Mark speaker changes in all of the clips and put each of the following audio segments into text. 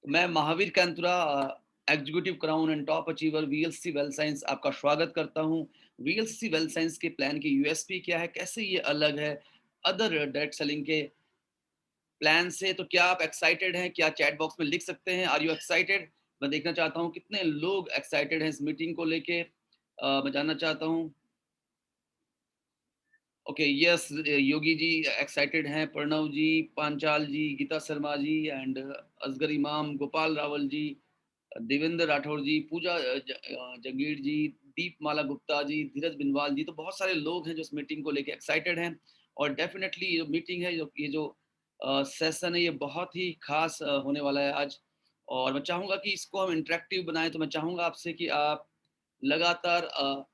Speaker 1: मैं Mahavir Kantura executive crown and top achiever VLC well science आपका स्वागत करता हूं। वीएलसी वेल साइंस के प्लान की यूएसपी क्या है, कैसे ये अलग है अदर डायरेक्ट सेलिंग के प्लान से? तो क्या आप एक्साइटेड हैं? क्या चैट बॉक्स में लिख सकते हैं आर यू एक्साइटेड? मैं देखना चाहता हूं कितने लोग एक्साइटेड हैं इस मीटिंग को लेके। मैं जानना चाहता हूं। Okay, yes, Yogi ji excited हैं, प्रणव जी, पांचाल जी, गीता शर्मा जी एंड असगर इमाम, गोपाल रावल जी, देवेंद्र राठौर जी, पूजा जंगीर जी, दीपमाला गुप्ता जी, धीरज बिनवाल जी। तो बहुत सारे लोग हैं जो इस मीटिंग को लेके एक्साइटेड हैं। और डेफिनेटली ये जो मीटिंग है, ये जो सेशन है, ये बहुत ही खास होने वाला है आज। और मैं चाहूँगा कि इसको हम इंटरेक्टिव बनाएँ, तो मैं चाहूँगा आपसे कि आप लगातार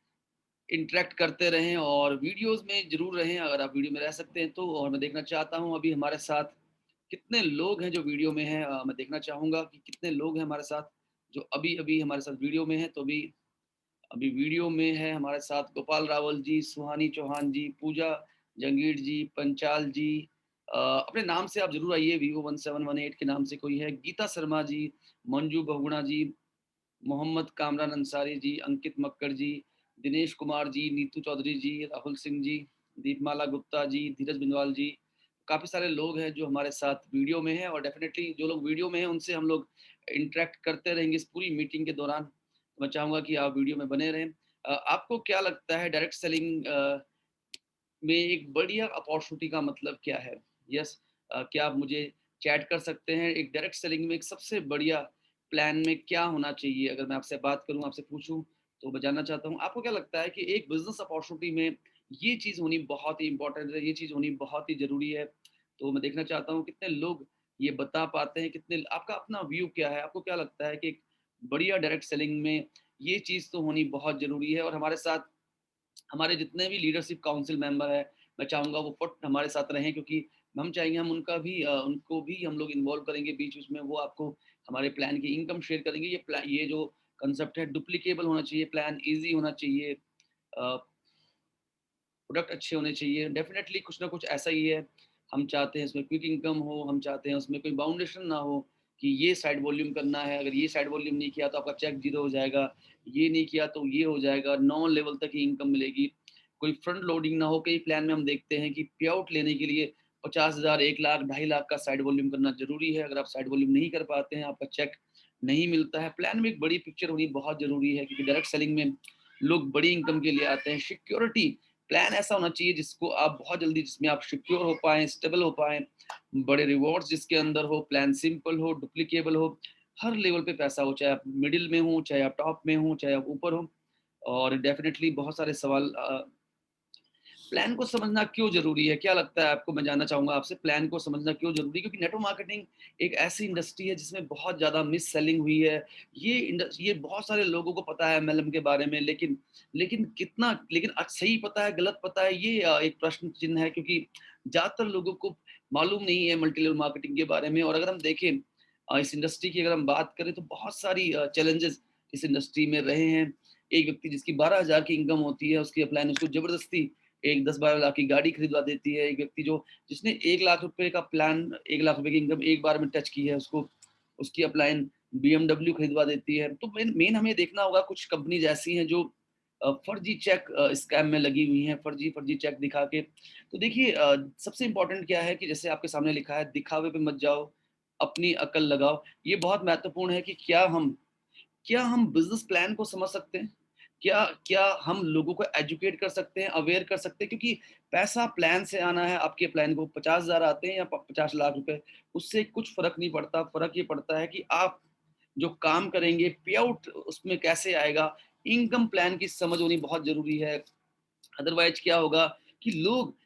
Speaker 1: इंटरैक्ट करते रहें और वीडियोज़ में ज़रूर रहें, अगर आप वीडियो में रह सकते हैं तो। और मैं देखना चाहता हूँ अभी हमारे साथ कितने लोग हैं जो वीडियो में हैं। मैं देखना चाहूँगा कि कितने लोग हैं हमारे साथ जो अभी-अभी हमारे साथ वीडियो में हैं। तो अभी अभी वीडियो में है हमारे साथ गोपाल रावल जी, सुहानी चौहान जी, पूजा जंगीर जी, पंचाल जी। अपने नाम से आप ज़रूर आइए, वीवो 1718 के नाम से कोई है, गीता शर्मा जी, मंजू बहुगुणा जी, मोहम्मद कामरान अंसारी जी, अंकित मक्कड़ जी, दिनेश कुमार जी, नीतू चौधरी जी, राहुल सिंह जी, दीपमाला गुप्ता जी, धीरज बिंदवाल जी। काफ़ी सारे लोग हैं जो हमारे साथ वीडियो में हैं, और डेफ़िनेटली जो लोग वीडियो में हैं उनसे हम लोग इंटरैक्ट करते रहेंगे इस पूरी मीटिंग के दौरान। तो मैं चाहूँगा कि आप वीडियो में बने रहें। आपको क्या लगता है डायरेक्ट सेलिंग में एक बढ़िया अपॉर्चुनिटी का मतलब क्या है? यस, क्या आप मुझे चैट कर सकते हैं? एक डायरेक्ट सेलिंग में एक सबसे बढ़िया प्लान में क्या होना चाहिए? अगर मैं आपसे बात करूँ, आपसे पूछूँ, तो मैं जानना चाहता हूँ, आपको क्या लगता है कि एक बिज़नेस अपॉर्चुनिटी में ये चीज़ होनी बहुत ही इम्पोर्टेंट है, ये चीज़ होनी बहुत ही ज़रूरी है? तो मैं देखना चाहता हूँ कितने लोग ये बता पाते हैं, कितने आपका अपना व्यू क्या है? आपको क्या लगता है कि एक बढ़िया डायरेक्ट सेलिंग में ये चीज़ तो होनी बहुत ज़रूरी है? और हमारे साथ हमारे जितने भी लीडरशिप काउंसिल मेंबर हैं, मैं चाहूँगा वो फुट हमारे साथ रहें, क्योंकि हम चाहेंगे हम उनको भी हम लोग इन्वॉल्व करेंगे बीच-बीच में। वो आपको हमारे प्लान की इनकम शेयर करेंगे। ये जो कांसेप्ट है डुप्लीकेबल होना चाहिए, प्लान ईज़ी होना चाहिए, अ, प्रोडक्ट अच्छे होने चाहिए। डेफ़िनेटली कुछ ना कुछ ऐसा ही है। हम चाहते हैं इसमें क्विक इनकम हो, हम चाहते हैं उसमें कोई बाउंडेशन ना हो कि ये साइड वॉल्यूम करना है, अगर ये साइड वॉल्यूम नहीं किया तो आपका चेक ज़ीरो हो जाएगा, ये नहीं किया तो ये हो जाएगा, 9 लेवल तक ही इनकम मिलेगी। कोई फ्रंट लोडिंग ना हो। कई प्लान में हम देखते हैं कि पे आउट लेने के लिए 50,000, 1 लाख, 2.5 लाख का साइड वॉल्यूम करना ज़रूरी है। अगर आप साइड वॉल्यूम नहीं कर पाते हैं, आपका चेक नहीं मिलता है। प्लान में एक बड़ी पिक्चर होनी बहुत ज़रूरी है, क्योंकि डायरेक्ट सेलिंग में लोग बड़ी इनकम के लिए आते हैं। सिक्योरिटी प्लान ऐसा होना चाहिए जिसको आप बहुत जल्दी जिसमें आप सिक्योर हो पाएँ, स्टेबल हो पाएँ, बड़े रिवॉर्ड्स जिसके अंदर हो, प्लान सिंपल हो, डुप्लीकेबल हो, हर लेवल पे पैसा हो, चाहे आप मिडल में हो, चाहे आप टॉप में हो, चाहे आप ऊपर हो। और डेफ़िनेटली बहुत सारे सवाल प्लान को समझना क्यों ज़रूरी है? क्या लगता है आपको? मैं जानना चाहूँगा आपसे, प्लान को समझना क्यों ज़रूरी है? क्योंकि नेटवर्क मार्केटिंग एक ऐसी इंडस्ट्री है जिसमें बहुत ज़्यादा मिस सेलिंग हुई है। ये बहुत सारे लोगों को पता है एमएलएम के बारे में, लेकिन सही पता है, गलत पता है, ये एक प्रश्न चिन्ह है, क्योंकि ज़्यादातर लोगों को मालूम नहीं है मल्टी लेवल मार्केटिंग के बारे में। और अगर हम देखें इस इंडस्ट्री की अगर हम बात करें, तो बहुत सारी चैलेंजेज़ इस इंडस्ट्री में रहे हैं। एक व्यक्ति जिसकी 12,000 की इनकम होती है, उसकी अपलाइन उसको ज़बरदस्ती एक 10-12 लाख की गाड़ी खरीदवा देती है। एक व्यक्ति जिसने 1 लाख रुपए का प्लान, 1 लाख रुपए की इनकम एक बार में टच की है, उसको उसकी अपलाइन बीएमडब्ल्यू खरीदवा देती है। तो मेन मेन हमें देखना होगा, कुछ कंपनीज़ ऐसी हैं जो फर्जी चेक स्कैम में लगी हुई हैं, फर्जी फर्जी चेक दिखा के। तो देखिए, सबसे इम्पोर्टेंट क्या है कि जैसे आपके सामने लिखा है, दिखावे पे मत जाओ, अपनी अकल लगाओ। ये बहुत महत्वपूर्ण है कि क्या हम बिज़नेस प्लान को समझ सकते हैं? क्या क्या हम लोगों को एजुकेट कर सकते हैं, अवेयर कर सकते हैं? क्योंकि पैसा प्लान से आना है, आपके प्लान को 50,000 आते हैं या प 50 लाख रुपए, उससे कुछ फ़र्क नहीं पड़ता। फ़र्क ये पड़ता है कि आप जो काम करेंगे, पे आउट उसमें कैसे आएगा? इनकम प्लान की समझ होनी बहुत ज़रूरी है। अदरवाइज़ क्या होगा कि लोग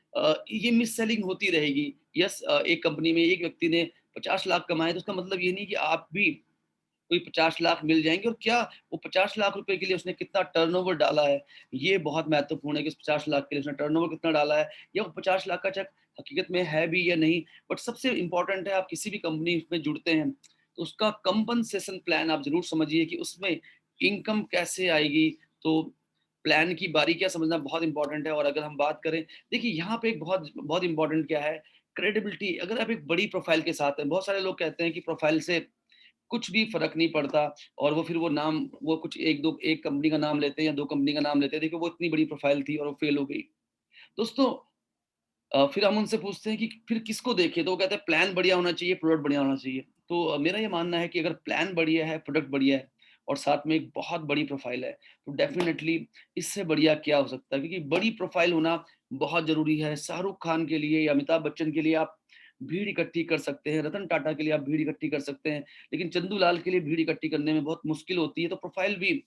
Speaker 1: ये मिस सेलिंग होती रहेगी। यस, एक कंपनी में एक व्यक्ति ने 50 लाख कमाए, तो उसका मतलब ये नहीं कि आप भी कोई 50 लाख मिल जाएँगे। और क्या वो 50 लाख रुपए के लिए उसने कितना टर्नओवर डाला है, ये बहुत महत्वपूर्ण है कि उस 50 लाख के लिए उसने टर्नओवर कितना डाला है, या वो 50 लाख का चेक हकीकत में है भी या नहीं। बट सबसे इम्पोर्टेंट है, आप किसी भी कंपनी में जुड़ते हैं, तो उसका कंपनसेशन प्लान आप ज़रूर समझिए कि उसमें इनकम कैसे आएगी। तो प्लान की बारीकियाँ समझना बहुत इम्पोर्टेंट है। और अगर हम बात करें, देखिए यहाँ पे एक बहुत बहुत इम्पोर्टेंट क्या है, क्रेडिबिलिटी। अगर आप एक बड़ी प्रोफ़ाइल के साथ हैं, बहुत सारे लोग कहते हैं कि प्रोफ़ाइल से कुछ भी फ़र्क नहीं पड़ता और वो फिर वो नाम वो कुछ 1-2 एक कंपनी का नाम लेते हैं या 2 कंपनी का नाम लेते हैं। देखिए वो इतनी बड़ी प्रोफ़ाइल थी और वो फ़ेल हो गई। दोस्तों फिर हम उनसे पूछते हैं कि फिर किसको देखें? तो वो कहते हैं प्लान बढ़िया होना चाहिए, प्रोडक्ट बढ़िया होना चाहिए। तो मेरा ये मानना है कि अगर प्लान बढ़िया है, प्रोडक्ट बढ़िया है और साथ में एक बहुत बड़ी प्रोफ़ाइल है, तो डेफ़िनेटली इससे बढ़िया क्या हो सकता है? क्योंकि बड़ी प्रोफ़ाइल होना बहुत ज़रूरी है। शाहरुख खान के लिए या अमिताभ बच्चन के लिए आप भीड़ इकट्ठी कर सकते हैं, रतन टाटा के लिए आप भीड़ इकट्ठी कर सकते हैं, लेकिन चंदू लाल के लिए भीड़ इकट्ठी करने में बहुत मुश्किल होती है। तो प्रोफ़ाइल भी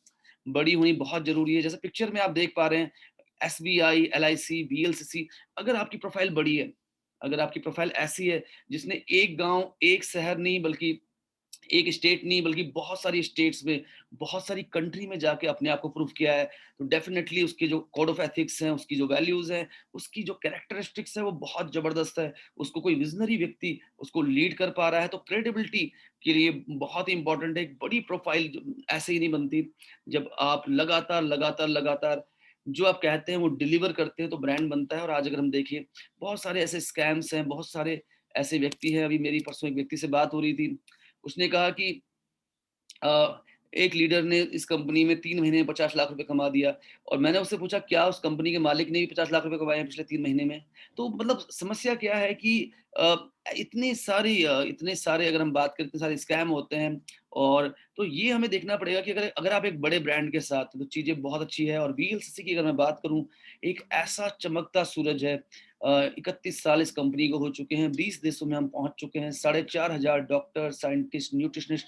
Speaker 1: बड़ी होनी बहुत ज़रूरी है। जैसे पिक्चर में आप देख पा रहे हैं एसबीआई, एलआईसी, वीएलसीसी अगर आपकी प्रोफ़ाइल बड़ी है, अगर आपकी प्रोफ़ाइल ऐसी है जिसने एक गाँव, एक शहर नहीं बल्कि एक स्टेट नहीं बल्कि बहुत सारी स्टेट्स में, बहुत सारी कंट्री में जाके अपने आप को प्रूव किया है, तो डेफ़िनेटली उसके जो कोड ऑफ एथिक्स हैं, उसकी जो वैल्यूज़ हैं, उसकी जो कैरेक्टरिस्टिक्स है वो बहुत ज़बरदस्त है। उसको कोई विज़नरी व्यक्ति उसको लीड कर पा रहा है तो क्रेडिबिलिटी के लिए बहुत ही इम्पोर्टेंट है। एक बड़ी प्रोफ़ाइल ज ऐसे ही नहीं बनती, जब आप लगातार जो आप कहते हैं वो डिलीवर करते हैं तो ब्रांड बनता है और आज अगर हम देखें, बहुत सारे ऐसे स्कैम्स हैं, बहुत सारे ऐसे व्यक्ति हैं, अभी मेरी परसों एक व्यक्ति से बात हो रही थी, उसने कहा कि एक लीडर ने इस कंपनी में 3 महीने में 50 लाख रुपए कमा दिया और मैंने उससे पूछा क्या उस कंपनी के मालिक ने भी 50 लाख रुपए कमाए हैं पिछले 3 महीने में? तो मतलब समस्या क्या है कि अ, इतने सारे अगर हम बात करें इतने सारे स्कैम होते हैं और तो ये हमें देखना पड़ेगा कि अगर अगर आप एक बड़े ब्रांड के साथ हैं तो चीज़ें बहुत अच्छी है और वीएलसीसी की अगर मैं बात करूँ, एक ऐसा चमकता सूरज है। 31 साल इस कंपनी को हो चुके हैं, 20 देशों में हम पहुँच चुके हैं, 4500 डॉक्टर, साइंटिस्ट, न्यूट्रिशनिस्ट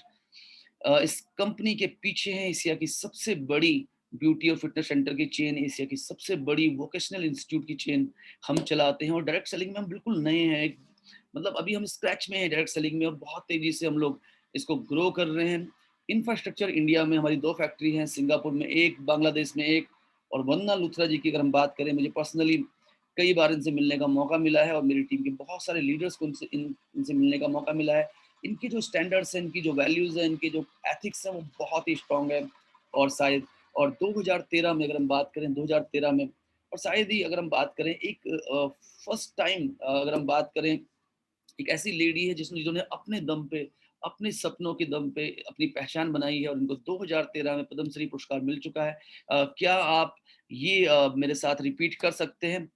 Speaker 1: इस कंपनी के पीछे है एशिया की सबसे बड़ी ब्यूटी और फिटनेस सेंटर की चेन, एशिया की सबसे बड़ी वोकेशनल इंस्टीट्यूट की चेन हम चलाते हैं और डायरेक्ट सेलिंग में हम बिल्कुल नए हैं। मतलब अभी हम स्क्रैच में हैं डायरेक्ट सेलिंग में और बहुत तेज़ी से हम लोग इसको ग्रो कर रहे हैं। इंफ्रास्ट्रक्चर इंडिया में हमारी 2 फैक्ट्री हैं, सिंगापुर में 1, बांग्लादेश में 1 और वंदना लुथरा जी की अगर हम बात करें, मुझे पर्सनली कई बार इनसे मिलने का मौका मिला है और मेरी टीम के बहुत सारे लीडर्स को इनसे मिलने का मौका मिला है। इनके जो स्टैंडर्ड्स हैं, इनकी जो वैल्यूज़ हैं, इनके जो एथिक्स हैं, वो बहुत ही स्ट्रॉन्ग है और शायद और 2013 में अगर हम बात करें 2013 में और शायद ही अगर हम बात करें एक फर्स्ट टाइम अगर हम बात करें एक ऐसी लेडी है जिन्होंने अपने दम पे, अपने सपनों के दम पे अपनी पहचान बनाई है और उनको 2013 में पद्मश्री पुरस्कार मिल चुका है। क्या आप ये मेरे साथ रिपीट कर सकते हैं?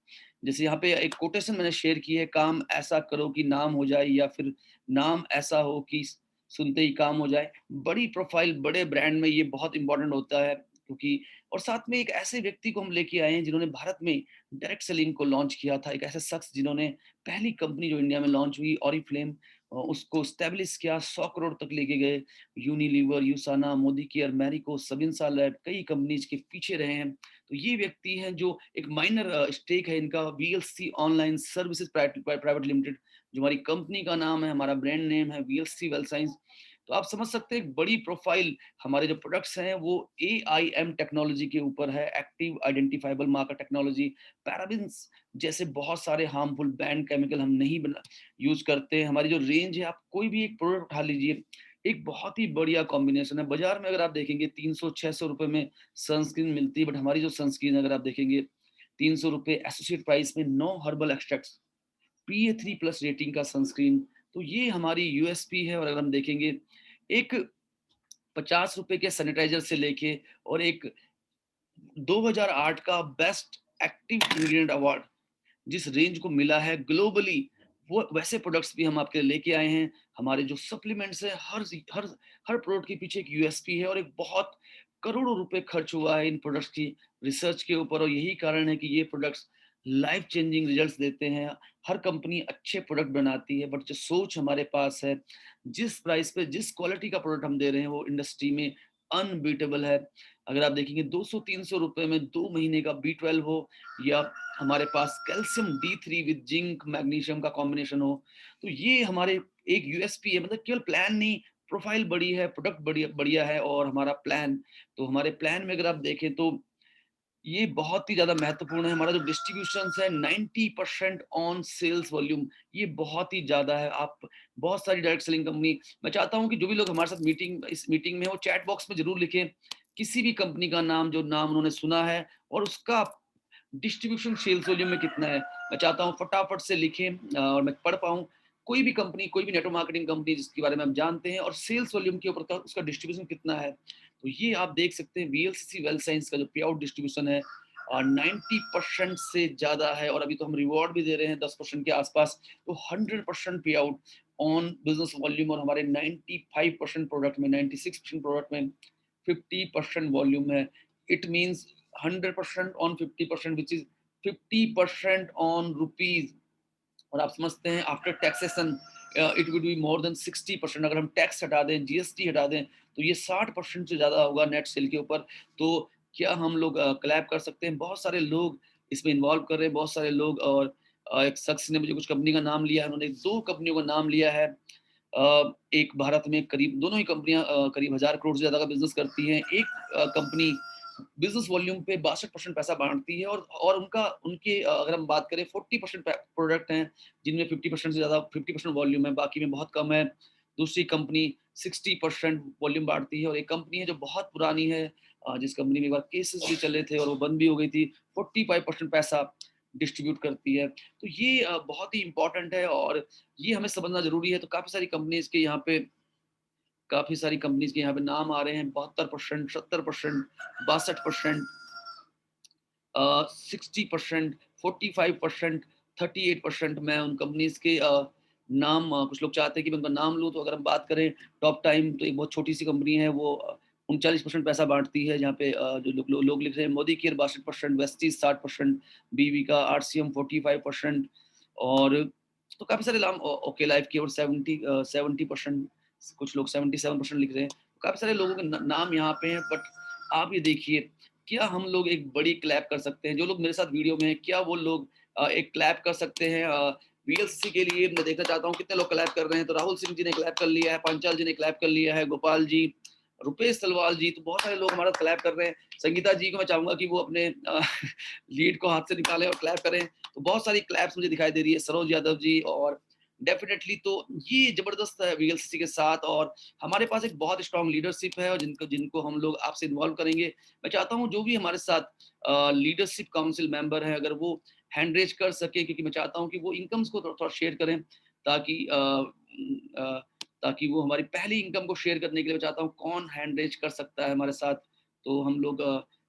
Speaker 1: जैसे यहाँ पे एक कोटेशन मैंने शेयर की है, काम ऐसा करो कि नाम हो जाए या फिर नाम ऐसा हो कि सुनते ही काम हो जाए। बड़ी प्रोफ़ाइल, बड़े ब्रांड में ये बहुत इम्पोर्टेंट होता है क्योंकि और साथ में एक ऐसे व्यक्ति को हम लेके आए हैं जिन्होंने भारत में डायरेक्ट सेलिंग को लॉन्च किया था। एक ऐसे शख्स जिन्होंने पहली कंपनी जो इंडिया में लॉन्च हुई ओरिफ्लेम उसको एस्टेब्लिश किया 100 करोड़ तक लेके गए। Unilever, यूसाना, Modi care, Marico, सबिंसा lab कई कंपनीज के पीछे रहे हैं। तो ये व्यक्ति हैं जो एक माइनर स्टेक है इनका VLC online services private limited जो हमारी कंपनी का नाम है, हमारा ब्रांड नेम है वीएलसी वेल साइंस। तो आप समझ सकते हैं एक बड़ी प्रोफाइल हमारे जो प्रोडक्ट्स हैं वो एआईएम टेक्नोलॉजी के ऊपर है, active identifiable marker technology, parabens जैसे बहुत सारे हार्मफुल बैन्ड केमिकल हम नहीं बना यूज़ करते हैं। हमारी जो रेंज है आप कोई भी एक प्रोडक्ट उठा लीजिए, एक बहुत ही बढ़िया कॉम्बिनेशन है। बाज़ार में अगर आप देखेंगे 300-600 रुपए में सनस्क्रीन मिलती है, बट हमारी जो सनस्क्रीन अगर आप देखेंगे 300 रुपए एसोसिएट प्राइस में 9 हर्बल एक्सट्रैक्ट्स, पीए 3 प्लस रेटिंग का सनस्क्रीन। तो ये हमारी यूएसपी है और अगर हम देखेंगे एक 50 रुपए के सैनिटाइज़र से लेके और एक 2008 का बेस्ट एक्टिव इंग्रीडिएंट अवार्ड जिस रेंज को मिला है ग्लोबली, वो वैसे प्रोडक्ट्स भी हम आपके लिए लेके आए हैं। हमारे जो सप्लीमेंट्स हैं, हर हर प्रोडक्ट के पीछे एक यूएसपी है और एक बहुत करोड़ों रुपए खर्च हुआ है इन प्रोडक्ट्स की रिसर्च के ऊपर और यही कारण है कि ये प्रोडक्ट्स लाइफ चेंजिंग रिजल्ट्स देते हैं। हर कंपनी अच्छे प्रोडक्ट बनाती है, बट जो सोच हमारे पास है, जिस प्राइस पे जिस क्वालिटी का प्रोडक्ट हम दे रहे हैं, वो इंडस्ट्री में अनबीटेबल है। अगर आप देखेंगे 200-300 रुपए में 2 महीने का बी12 हो या हमारे पास calcium D three with zinc magnesium का कॉम्बिनेशन हो, तो ये हमारे एक यूएसपी है। मतलब केवल प्लान नहीं, प्रोफाइल बड़ी है, प्रोडक्ट बढ़िया बढ़िया है और हमारा प्लान, तो हमारे प्लान में अगर आप देखें तो ये बहुत ही ज़्यादा महत्वपूर्ण है। हमारा जो डिस्ट्रीब्यूशंस है 90% ऑन सेल्स वॉल्यूम, ये बहुत ही ज़्यादा है। आप बहुत सारी डायरेक्ट सेलिंग कंपनी, मैं चाहता हूँ कि जो भी लोग हमारे साथ इस मीटिंग में हैं, वो चैट बॉक्स में ज़रूर लिखें, किसी भी कंपनी का नाम जो नाम उन्होंने सुना है और उसका डिस्ट्रीब्यूशन सेल्स वॉल्यूम में कितना है। मैं चाहता हूँ फटाफट से लिखें और मैं पढ़ पाऊँ। कोई भी कंपनी, कोई भी नेटवर्क मार्केटिंग कंपनी जिसके बारे में हम जानते हैं और सेल्स वॉल्यूम के ऊपर का उसका डिस्ट्रीब्यूशन कितना है, तो ये आप देख सकते हैं वीएलसीसी वेल्थ साइंस का जो पे आउट डिस्ट्रीब्यूशन है 90% से ज़्यादा है, और अभी तो हम रिवॉर्ड भी दे रहे हैं 10% के आसपास, तो 100% पे आउट ऑन बिजनेस वॉल्यूम, और हमारे 95% प्रोडक्ट में, 96% प्रोडक्ट में 50% वॉल्यूम है। It means 100% on 50%, which is 50% on rupees, और आप समझते हैं after taxation it would be more than 60%। अगर हम टैक्स हटा दें, जीएसटी हटा दें, तो ये 60% से ज़्यादा होगा नेट सेल के ऊपर। तो क्या हम लोग क्लैप कर सकते हैं? बहुत सारे लोग इसमें इन्वॉल्व कर रहे हैं, बहुत सारे लोग, और एक शख्स ने मुझे कुछ कंपनी का नाम लिया है, उन्होंने 2 कंपनियों का नाम लिया है। एक भारत में करीब, दोनों ही कंपनियां करीब 1000 करोड़ से ज़्यादा का बिजनेस करती हैं। एक कंपनी बिजनेस वॉल्यूम पे 62% पैसा बाँटती है, और उनका उनके अगर हम बात करें 40% प्रोडक्ट हैं जिनमें 50% से ज़्यादा 50% वॉल्यूम है, बाकी में बहुत कम है। दूसरी कंपनी 60% वॉल्यूम बाँटती है, और एक कंपनी है जो बहुत पुरानी है, जिस कंपनी में एक बार केसेस भी चले थे और वो बंद भी हो गई थी, 45% पैसा डिस्ट्रीब्यूट करती है। तो ये बहुत ही इम्पोर्टेंट है, और ये हमें समझना ज़रूरी है। तो काफ़ी सारी कंपनीज़ के यहाँ पे नाम आ रहे हैं, 72%, 70%, 62%, 60%, 45%, 38%। मैं उन कंपनीज़ के नाम, कुछ लोग चाहते हैं कि मैं उनका नाम लूँ, तो अगर हम बात करें टॉप टाइम, तो एक बहुत छोटी-सी कंपनी है, वो 39% पैसा बाँटती है, जहाँ पे जो लोग लिख रहे हैं, मोदी केयर 62%, वेस्टीज़ 60%, बीविका, आरसीएम 45%, और तो काफ़ी सारे नाम, ओके लाइफ केयर 70%, कुछ लोग 77% लिख रहे हैं। काफ़ी सारे लोगों के नाम यहाँ पे हैं, बट आप ये देखिए, क्या हम लोग एक बड़ी क्लैप कर सकते हैं? जो लोग मेरे साथ वीडियो में हैं, क्या वो लोग एक क्लैप कर सकते हैं? वीएलसीसी के लिए मैं देखना चाहता हूँ कितने लोग क्लैप कर रहे हैं। तो राहुल सिंह जी ने क्लैप कर लिया है, पांचाल जी ने क्लैप कर लिया है, गोपाल जी, रुपेश तलवार जी, तो बहुत सारे लोग हमारा क्लैप कर रहे हैं। संगीता जी को मैं चाहूँगा कि वो अपने लीड को हाथ से निकालें और क्लैप करें। तो बहुत सारी क्लैप्स मुझे दिखाई दे रही है, सरोज यादव जी, और डेफिनिटली तो ये ज़बरदस्त है वीएलसीसी के साथ, और हमारे पास एक बहुत स्ट्रॉन्ग लीडरशिप है, और जिनको जिनको हम लोग आपसे इन्वॉल्व करेंगे। मैं चाहता हूँ जो भी हमारे साथ लीडरशिप काउंसिल मेंबर हैं, अगर वो हैंड रेज कर सके, क्योंकि मैं चाहता हूँ कि वो इनकम्स को थोड़ा शेयर करें, ताकि अ, ताकि वो हमारी पहली इनकम को शेयर करने के लिए मैं चाहता हूँ कौन हैंड रेज कर सकता है हमारे साथ। तो हम लोग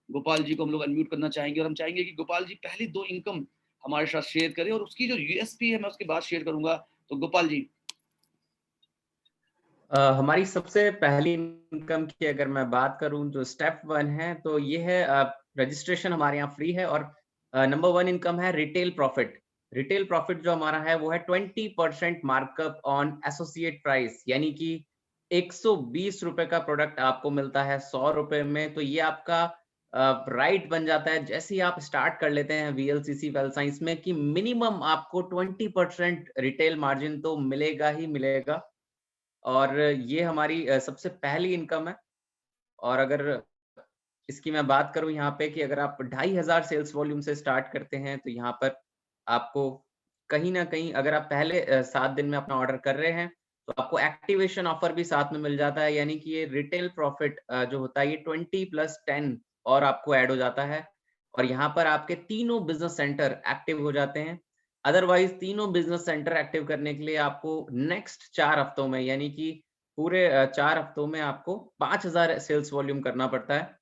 Speaker 1: गोपाल जी को हम लोग अनम्यूट करना चाहेंगे, और हम चाहेंगे कि गोपाल जी पहली 2 इनकम हमारे साथ शेयर करें, और उसकी जो यूएसपी है मैं उसके बाद शेयर करूँगा। तो गोपाल जी।
Speaker 2: हमारी सबसे पहली इनकम की अगर मैं बात करूं, जो स्टेप 1 है, तो ये है रजिस्ट्रेशन हमारे यहाँ फ्री है, और नंबर 1 इनकम है रिटेल प्रॉफिट। रिटेल प्रॉफिट जो हमारा है वो है 20% मार्कअप ऑन एसोसिएट प्राइस, यानी कि 120 रुपए का प्रोडक्ट आपको मिलता है 100 रुपए में। तो ये आपका राइट बन जाता है जैसे ही आप स्टार्ट कर लेते हैं वीएलसीसी वेल्थ साइंस में, कि मिनिमम आपको 20% रिटेल मार्जिन तो मिलेगा ही मिलेगा। और ये हमारी सबसे पहली इनकम है। और अगर इसकी मैं बात करूँ यहाँ पे, कि अगर आप 2500 सेल्स वॉल्यूम से स्टार्ट करते हैं, तो यहाँ पर आपको कहीं न कहीं, अगर आप पहले 7 दिन में अपना ऑर्डर कर रहे हैं, तो आपको एक्टिवेशन ऑफर भी साथ में मिल जाता है, यानी कि ये रिटेल प्रॉफिट जो होता है, ये 20+10 और आपको ऐड हो जाता है। और यहाँ पर आपके तीनों बिज़नेस सेंटर एक्टिव हो जाते हैं। अदरवाइज़ तीनों बिज़नेस सेंटर एक्टिव करने के लिए आपको नेक्स्ट 4 हफ्तों में, यानी कि पूरे 4 हफ्तों में आपको 5000 सेल्स वॉल्यूम करना पड़ता है।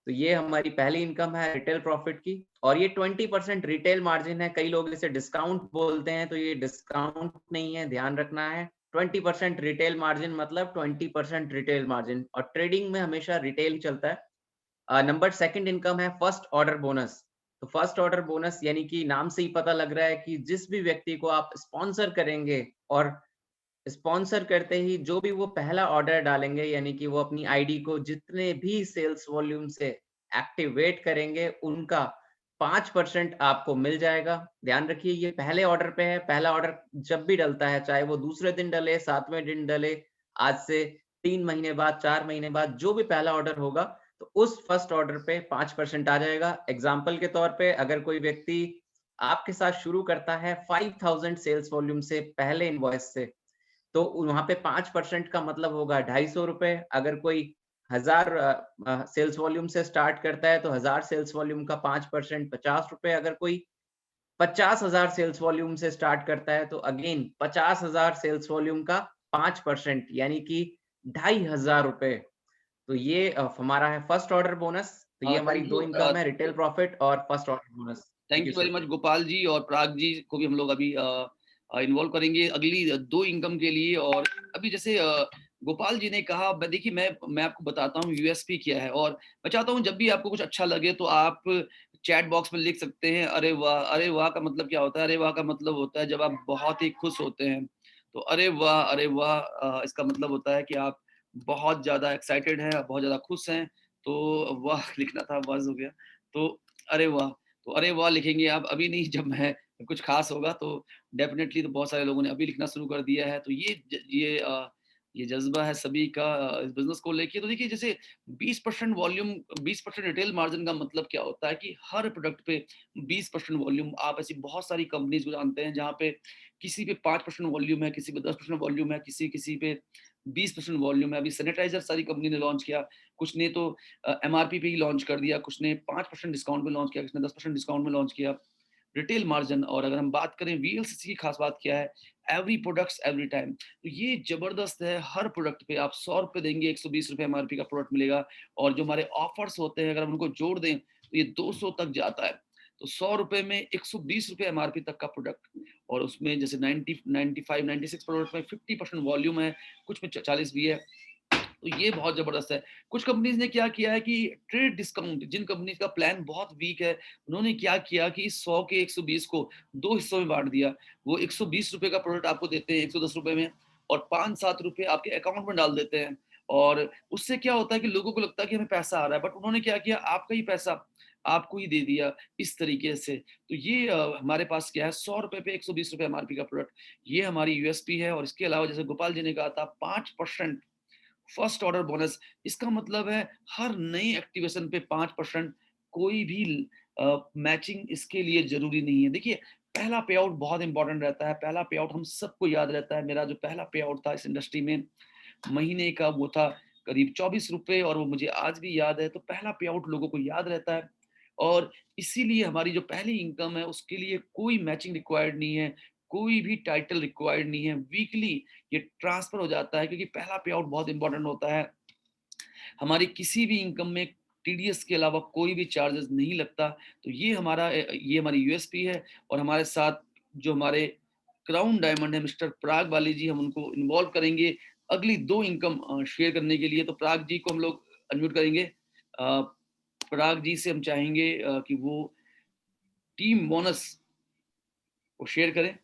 Speaker 2: तो ये हमारी पहली इनकम है रिटेल प्रॉफिट की, और ये 20% रिटेल मार्जिन है। कई लोग इसे डिस्काउंट बोलते हैं, तो ये डिस्काउंट नहीं है, ध्यान रखना है। 20% रिटेल मार्जिन मतलब 20% रिटेल मार्जिन, और ट्रेडिंग में हमेशा रिटेल ही चलता है। नंबर सेकंड इनकम है फर्स्ट ऑर्डर बोनस। तो फर्स्ट ऑर्डर बोनस यानी कि नाम से ही पता लग रहा है कि जिस भी व्यक्ति को आप स्पॉन्सर करेंगे, और स्पॉन्सर करते ही जो भी वो पहला ऑर्डर डालेंगे, यानी कि वो अपनी आईडी को जितने भी सेल्स वॉल्यूम से एक्टिवेट करेंगे, उनका 5% आपको मिल जाएगा। ध्यान रखिए, ये पहले ऑर्डर पे है। पहला ऑर्डर जब भी डलता है, चाहे वो दूसरे दिन डले, 7वें दिन डले, आज से 3 महीने बाद, 4 महीने बाद, जो भी पहला ऑर्डर होगा, तो उस फर्स्ट ऑर्डर पे 5% आ जाएगा। एग्जाम्पल के तौर पे, अगर कोई व्यक्ति आपके साथ शुरू करता है 5000 सेल्स वॉल्यूम से, पहले इनवॉइस से, तो वहाँ पे 5% का मतलब होगा ₹250। अगर कोई 1000 सेल्स वॉल्यूम से स्टार्ट करता है, तो 1000 सेल्स वॉल्यूम का 5% ₹50। अगर कोई 50,000 सेल्स वॉल्यूम से स्टार्ट करता है, तो अगेन 50,000 सेल्स वॉल्यूम का 5% यानी कि ₹2,500। तो ये हमारा है फर्स्ट ऑर्डर बोनस। तो ये हमारी
Speaker 1: थैंक
Speaker 2: 2
Speaker 1: यू
Speaker 2: इनकम है, रिटेल प्रॉफिट और first order bonus. Thank
Speaker 1: thank
Speaker 2: you
Speaker 1: you very
Speaker 2: sir.
Speaker 1: Much Gopal ji और पराग जी को भी हम लोग अभी इन्वॉल्व करेंगे अगली 2 इनकम के लिए। और अभी जैसे गोपाल जी ने कहा, मैं देखिए मैं आपको बताता हूँ यूएसपी क्या है। और मैं चाहता हूँ जब भी आपको कुछ अच्छा लगे तो आप चैट बॉक्स में लिख सकते हैं, अरे वाह! अरे वाह का मतलब क्या होता है? अरे वाह का मतलब होता है जब आप बहुत ही खुश होते हैं। तो अरे वाह इसका मतलब होता है कि आप बहुत ज़्यादा एक्साइटेड हैं, आप बहुत ज़्यादा खुश हैं। तो वाह लिखना था, बज़ हो गया। तो अरे वाह! तो अरे वाह लिखेंगे आप अभी नहीं, जब मैं कुछ ख़ास होगा तो डेफ़िनेटली। तो बहुत सारे लोगों ने अभी लिखना शुरू कर दिया है। तो ये जज़्बा है सभी का इस बिज़नेस को लेके। तो देखिए जैसे 20% वॉल्यूम, 20% रिटेल मार्जिन का मतलब क्या होता है कि हर प्रोडक्ट पे 20% वॉल्यूम। आप ऐसी बहुत सारी कंपनीज़ को जानते हैं जहाँ पे किसी पे 5% वॉल्यूम है, किसी पे 10% वॉल्यूम है, किसी पे 20% वॉल्यूम है। अभी सैनिटाइज़र सारी कंपनी ने लॉन्च किया, कुछ ने तो एमआरपी पे ही लॉन्च कर दिया, कुछ ने 5% डिस्काउंट पे लॉन्च किया, किसी ने 10% डिस्काउंट में लॉन्च किया। रिटेल मार्जिन, और अगर हम बात करें वीएलसीसी की खास बात क्या है, एवरी प्रोडक्ट्स एवरी टाइम। तो ये ज़बरदस्त है, हर प्रोडक्ट पे आप ₹100 देंगे, ₹120 एमआरपी का प्रोडक्ट मिलेगा। और जो हमारे ऑफर्स होते हैं अगर हम उनको जोड़ दें तो ये 200 तक जाता है। तो ₹100 में ₹120 एमआरपी तक का प्रोडक्ट। और उसमें जैसे 90, 95, 96 प्रोडक्ट में 50% वॉल्यूम है, कुछ में 40 भी है। तो ये बहुत ज़बरदस्त है। कुछ कंपनीज़ ने क्या किया है कि ट्रेड डिस्काउंट, जिन कंपनीज़ का प्लान बहुत वीक है, उन्होंने क्या किया कि 100 के 120 को 2 हिस्सों में बाँट दिया। वो ₹120 का प्रोडक्ट आपको देते हैं ₹110 में, और ₹5-7 आपके अकाउंट में डाल देते हैं। और उससे क्या होता है कि लोगों को लगता है कि हमें पैसा आ रहा है, बट उन्होंने क्या किया, आपका ही पैसा आपको ही दे दिया इस तरीके से। तो ये हमारे पास क्या है, ₹100 पे ₹120 एमआरपी का प्रोडक्ट, ये हमारी यूएसपी है। और इसके अलावा जैसे गोपाल जी ने कहा था 5% फर्स्ट ऑर्डर बोनस, इसका मतलब है हर नई एक्टिवेशन पे 5%। कोई भी मैचिंग इसके लिए ज़रूरी नहीं है। देखिए, पहला पे आउट बहुत इम्पोर्टेंट रहता है। पहला पे आउट हम सबको याद रहता है। मेरा जो पहला पे आउट था इस इंडस्ट्री में, महीने का वो था करीब ₹24, और वो मुझे आज भी याद है। तो पहला पे आउट लोगों को याद रहता है। और इसीलिए हमारी जो पहली इनकम है उसके लिए कोई मैचिंग रिक्वायर्ड नहीं है, कोई भी टाइटल रिक्वायर्ड नहीं है। वीकली ये ट्रांसफर हो जाता है, क्योंकि पहला पे आउट बहुत इंपॉर्टेंट होता है। हमारी किसी भी इनकम में टीडीएस के अलावा कोई भी चार्जेस नहीं लगता। तो ये हमारी यूएसपी है। और हमारे साथ जो हमारे क्राउन डायमंड है मिस्टर पराग वाली जी, हम उनको इन्वॉल्व करेंगे अगली 2 इनकम शेयर करने के लिए। तो पराग जी को हम लोग अनम्यूट करेंगे। पराग जी से हम चाहेंगे कि वो टीम बोनस को शेयर करें।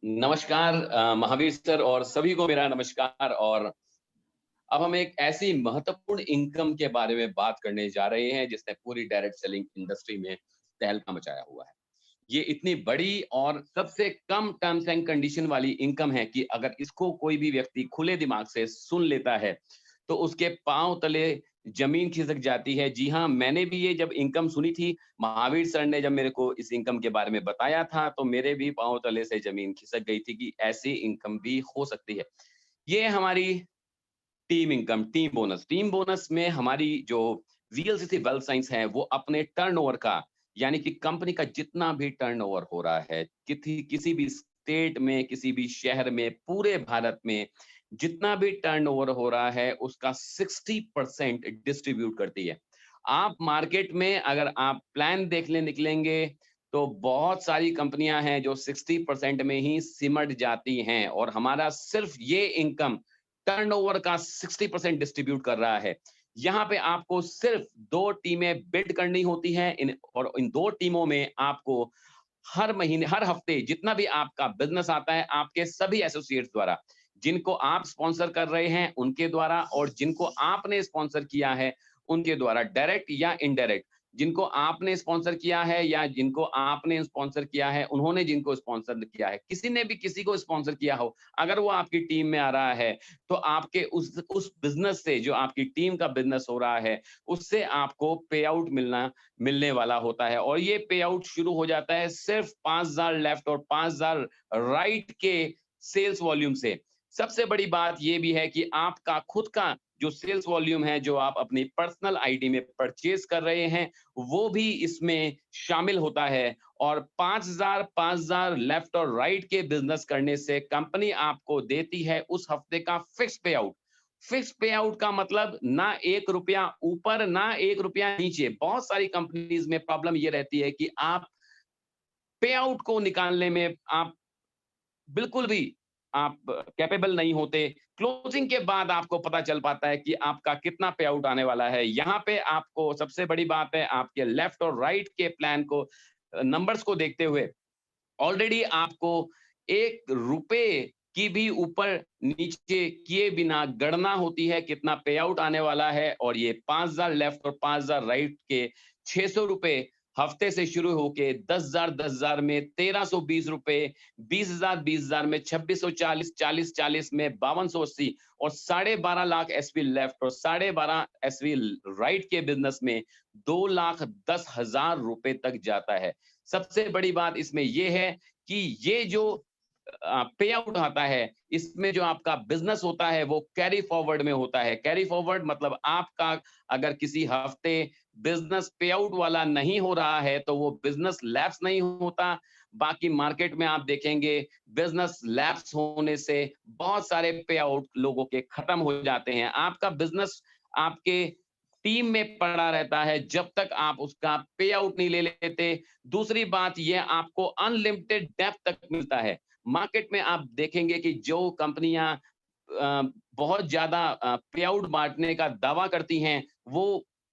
Speaker 3: नमस्कार महावीर सर और सभी को मेरा नमस्कार। और अब हम एक ऐसी महत्वपूर्ण इनकम के बारे में बात करने जा रहे हैं जिसने पूरी डायरेक्ट सेलिंग इंडस्ट्री में तहलका मचाया हुआ है। ये इतनी बड़ी और सबसे कम टर्म्स एंड कंडीशन वाली इनकम है कि अगर इसको कोई भी व्यक्ति खुले दिमाग से सुन लेता है तो उसके पांव तले जमीन खिसक जाती है। जी हाँ, मैंने भी ये जब इनकम सुनी थी, महावीर सर ने जब मेरे को इस इनकम के बारे में बताया था, तो मेरे भी पांव तले से जमीन खिसक गई थी कि ऐसी इनकम भी हो सकती है। ये हमारी टीम बोनस में हमारी जो वीएलसीसी वेल्थ साइंस है वो अपने टर्नओवर का, यानी कि कंपनी का जितना भी टर्नओवर हो रहा है किसी भी स्टेट में, किसी भी शहर में, पूरे भारत में जितना भी टर्नओवर हो रहा है उसका 60% डिस्ट्रीब्यूट करती है। आप मार्केट में अगर आप प्लान देखने निकलेंगे तो बहुत सारी कंपनियां हैं जो 60% में ही सिमट जाती हैं, और हमारा सिर्फ ये इनकम टर्नओवर का 60% डिस्ट्रीब्यूट कर रहा है। यहाँ पे आपको सिर्फ 2 टीमें बिल्ड करनी होती हैं, और इन 2 टीमों में आपको हर महीने, हर हफ्ते जितना भी आपका बिजनेस आता है, आपके सभी एसोसिएट्स द्वारा, जिनको आप स्पॉन्सर कर रहे हैं उनके द्वारा, और जिनको आपने स्पॉन्सर किया है उनके द्वारा, डायरेक्ट या इनडायरेक्ट, जिनको आपने स्पॉन्सर किया है या जिनको आपने स्पॉन्सर किया है, उन्होंने जिनको स्पॉन्सर किया है, किसी ने भी किसी को स्पॉन्सर किया हो, अगर वो आपकी टीम में आ रहा है तो आपके उस बिजनेस से, जो आपकी टीम का बिजनेस हो रहा है, उससे आपको पे आउट मिलने वाला होता है। और ये पे आउट शुरू हो जाता है सिर्फ 5,000 लेफ्ट और 5,000 राइट के सेल्स वॉल्यूम से। सबसे बड़ी बात ये भी है कि आपका खुद का जो सेल्स वॉल्यूम है जो आप अपनी पर्सनल आईडी में परचेज कर रहे हैं वो भी इसमें शामिल होता है। और 5000 लेफ्ट और राइट के बिजनेस करने से कंपनी आपको देती है उस हफ्ते का फिक्स पे आउट। फिक्स पे आउट का मतलब ना 1 रुपया ऊपर ना 1 रुपया नीचे। बहुत सारी कंपनीज में प्रॉब्लम ये रहती है कि आप पे आउट को निकालने में आप बिल्कुल भी आप कैपेबल नहीं होते। क्लोजिंग के बाद आपको पता चल पाता है कि आपका कितना पे आउट आने वाला है। यहाँ पे आपको सबसे बड़ी बात है आपके लेफ्ट और राइट के प्लान को नंबर्स को देखते हुए ऑलरेडी आपको 1 रुपए की भी ऊपर नीचे किए बिना गणना होती है कितना पे आउट आने वाला है। और ये 5000 लेफ्ट और 5000 राइट के 600 रुपए हफ्ते से शुरू होके 10,000 में 1320 रुपए, 20,000 में 2640, 40 में 5280 और 12.5 लाख एसवी लेफ्ट और 12.5 एसवी राइट के बिजनेस में 2,10,000 रुपए तक जाता है। सबसे बड़ी बात इसमें यह है कि ये जो पे आउट आता है इसमें जो आपका बिजनेस होता है वो कैरी फॉरवर्ड में होता है। कैरी फॉरवर्ड मतलब आपका अगर किसी हफ्ते बिजनेस पे आउट वाला नहीं हो रहा है तो वो बिजनेस लैप्स नहीं होता। बाकी मार्केट में आप देखेंगे बिजनेस लैप्स होने से बहुत सारे पे आउट लोगों के खत्म हो जाते हैं। आपका बिजनेस आपके टीम में पड़ा रहता है जब तक आप उसका पे आउट नहीं ले लेते। दूसरी बात ये आपको अनलिमिटेड डेप्थ तक मिलता है। मार्केट में आप देखेंगे कि जो कंपनियां बहुत ज्यादा पे आउट बांटने का दावा करती हैं वो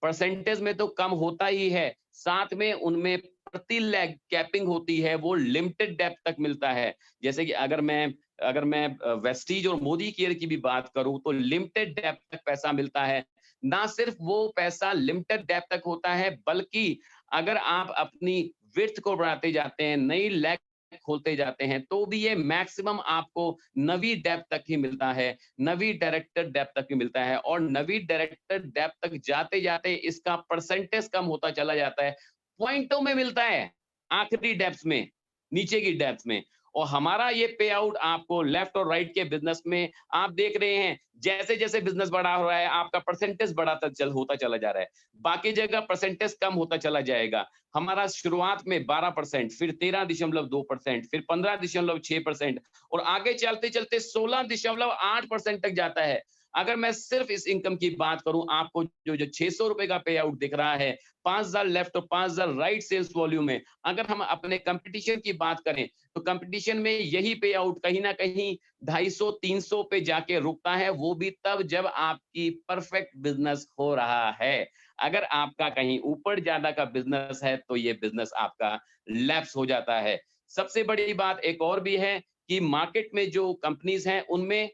Speaker 3: परसेंटेज में तो कम होता ही है, साथ में उनमें प्रति लेग कैपिंग होती है, वो लिमिटेड डेप्थ तक मिलता है। जैसे कि अगर मैं वेस्टीज और मोदी केयर की भी बात करूं तो लिमिटेड डेप्थ तक पैसा मिलता है। ना सिर्फ वो पैसा लिमिटेड डेप्थ तक होता है बल्कि अगर आप अपनी विड्थ को बढ़ाते जाते हैं, नई लेग खोलते जाते हैं तो भी ये मैक्सिमम आपको नवी डेप्थ तक ही मिलता है, नवी डायरेक्टर डेप्थ तक ही मिलता है। और नवी डायरेक्टर डेप्थ तक जाते जाते इसका परसेंटेज कम होता चला जाता है, पॉइंटों में मिलता है आखिरी डेप्थ में, नीचे की डेप्थ में। और हमारा ये पे आउट आपको लेफ्ट और राइट के बिजनेस में आप देख रहे हैं जैसे जैसे बिजनेस बड़ा हो रहा है आपका परसेंटेज बढ़ाता होता चला जा रहा है, बाकी जगह परसेंटेज कम होता चला जाएगा। हमारा शुरुआत में 12%, फिर 13.2%, फिर 15.6% और आगे चलते चलते 16.8% तक जाता है। अगर मैं सिर्फ इस इनकम की बात करूं आपको जो 600 रुपए का पे आउट दिख रहा है 5000 लेफ्ट और 5000 राइट सेल्स वॉल्यूम में, अगर हम अपने कंपटीशन की बात करें तो कंपटीशन में यही पे आउट कहीं ना कहीं 250-300 पे जाके रुकता है, वो भी तब जब आपकी परफेक्ट बिजनेस हो रहा है। अगर आपका कहीं ऊपर ज्यादा का बिजनेस है तो ये बिजनेस आपका लैप्स हो जाता है। सबसे बड़ी बात एक और भी है कि मार्केट में जो कंपनीज हैं उनमें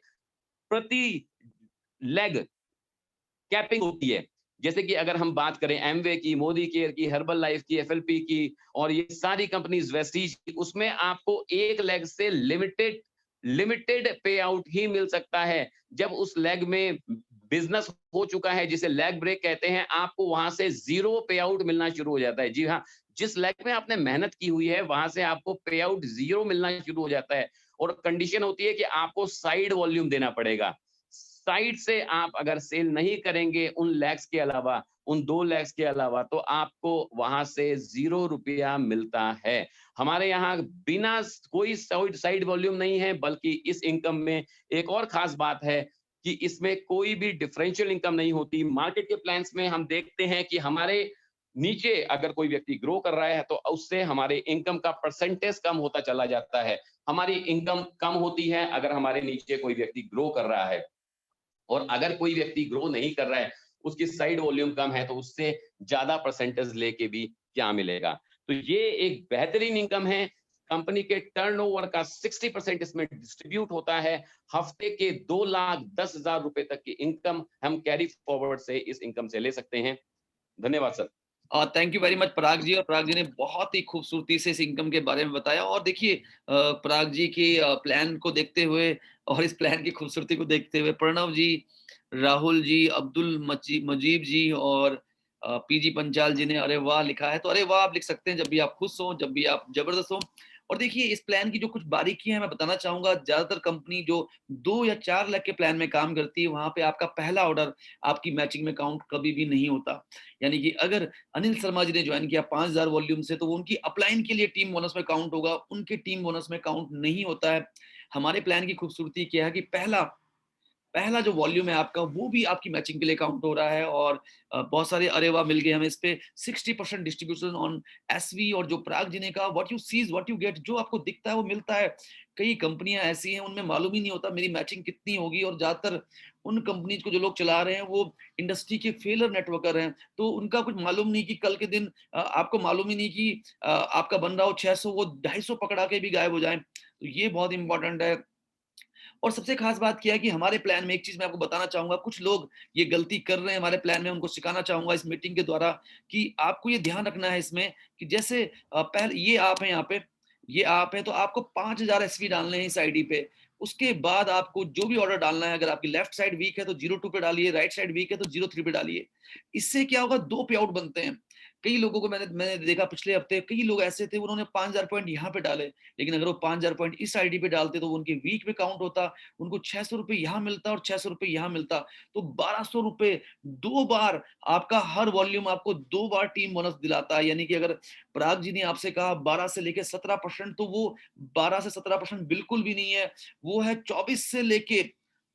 Speaker 3: प्रति लेग कैपिंग होती है। जैसे कि अगर हम बात करें एमवे की, मोदी केयर की, हर्बल लाइफ की, एफएलपी की और ये सारी कंपनीज वेस्टीज की, उसमें आपको एक लेग से लिमिटेड पे आउट ही मिल सकता है। जब उस लेग में बिजनेस हो चुका है जिसे लेग ब्रेक कहते हैं, आपको वहां से जीरो पे आउट मिलना शुरू हो जाता है। जी हाँ, जिस लेग में आपने मेहनत की हुई है वहां से आपको पे आउट जीरो मिलना शुरू हो जाता है। और कंडीशन होती है कि आपको साइड वॉल्यूम देना पड़ेगा। साइड से आप अगर सेल नहीं करेंगे उन लैग्स के अलावा, उन 2 लैग्स के अलावा, तो आपको वहां से 0 रुपया मिलता है। हमारे यहाँ बिना कोई साइड वॉल्यूम नहीं है, बल्कि इस इनकम में एक और खास बात है कि इसमें कोई भी डिफरेंशियल इनकम नहीं होती। मार्केट के प्लान्स में हम देखते हैं कि हमारे नीचे अगर कोई व्यक्ति ग्रो कर रहा है तो उससे हमारे इनकम का परसेंटेज कम होता चला जाता है। हमारी इनकम कम होती है अगर हमारे नीचे कोई व्यक्ति ग्रो कर रहा है, और अगर कोई व्यक्ति ग्रो नहीं कर रहा है, उसकी साइड वॉल्यूम कम है, तो उससे ज्यादा परसेंटेज लेके भी क्या मिलेगा। तो ये एक बेहतरीन इनकम है। कंपनी के टर्नओवर का 60% इसमें डिस्ट्रीब्यूट होता है। हफ्ते के 2,10,000 रुपए तक की इनकम हम कैरी फॉरवर्ड से इस इनकम से ले सकते हैं। धन्यवाद sir.
Speaker 1: Thank you very much Parag ji. और पराग जी ने बहुत ही खूबसूरती से इस इनकम के बारे में बताया। और देखिए पराग जी के प्लान को देखते हुए और इस प्लान की खूबसूरती को देखते हुए प्रणव जी, राहुल जी, अब्दुल मजीब जी और पीजी पंचाल जी ने अरे वाह लिखा है। तो अरे वाह आप लिख सकते हैं जब भी आप खुश हो, जब भी आप जबरदस्त हो। और देखिए इस प्लान की जो कुछ बारीकियां हैं मैं बताना चाहूंगा। ज्यादातर कंपनी जो 2 या 4 लाख के प्लान में काम करती है, वहां पे आपका पहला ऑर्डर आपकी मैचिंग में काउंट कभी भी नहीं होता। यानी कि अगर अनिल शर्मा जी ने ज्वाइन किया 5000 वॉल्यूम से, तो वो उनकी अपलाइन के लिए टीम बोनस में काउंट होगा, उनके टीम बोनस में काउंट नहीं होता है। हमारे प्लान की खूबसूरती क्या है कि पहला पहला जो वॉल्यूम है आपका, वो भी आपकी मैचिंग के लिए काउंट हो रहा है। और बहुत सारे अरे वाह मिल गए हमें इस पे। 60% डिस्ट्रीब्यूशन ऑन एसवी, और जो पराग जी ने कहा what you sees what you get, जो आपको दिखता है वो मिलता है। कई कंपनियां ऐसी हैं उनमें मालूम ही नहीं होता मेरी मैचिंग कितनी होगी, और ज्यादातर उन कंपनीज को जो लोग चला रहे हैं वो इंडस्ट्री के फेलर नेटवर्कर हैं, तो उनका कुछ मालूम नहीं कि कल के दिन आपको मालूम ही नहीं कि आपका बन रहा हो 600, वो 250 पकड़ा के भी गायब हो जाए। तो ये बहुत इंपॉर्टेंट है। और सबसे खास बात क्या है कि हमारे प्लान में एक चीज मैं आपको बताना चाहूंगा, कुछ लोग ये गलती कर रहे हैं हमारे प्लान में, उनको सिखाना चाहूंगा इस मीटिंग के द्वारा कि आपको ये ध्यान रखना है इसमें कि जैसे पहले ये आप है यहाँ पे, ये आप है, तो आपको 5000 एसवी डालने हैं इस आईडी पे। उसके बाद आपको जो भी ऑर्डर डालना है, अगर आपकी लेफ्ट साइड वीक है तो 02 पे डालिए, राइट साइड वीक है तो 03 पे डालिए। इससे क्या होगा, 2 पे आउट बनते हैं। कई लोगों को मैंने देखा पिछले हफ्ते, कई लोग ऐसे थे उन्होंने 5000 पॉइंट यहाँ पे डाले, लेकिन अगर वो 5000 पॉइंट इस आईडी पे डालते तो वो उनके वीक पे काउंट होता, उनको 600 रुपए यहाँ मिलता और 600 रुपए यहाँ मिलता, तो 1200 रुपए 2 बार आपका हर वॉल्यूम आपको 2 बार टीम बोनस दिलाता है। यानी कि अगर पराग जी ने आपसे कहा 12 से लेके 17%, तो वो 12 से 17% बिल्कुल भी नहीं है, वो है 24 से लेके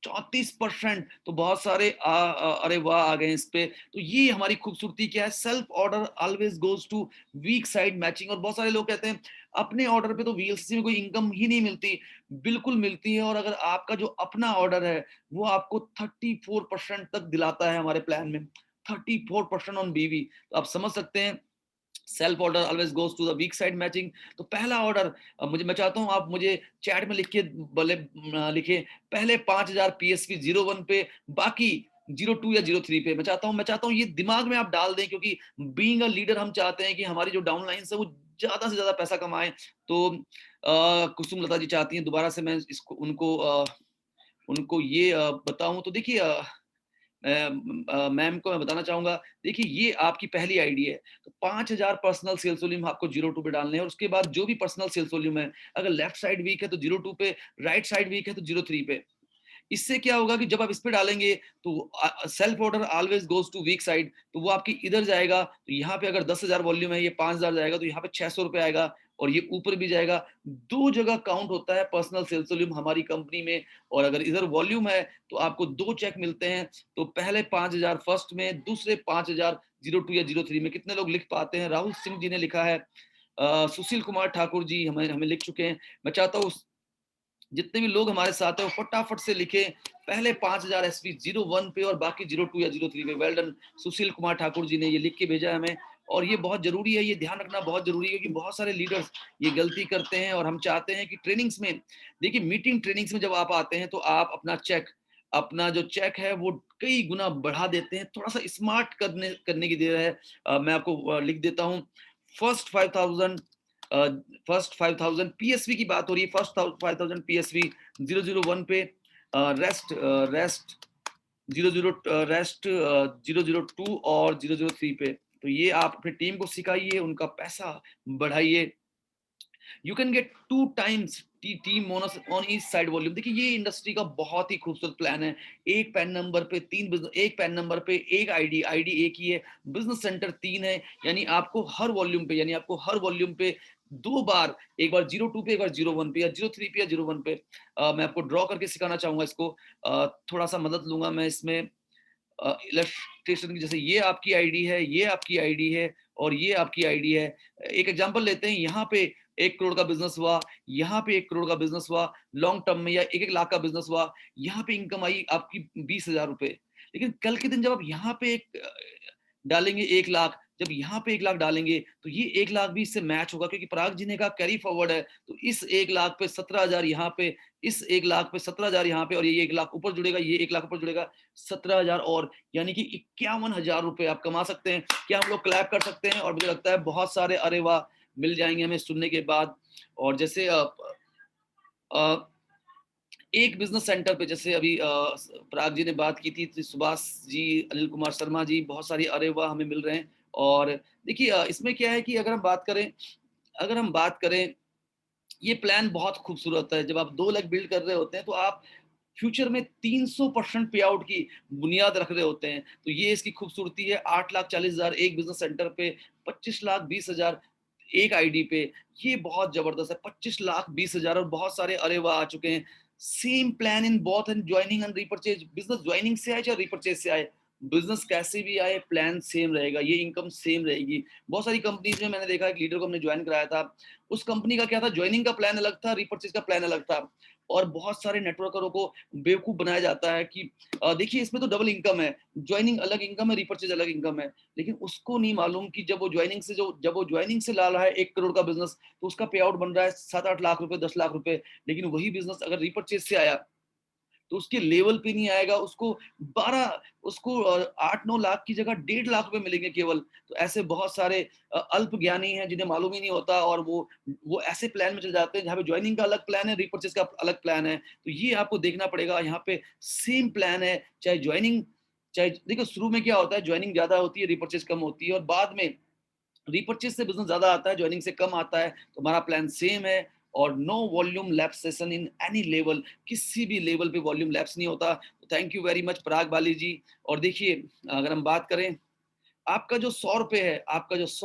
Speaker 1: 34%। तो बहुत सारे अरे वाह आ गए इस पे। तो ये हमारी खूबसूरती क्या है, self order always goes to weak side matching. और बहुत सारे लोग कहते हैं अपने ऑर्डर पे तो वीएलसीसी में कोई इनकम ही नहीं मिलती, बिल्कुल मिलती है। और अगर आपका जो अपना ऑर्डर है वो आपको 34% तक दिलाता है हमारे प्लान में, 34% ऑन बीवी। तो आप समझ सकते हैं self order always goes to the weak side matching. तो पहला ऑर्डर मुझे, मैं चाहता हूं आप मुझे चैट में लिख के बोले, लिखे पहले 5000 पीएसवी 01 पे, बाकी 02 या 03 पे। मैं चाहता हूं ये दिमाग में आप डाल दें, क्योंकि बीइंग अ लीडर हम चाहते हैं कि हमारी जो डाउनलाइन है वो ज्यादा से ज्यादा पैसा कमाए। तो कुसुम लता जी चाहती हैं दोबारा से मैं इसको उनको ये बताऊं। तो देखिए मैम को मैं बताना चाहूंगा, देखिए ये आपकी पहली आईडी है, तो 5000 पर्सनल सेल्स वॉल्यूम आपको 02 पे डालने हैं। और उसके बाद जो भी पर्सनल सेल्स वॉल्यूम है, अगर लेफ्ट साइड वीक है तो 02 पे, राइट साइड वीक है तो 03 पे। इससे क्या होगा कि जब आप इस पे डालेंगे तो self order always goes to weak side, तो वो आपकी इधर जाएगा। तो यहाँ पे अगर 10,000 वॉल्यूम है, ये 5000 जाएगा, तो यहाँ पे 600 रुपए आएगा, और ये ऊपर भी जाएगा। दो जगह काउंट होता है पर्सनल सेल्स वॉल्यूम हमारी कंपनी में। और अगर इधर वॉल्यूम है तो आपको 2 चेक मिलते हैं, तो पहले 5000 फर्स्ट में, दूसरे 5000 02 या 03 में। कितने लोग लिख पाते हैं? राहुल सिंह जी ने लिखा है, सुशील कुमार ठाकुर जी हमें हमें लिख चुके हैं। मैं चाहता हूँ जितने भी लोग हमारे साथ हैं वो फटाफट से लिखे पहले 5000 एसपी 01 पे और बाकी 02 या 03 पे। वेल डन सुशील कुमार ठाकुर जी ने ये लिख के भेजा है हमें, और ये बहुत जरूरी है, ये ध्यान रखना बहुत जरूरी है, क्योंकि बहुत सारे लीडर्स ये गलती करते हैं। और हम चाहते हैं कि ट्रेनिंग्स में, देखिए मीटिंग ट्रेनिंग्स में जब आप आते हैं तो आप अपना जो चेक है वो कई गुना बढ़ा देते हैं, थोड़ा सा स्मार्ट करने की देर है। मैं आपको लिख देता हूँ। फर्स्ट 5000 पीएसवी की बात हो रही है, फर्स्ट 5000 पीएसवी 001 पे, रेस्ट रेस्ट 002 और 003 पे। तो ये आप अपनी टीम को सिखाइए, उनका पैसा बढ़ाइए। You can gate 2 times team bonus on each side volume. देखिए ये इंडस्ट्री का बहुत ही खूबसूरत प्लान है। एक पैन नंबर पे 3 बिजनेस, एक पैन नंबर पे एक आईडी एक ही है, बिजनेस सेंटर 3 है। यानी आपको हर वॉल्यूम पे 2 बार, एक बार 02 पे, एक बार 01 पे, या 03 पे या 01 पे। मैं आपको ड्रॉ करके सिखाना चाहूंगा इसको। थोड़ा सा मदद लूंगा मैं इसमें इलस्ट्रेशन की। जैसे ये आपकी आईडी है, ये आपकी आईडी है, और ये आपकी आईडी है। एक एग्जांपल लेते हैं, यहाँ पे 1 करोड़ का बिजनेस हुआ, यहाँ पे 1 करोड़ का बिजनेस हुआ लॉन्ग टर्म में, या 1-1 लाख का बिजनेस हुआ, यहाँ पे इनकम आई आपकी 20,000 रुपए। लेकिन कल के दिन जब आप यहाँ पे डालेंगे 1 लाख, जब यहाँ पे 1 लाख डालेंगे तो ये 1 लाख भी इससे मैच होगा, क्योंकि पराग जी ने कहा कैरी फॉरवर्ड है। तो इस 1 लाख पे 17,000 यहाँ पे, इस 1 लाख पे 17,000 यहाँ पे, और ये 1 लाख ऊपर जुड़ेगा, ये 1 लाख ऊपर जुड़ेगा, 17,000 और, यानी कि 51,000 रुपए आप कमा सकते हैं। क्या हम लोग क्लैप कर सकते हैं? और मुझे लगता है बहुत सारे अरे वाह मिल जाएंगे हमें सुनने के बाद। और जैसे एक बिजनेस सेंटर पे, जैसे अभी पराग जी ने बात की थी, तो सुभाष जी, अनिल कुमार शर्मा जी, बहुत सारी अरे वाह हमें मिल रहे हैं। और देखिए इसमें क्या है कि अगर हम बात करें ये प्लान बहुत खूबसूरत है। जब आप 2 लाख बिल्ड कर रहे होते हैं, तो आप फ्यूचर में 300% पे आउट की बुनियाद रख रहे होते हैं। तो ये इसकी खूबसूरती है। 8,40,000 एक बिज़नेस सेंटर पे, 25,20,000 एक आईडी पे, ये बहुत ज़बरदस्त है। 25,20,000 और बहुत सारे अरे वाह! आ चुके हैं। Same plan in both and joining and repurchase. Business joining से आए चाहे रीपरचेज से आए, बिज़नेस कैसे भी आए, प्लान सेम रहेगा, ये इनकम सेम रहेगी। बहुत सारी कंपनीज़ में मैंने देखा, एक लीडर को हमने जॉइन कराया था, उस कंपनी का क्या था, जॉइनिंग का प्लान अलग था, रीपरचेज का प्लान अलग था। और बहुत सारे नेटवर्करों को बेवकूफ बनाया जाता है कि देखिए इसमें तो डबल इनकम है, जॉइनिंग अलग इनकम है, रीपरचेज अलग इनकम है। लेकिन उसको नहीं मालूम कि जब वो जॉइनिंग से ला रहा है 1 करोड़ का बिजनेस, तो उसका पे आउट बन रहा है 7-8 लाख रुपए, 10 लाख रुपए। लेकिन वही बिजनेस अगर रीपरचेज से आया, तो उसके लेवल पे नहीं आएगा, उसको 8-9 लाख की जगह 1.5 लाख रुपए मिलेंगे केवल। तो ऐसे बहुत सारे अल्प ज्ञानी हैं जिन्हें मालूम ही नहीं होता, और वो ऐसे प्लान में चले जाते हैं जहाँ पे जॉइनिंग का अलग प्लान है, रीपरचेज का अलग प्लान है। तो ये आपको देखना पड़ेगा। यहाँ पे सेम प्लान है, चाहे देखो शुरू में क्या होता है, जॉइनिंग ज्यादा होती है, रीपरचेज कम होती है, और बाद में रीपरचेज से बिजनेस ज्यादा आता है, जॉइनिंग से कम आता है। तो हमारा प्लान सेम है। और no volume lapse session in any level, किसी भी लेवल पे वॉल्यूम लैप्स नहीं होता। तो thank you very much Parag Bali ji. और देखिए, अगर हम बात करें, आपका जो 100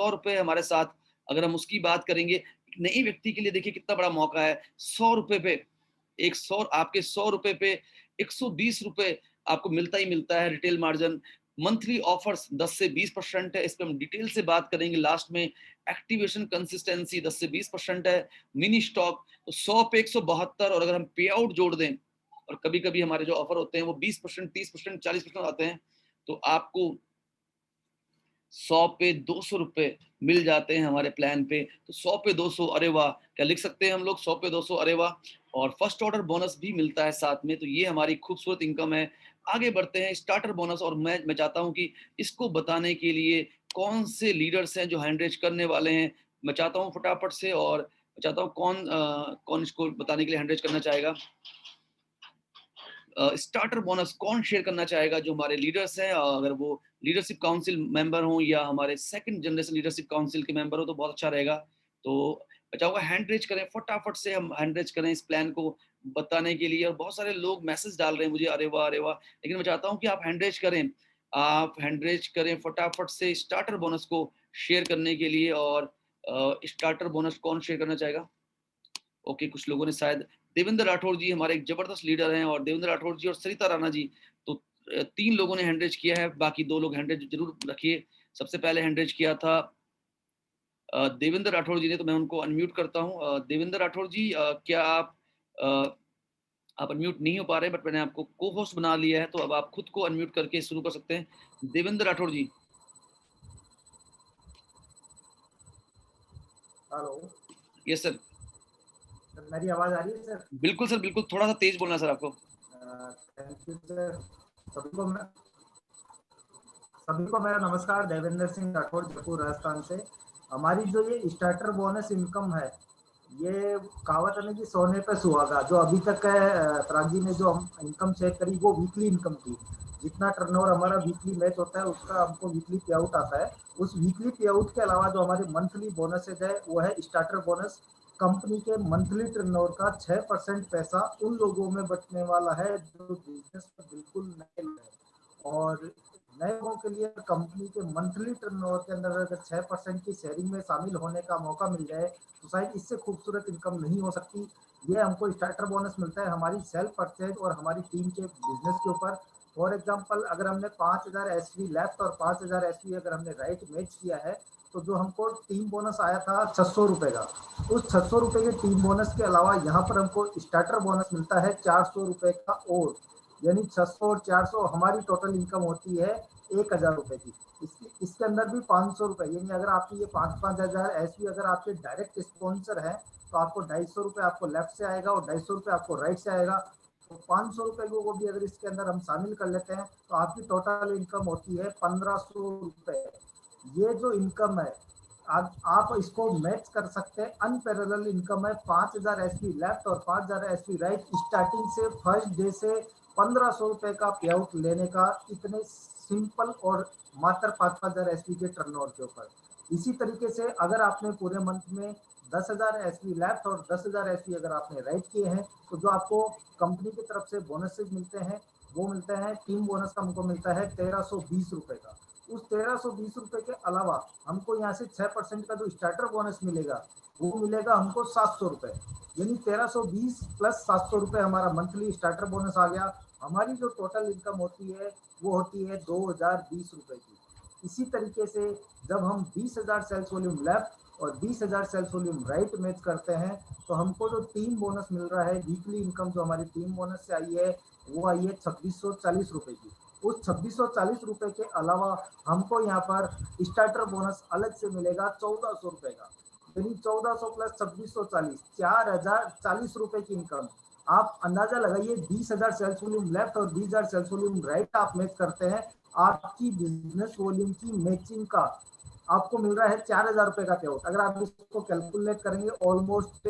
Speaker 1: रुपए है हमारे साथ, अगर हम उसकी बात करेंगे, एक नई व्यक्ति के लिए देखिए कितना बड़ा मौका है। 100 रुपए पे, आपके 100 रुपए पे 120 रुपए आपको मिलता ही मिलता है रिटेल मार्जिन। मंथली ऑफर्स 10 से 20% है, इस पे हम डिटेल से बात करेंगे लास्ट में। एक्टिवेशन कंसिस्टेंसी 10 से 20% है। मिनी स्टॉक तो 100 पे 172, और अगर हम पे आउट जोड़ दें, और कभी कभी हमारे जो ऑफर होते हैं वो 20%, 30%, 40% आते हैं, तो आपको 100 पे 200 रुपए मिल जाते हैं हमारे प्लान पे। तो 100 पे 200, अरे वाह! क्या लिख सकते हैं हम लोग, 100 पे 200, अरे वाह! और फर्स्ट ऑर्डर बोनस भी मिलता है साथ में। तो ये हमारी खूबसूरत इनकम है। आगे बढ़ते हैं, स्टार्टर बोनस। और मैं चाहता हूँ कि इसको बताने के लिए कौन से लीडर्स हैं जो हैंड रेज करने वाले हैं, मैं चाहता हूँ फटाफट से। और मैं चाहता हूँ कौन इसको बताने के लिए हैंड रेज करना चाहेगा। स्टार्टर बोनस कौन शेयर करना चाहेगा, जो हमारे लीडर्स हैं, अगर वो लीडरशिप काउंसिल मेंबर हों या हमारे सेकंड जनरेशन लीडरशिप काउंसिल के मेंबर हो, तो बहुत अच्छा रहेगा। तो मैं चाहूंगा हैंड रेज करें, फटाफट से हम हैंड रेज करें इस प्लान को बताने के लिए। और बहुत सारे लोग मैसेज डाल रहे हैं मुझे, अरे वाह अरे वाह। लेकिन मैं चाहता हूँ कि आप हैंड रेज करें फटाफट से स्टार्टर बोनस को शेयर करने के लिए। और स्टार्टर बोनस कौन शेयर करना चाहेगा? ओके, कुछ लोगों ने शायद, देवेंद्र राठौर जी हमारे एक जबरदस्त लीडर हैं, और देवेंद्र राठौर जी और सरिता राणा जी, तो 3 लोगों ने हैंड रेज किया है, बाकी 2 लोग हैंड रेज जरूर रखिए। सबसे पहले हैंड रेज किया था देवेंद्र राठौर जी ने, तो मैं उनको अनम्यूट करता हूँ। देवेंद्र राठौर जी, क्या अ, आप अनम्यूट नहीं हो पा रहे, बट मैंने आपको को होस्ट बना लिया है, तो अब आप खुद को अनम्यूट करके शुरू कर सकते हैं। Devendra Rathore ji.
Speaker 4: Hello
Speaker 1: yes sir.
Speaker 4: Sir, मेरी आवाज आ रही है सर?
Speaker 1: बिल्कुल सर, बिल्कुल, थोड़ा सा तेज बोलना है सर आपको।
Speaker 4: Thank you sir. सभी को मैं सभी को मेरा नमस्कार। देवेंद्र सिंह राठौर, जयपुर राजस्थान से। हमारी जो ये स्टार्टर बोनस इनकम है, ये कहावत है ना कि सोने पे सुहागा। जो अभी तक पराग जी ने जो हम इनकम चेक करी, वो वीकली इनकम थी। जितना टर्नओवर हमारा वीकली मैच होता है, उसका हमको वीकली पे आउट आता है। उस वीकली पे आउट के अलावा जो हमारे मंथली बोनसेज है, वो है स्टार्टर बोनस। कंपनी के मंथली टर्नओवर का 6% पैसा उन लोगों में बचने वाला है जो बिजनेस में बिल्कुल नए लोग हैं। और नए लोगों के लिए कंपनी के मंथली टर्नओवर के अंदर अगर 6% की शेयरिंग में शामिल होने का मौका मिल जाए, तो शायद इससे खूबसूरत इनकम नहीं हो सकती। ये हमको स्टार्टर बोनस मिलता है हमारी सेल्फ परचेज और हमारी टीम के बिजनेस के ऊपर। फॉर एग्जांपल, अगर हमने 5000 एसवी लेफ्ट और 5000 एसवी अगर हमने राइट मैच किया है, तो जो हमको टीम बोनस आया था 600 रुपए का, उस 600 रुपए के टीम बोनस के अलावा यहाँ पर हमको स्टार्टर बोनस मिलता है 400 रुपए का। और यानी 600 और 400 हमारी टोटल इनकम होती है 1000 रुपए की। इसके अंदर भी 500 रुपए, यानी अगर आपकी ये 5-5 हजार एसवी अगर आपके डायरेक्ट स्पॉन्सर है, तो आपको 250 रुपए आपको लेफ्ट से आएगा और 250 रुपए आपको राइट से आएगा। तो 500 रुपए को भी अगर इसके अंदर हम शामिल कर लेते हैं, तो आपकी टोटल इनकम होती है 1500 रुपए। ये जो इनकम है, आप इसको मैच कर सकते हैं। अनपैरेलल इनकम है। 5000 एसपी लेफ्ट और 5000 एसपी राइट, स्टार्टिंग से फर्स्ट डे से 1500 रुपए का पे आउट लेने का, इतने सिंपल और मात्र 5-5 हजार एसपी के टर्नओवर के ऊपर। इसी तरीके से अगर आपने पूरे मंथ में 10,000 एसपी लेफ्ट और 10,000 एसपी अगर आपने राइट किए हैं तो जो आपको कंपनी की तरफ से बोनसेस मिलते हैं वो मिलते हैं, टीम बोनस का हमको मिलता है 1320 रुपए का। उस 1320 रुपए के अलावा हमको यहाँ से 6% का जो स्टार्टर बोनस मिलेगा वो मिलेगा हमको 700 रुपए, यानी 1320 प्लस 700 रुपए हमारा मंथली स्टार्टर बोनस आ गया। हमारी जो टोटल इनकम होती है वो होती है 2020 रुपए की। इसी तरीके से जब हम 20,000 सेल्स वॉल्यूम लेफ्ट और 20,000 सेल्स वॉल्यूम राइट मैच करते हैं तो हमको जो टीम बोनस मिल रहा है, वीकली इनकम जो हमारी टीम बोनस से आई है वो आई है 2640 रुपए की। उस 2640 रुपए के अलावा हमको यहाँ पर स्टार्टर बोनस अलग से मिलेगा 1400 रुपए का, यानी 1400 प्लस 2640, 4040 रुपए की इनकम। आप अंदाजा लगाइए 20,000 सेल्स वॉल्यूम लेफ्ट और 20,000 सेल्स वॉल्यूम राइट आप मैच करते हैं, आपकी बिजनेस वॉल्यूम की मैचिंग का आपको मिल रहा है 4,000 रुपए का पे आउट। अगर आप इसको कैलकुलेट करेंगे ऑलमोस्ट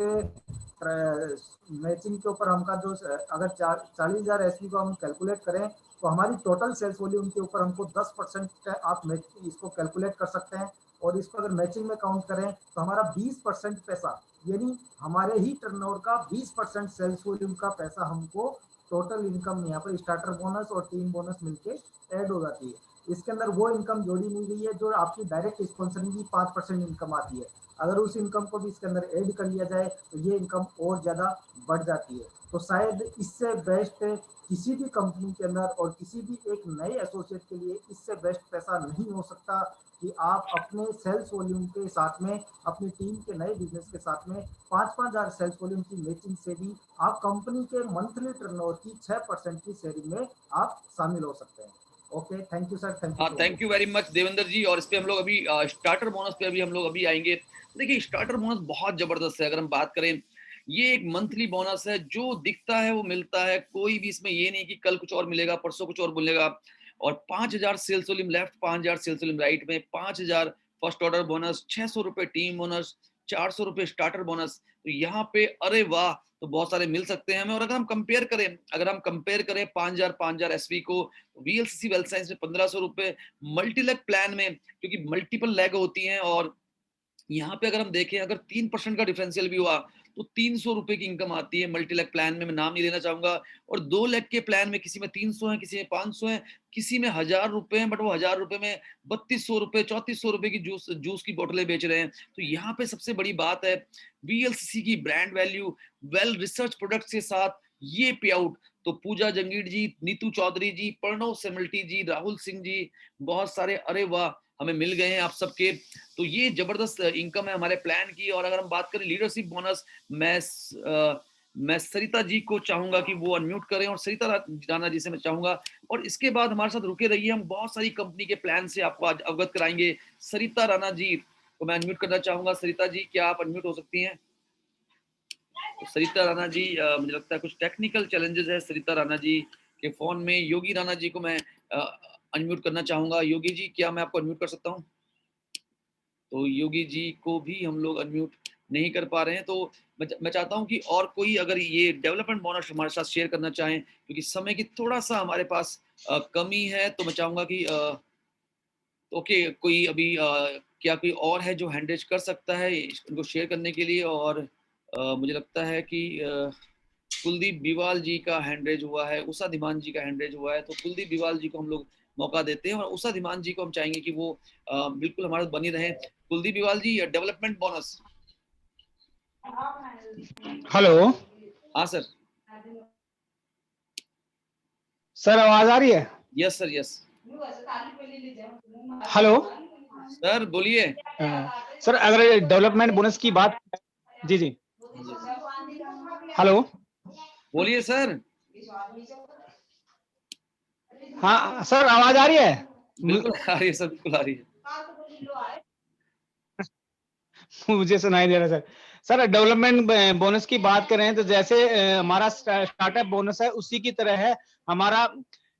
Speaker 4: मैचिंग के ऊपर हमका जो अगर 40,000 एसपी को हम कैलकुलेट करें तो हमारी टोटल सेल्स वॉल्यूम के ऊपर हमको 10% आप इसको कैलकुलेट कर सकते हैं। और इसको अगर मैचिंग में काउंट करें तो हमारा 20% पैसा, यानी हमारे ही टर्नओवर का 20% सेल्स वॉल्यूम का पैसा हमको टोटल इनकम यहाँ पर स्टार्टर बोनस और टीम बोनस मिलके ऐड हो जाती है। इसके अंदर वो इनकम जोड़ी नहीं गई है जो आपकी डायरेक्ट स्पॉन्सरिंग की 5% इनकम आती है। अगर उस इनकम को भी इसके अंदर ऐड कर लिया जाए तो ये इनकम और ज्यादा बढ़ जाती है। तो शायद इससे बेस्ट किसी भी कंपनी के अंदर और किसी भी एक नए एसोसिएट के लिए इससे बेस्ट पैसा नहीं हो सकता कि आप अपने सेल्स वॉल्यूम के साथ में अपनी टीम के नए बिजनेस के साथ में 5,000 सेल्स वॉल्यूम की मैचिंग से भी आप कंपनी के मंथली टर्नओवर की 6% की शेयरिंग में आप शामिल हो सकते हैं। Okay, thank you sir,
Speaker 1: thank you very much Devendra ji. और इस पे हम लोग अभी स्टार्टर बोनस पे हम लोग आएंगे। देखिए स्टार्टर बोनस बहुत जबरदस्त है। अगर हम बात करें, ये एक मंथली बोनस है, जो दिखता है वो मिलता है, कोई भी इसमें ये नहीं कि कल कुछ और मिलेगा, परसों कुछ और मिलेगा। और 5,000 sales volume left, 5,000 sales volume right में 5,000 फर्स्ट ऑर्डर बोनस, 600 रुपए टीम बोनस, 400 रुपए स्टार्टर बोनस। तो यहाँ पे अरे वाह, तो बहुत सारे मिल सकते हैं हमें। और अगर हम कंपेयर करें 5,000 एसवी को वीएलसीसी वेल्थ साइंस में 1,500 रुपए, मल्टीलेग प्लान में क्योंकि मल्टीपल लेग होती हैं, और यहाँ पे अगर हम देखें अगर 3% का डिफरेंशियल भी हुआ तो 300 रुपए की इनकम आती है मल्टीलेग प्लान में। मैं नाम नहीं लेना चाहूंगा। और 2 लेग के प्लान में किसी में 300 है, किसी में 500 है, किसी में 1,000 रुपए है, बट वो 1,000 रुपए में 3,200 रुपए 3,400 रुपए की जूस की बोतलें बेच रहे हैं। तो यहाँ पे सबसे बड़ी बात है वीएलसीसी की brand value, well research products के साथ ये पे आउट। तो पूजा जंगीर जी, नीतू चौधरी जी, प्रणव सेमल्टी जी, राहुल सिंह जी, बहुत सारे अरे वाह हमें मिल गए हैं आप सबके। तो ये जबरदस्त इनकम है हमारे प्लान की। और अगर हम बात करें लीडरशिप बोनस, मैं सरिता जी को चाहूंगा कि वो अनम्यूट करें, और सरिता राणा जी से मैं चाहूंगा, और इसके बाद हमारे साथ रुके रहिए, हम बहुत सारी कंपनी के प्लान से आपको आज अवगत कराएंगे। सरिता राणा जी को मैं अनम्यूट करना चाहूंगा। सरिता जी, क्या आप अनम्यूट हो सकती हैं? तो सरिता राणा जी, मुझे लगता है कुछ टेक्निकल चैलेंजेस है सरिता राणा जी के फोन में। योगी राणा जी को मैं अनम्यूट करना चाहूंगा। योगी जी, क्या मैं आपको अनम्यूट कर सकता हूं? तो योगी जी को भी हम लोग अनम्यूट नहीं कर पा रहे हैं। तो मैं चाहता हूं कि और कोई अगर ये डेवलपमेंट बोनस हमारे साथ शेयर करना चाहें, क्योंकि समय की थोड़ा सा हमारे पास कमी है, तो मैं चाहूंगा कि ओके, कोई अभी क्या कोई और है जो हैंड रेज कर सकता है इनको शेयर करने के लिए? और मुझे लगता है कि कुलदीप बिवाल जी का हैंड रेज हुआ है, उषा धीमान जी का हैंड रेज हुआ है। तो कुलदीप बिवाल जी को हम लोग मौका देते हैं, और उषा धीमान जी को हम चाहेंगे कि वो बिल्कुल हमारे बनी रहे। कुलदीप बिवाल जी, डेवलपमेंट बोनस।
Speaker 5: हेलो।
Speaker 1: हाँ सर।
Speaker 5: सर आवाज आ रही है?
Speaker 1: Yes sir, yes.
Speaker 5: Hello
Speaker 1: sir बोलिए।
Speaker 5: सर, अगर डेवलपमेंट बोनस की बात, जी जी, हेलो
Speaker 1: बोलिए सर।
Speaker 5: हाँ सर, आवाज आ रही है?
Speaker 1: बिल्कुल आ रही है सर, बिल्कुल आ रही है।
Speaker 5: मुझे सुनाई दे रहा है सर। सर डेवलपमेंट बोनस की बात करें तो जैसे हमारा स्टार्टअप बोनस है उसी की तरह है हमारा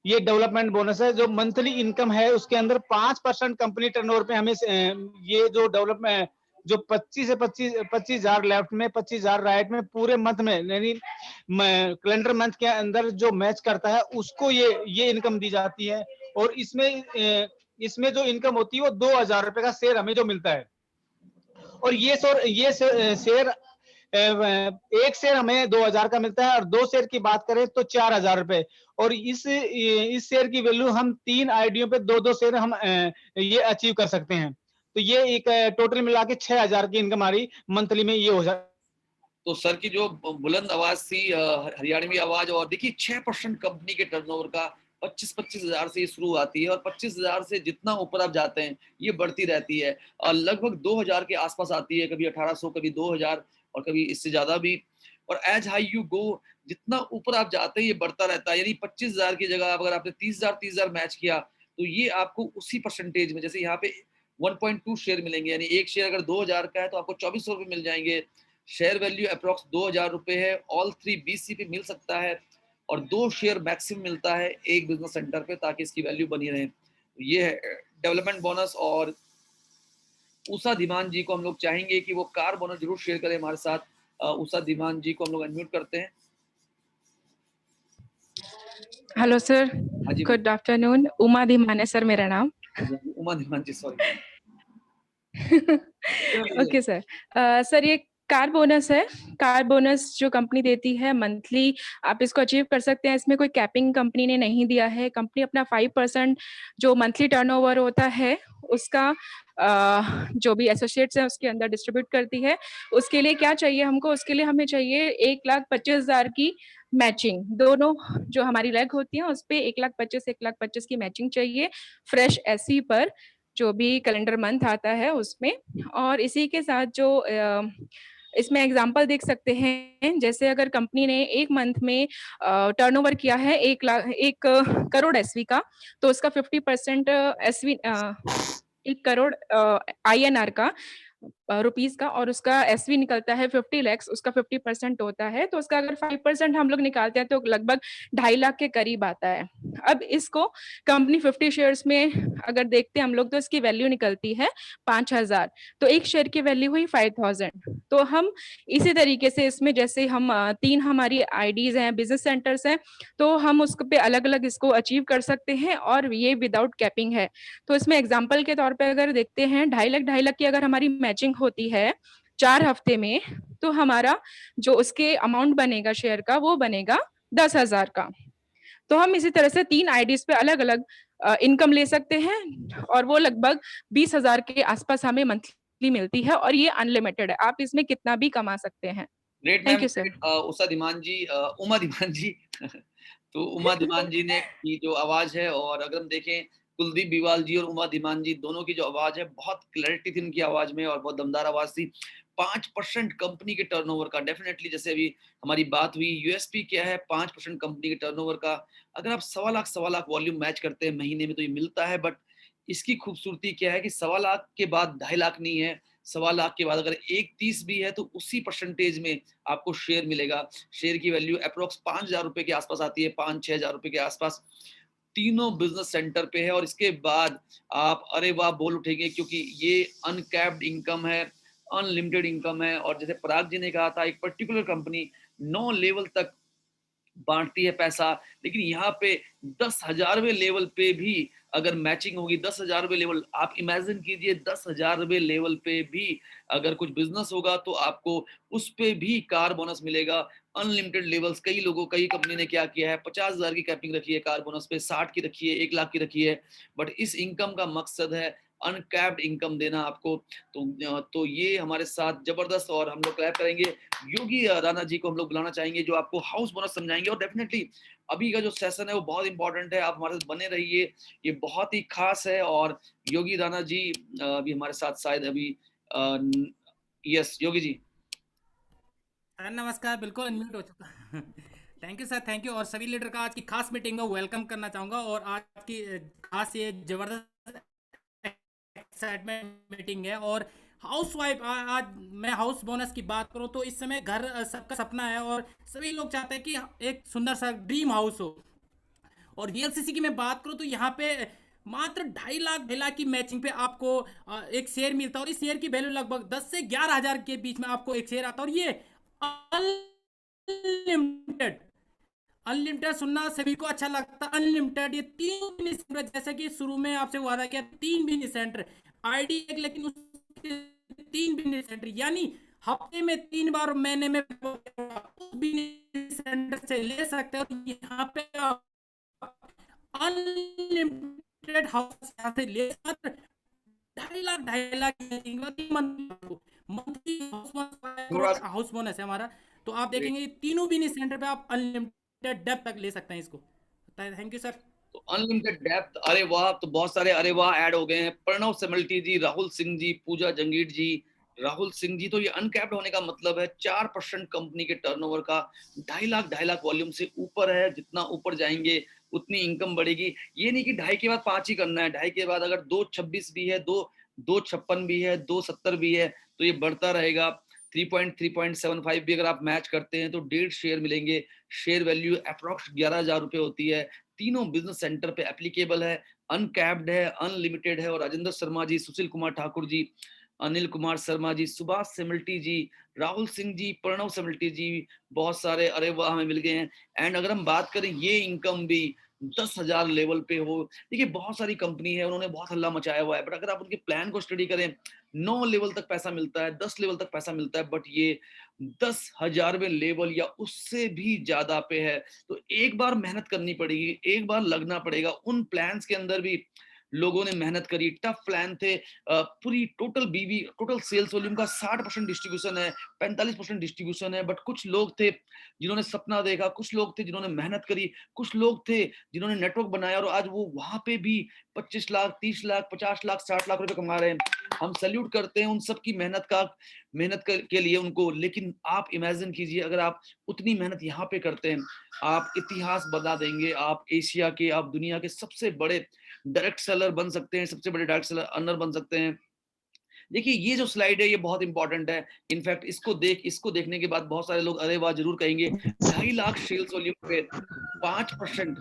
Speaker 5: ये डेवलपमेंट बोनस है। जो मंथली इनकम है उसके अंदर 5% कंपनी टर्नओवर पे हमें ये जो डेवलपमेंट जो 25 से 25,000 लेफ्ट में 25,000 राइट में पूरे मंथ में, यानी कैलेंडर मंथ के अंदर जो मैच करता है उसको ये इनकम दी जाती है। और इसमें जो इनकम होती है वो 2,000 रुपए का शेयर हमें जो मिलता है। और ये शेयर एक शेयर हमें 2000 का मिलता है और 2 शेयर की बात करें तो 4000 रुपए। और इस शेयर की वैल्यू हम 3 आईडियों पे 2-2 शेयर हम ये अचीव कर सकते हैं। तो ये एक टोटल मिला के 6000 की इनकम हमारी मंथली में ये हो जाए।
Speaker 1: तो सर की जो बुलंद आवाज थी, हरियाणवी आवाज, और देखिए 6% कंपनी के टर्नओवर का 25-25 हजार से शुरू आती है और 25 हजार से जितना ऊपर आप जाते हैं ये बढ़ती रहती है और लगभग 2000 के आसपास आती है, कभी 1800, कभी 2000 और कभी इससे ज्यादा भी। और एज हाई यू गो, जितना ऊपर आप जाते हैं ये बढ़ता रहता है। यानी 25,000 की जगह अगर आपने 30,000 मैच किया तो ये आपको उसी परसेंटेज में, जैसे यहाँ पे 1.2 शेयर मिलेंगे, यानी एक शेयर अगर 2000 का है तो आपको 2400 रुपये मिल जाएंगे। शेयर वैल्यू अप्रोक्स 2000 रुपये है। ऑल 3 BC पे मिल सकता है और 2 शेयर मैक्सिमम मिलता है एक बिजनेस सेंटर पे, ताकि इसकी वैल्यू बनी रहे। ये है डेवलपमेंट बोनस। और उषा धीमान जी को हम लोग चाहेंगे कि वो कार बोनस जरूर शेयर करें हमारे साथ। उषा धीमान जी को हम लोग अनम्यूट करते हैं।
Speaker 6: हेलो सर,
Speaker 1: हाँ जी
Speaker 6: गुड आफ्टरनून। उमा धीमान है सर मेरा नाम।
Speaker 1: उमा धीमान जी, सॉरी।
Speaker 6: Okay sir. सर ये कार बोनस है। कार बोनस जो कंपनी देती है मंथली, आप इसको अचीव कर सकते हैं। इसमें कोई कैपिंग कंपनी ने नहीं दिया है। कंपनी अपना 5% जो मंथली टर्नओवर होता है उसका जो भी एसोसिएट्स हैं उसके अंदर डिस्ट्रीब्यूट करती है। उसके लिए क्या चाहिए हमको? उसके लिए हमें चाहिए 1,25,000 की मैचिंग। दोनों जो हमारी लेग होती है उस पे 1,25,000 की मैचिंग चाहिए फ्रेश एससी पर, जो भी कैलेंडर मंथ आता है उसमें। और इसी के साथ जो इसमें एग्जांपल देख सकते हैं, जैसे अगर कंपनी ने एक मंथ में टर्नओवर किया है 1 करोड़ एसवी का, तो उसका 50% एसवी 1 करोड़ INR का रुपीस का, और उसका एसवी निकलता है 50 लाख, उसका 50% होता है। तो उसका अगर 5% हम लोग निकालते हैं तो लगभग 2.5 लाख के करीब आता है। अब इसको कंपनी 50 शेयर्स में अगर देखते हैं हम लोग तो इसकी वैल्यू निकलती है 5000, तो एक शेयर की वैल्यू हुई 5000। तो हम इसी तरीके से इसमें जैसे हम 3 हमारी आईडीज हैं, बिजनेस सेंटर्स हैं, तो हम उस पे अलग अलग इसको अचीव कर सकते हैं और ये विदाउट कैपिंग है। तो इसमें एग्जाम्पल के तौर पे अगर देखते हैं 2.5 लाख की अगर हमारी मैचिंग होती है 4 हफ्ते में, तो हमारा जो उसके अमाउंट बनेगा शेयर का वो बनेगा 10,000 का। तो हम इसी तरह से 3 आईडीज पे अलग अलग इनकम ले सकते हैं और वो लगभग 20,000 के आसपास हमें मंथली मिलती है और ये अनलिमिटेड है। आप इसमें कितना भी कमा सकते हैं।
Speaker 1: Great
Speaker 6: thank
Speaker 1: ma'am.
Speaker 6: You sir.
Speaker 1: Usha Dhiman ji, Uma Dhiman ji तो उमा धीमान जी ने की जो आवाज है, और अगर हम देखें कुलदीप बीवाल जी और उमा धीमान जी दोनों की जो आवाज है, बहुत क्लैरिटी थी उनकी आवाज में और बहुत दमदार आवाज थी। 5% कंपनी के टर्नओवर का, डेफिनेटली जैसे अभी हमारी बात हुई, यूएसपी क्या है 5% कंपनी के टर्नओवर का। अगर आप 1.25 लाख वॉल्यूम मैच करते हैं महीने में तो ये मिलता है। बट इसकी खूबसूरती क्या है कि 1.25 लाख के बाद 2.5 लाख नहीं है, 1.25 लाख के बाद अगर 1.30 भी है तो उसी परसेंटेज में आपको शेयर मिलेगा। शेयर की वैल्यू अप्रोक्स 5,000 रुपए के आसपास आती है, 5-6 हजार रुपए के आसपास। तीनों बिजनेस सेंटर पे है और इसके बाद आप अरे वाह बोल उठेंगे, क्योंकि ये अनकैप्ड इनकम है, अनलिमिटेड इनकम है। और जैसे पराग जी ने कहा था, एक पर्टिकुलर कंपनी 9 लेवल तक बांटती है पैसा, लेकिन यहाँ पे 10,000वें लेवल पे भी अगर मैचिंग होगी, 10,000वें लेवल आप इमेजिन कीजिए, 10,000वें लेवल पे भी अगर कुछ बिजनेस होगा तो आपको उस पे भी कार बोनस मिलेगा। अनलिमिटेड लेवल्स, कई लोगों, कई कंपनी ने क्या किया है, 50,000 की कैपिंग रखी है कार बोनस पे, 60 की रखी है, 1 लाख की रखी है। बट इस इनकम का मकसद है अनकैप्ड इनकम देना आपको। तो ये हमारे साथ जबरदस्त, और हम लोग क्लैप करेंगे। योगी राणा जी को हम लोग बुलाना चाहेंगे जो आपको हाउस बोनस समझाएंगे। और डेफिनेटली अभी का जो सेशन है वो बहुत इंपॉर्टेंट है, आप हमारे साथ बने रहिए, ये बहुत ही खास है। और योगी राणा जी अभी हमारे साथ शायद अभी यस योगी जी।
Speaker 7: सर नमस्कार, बिल्कुल अनम्यूट हो चुका। Thank you sir, thank you. और सभी लीडर का आज की खास मीटिंग में वेलकम करना चाहूँगा। और आज की खास ये जबरदस्त एक्साइटमेंट मीटिंग है। और हाउस वाइफ, आज मैं हाउस बोनस की बात करूँ तो इस समय घर सबका सपना है और सभी लोग चाहते हैं कि एक सुंदर सा ड्रीम हाउस हो। और VLCC की मैं बात करूँ तो यहाँ पे मात्र 2.5 लाख की मैचिंग पे आपको एक शेयर मिलता है। और इस शेयर की वैल्यू लगभग 10 से 11 हजार के बीच में आपको एक शेयर आता है। और ये अनलिमिटेड, अनलिमिटेड सुनना सभी को अच्छा लगता है। अनलिमिटेड, ये 3 मिनी सेंटर, जैसे कि शुरू में आपसे वादा किया 3 मिनी सेंटर आईडी एक, लेकिन उसके 3 बिजनेस सेंटर, यानी हफ्ते में 3 बार, महीने में बिजनेस सेंटर से ले सकते हो। यहाँ पे अनलिमिटेड हाउस यहाँ से ले सकते, 2.5 लाख मंथली
Speaker 1: थोड़ा
Speaker 7: हाउस बोनस है हमारा। तो आप
Speaker 1: Great.
Speaker 7: देखेंगे तीनों बिजनेस सेंटर पे आप अनलिमिटेड डेप्थ तक ले सकते हैं इसको। Thank you sir.
Speaker 1: तो अनलिमिटेड डेप्थ, अरे वाह, तो बहुत सारे अरे वाह ऐड हो गए हैं। प्रणव सेमल्टी जी, राहुल सिंह जी, पूजा जंगीर जी, राहुल सिंह जी। तो ये अनकैप्ड होने का मतलब है 4% कंपनी के टर्नओवर का 2.5 लाख वॉल्यूम से ऊपर है। जितना ऊपर जाएंगे उतनी इनकम बढ़ेगी। ये नहीं कि 2.5 के बाद 5 ही करना है, 2.5 के बाद अगर 2.26 भी है, 2.56 भी है, 2.70 भी है, तो ये बढ़ता रहेगा। 3.75 भी अगर आप मैच करते हैं तो 1.5 शेयर मिलेंगे। शेयर वैल्यू अप्रोक्स 11,000 रुपए होती है। तीनों बिजनेस सेंटर पे एप्लीकेबल है, अनकैप्ड है, अनलिमिटेड है। और राजेंद्र शर्मा जी, सुशील कुमार ठाकुर जी, अनिल कुमार शर्मा जी, सुभाष सेमल्टी जी, राहुल सिंह जी, प्रणव सेमल्टी जी, बहुत सारे अरे वाह हमें मिल गए हैं। एंड अगर हम बात करें ये इनकम भी 10,000 लेवल पे हो, देखिए बहुत सारी कंपनी है, उन्होंने बहुत हल्ला मचाया हुआ है, बट अगर आप उनके प्लान को स्टडी करें, 9 लेवल तक पैसा मिलता है, 10 लेवल तक पैसा मिलता है, बट ये 10,000वें लेवल या उससे भी ज्यादा पे है। तो एक बार मेहनत करनी पड़ेगी, एक बार लगना पड़ेगा। उन प्लान्स के अंदर भी लोगों ने मेहनत करी, टफ प्लान थे। पूरी टोटल सेल्स वॉल्यूम का 60% डिस्ट्रीब्यूशन है, 45% डिस्ट्रीब्यूशन है। बट कुछ लोग थे जिन्होंने सपना देखा, कुछ लोग थे जिन्होंने मेहनत करी, कुछ लोग थे जिन्होंने नेटवर्क बनाया, और आज वो वहां पे भी 25 लाख, 30 लाख, 50 लाख, 60 लाख रुपए कमा रहे हैं। हम सैल्यूट करते हैं उन सब की के लिए उनको। लेकिन आप इमेजिन कीजिए, अगर आप उतनी मेहनत यहाँ पे करते हैं, आप इतिहास बना देंगे। आप एशिया के, आप दुनिया के सबसे बड़े डायरेक्ट सेलर बन सकते हैं, सबसे बड़े डायरेक्ट सेलर अर्नर बन सकते हैं। देखिए ये जो स्लाइड है ये बहुत इंपॉर्टेंट है। इनफैक्ट इसको देखने के बाद बहुत सारे लोग अरे वाह जरूर कहेंगे। 2.5 लाख सेल्स वॉल्यूम पे 5%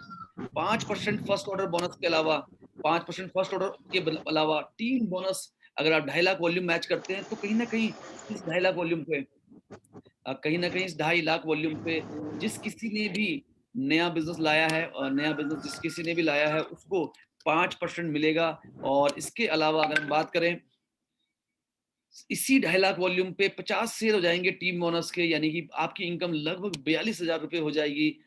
Speaker 1: फर्स्ट ऑर्डर बोनस के अलावा, 5% फर्स्ट ऑर्डर के अलावा टीम बोनस, अगर आप 2.5 लाख वॉल्यूम मैच करते हैं तो कहीं ना कहीं इस 2.5 लाख वॉल्यूम पे इस 2.5 लाख वॉल्यूम पे जिस किसी ने भी नया बिजनेस लाया है, और नया बिजनेस जिस किसी ने भी लाया है उसको 5% मिलेगा। और इसके अलावा अगर हम बात करें, इसी 2.5 लाख वॉल्यूम पे 50 शेयर हो जाएंगे टीम बोनस के, यानी कि आपकी इनकम लगभग 42,000 रुपए हो जाएगी।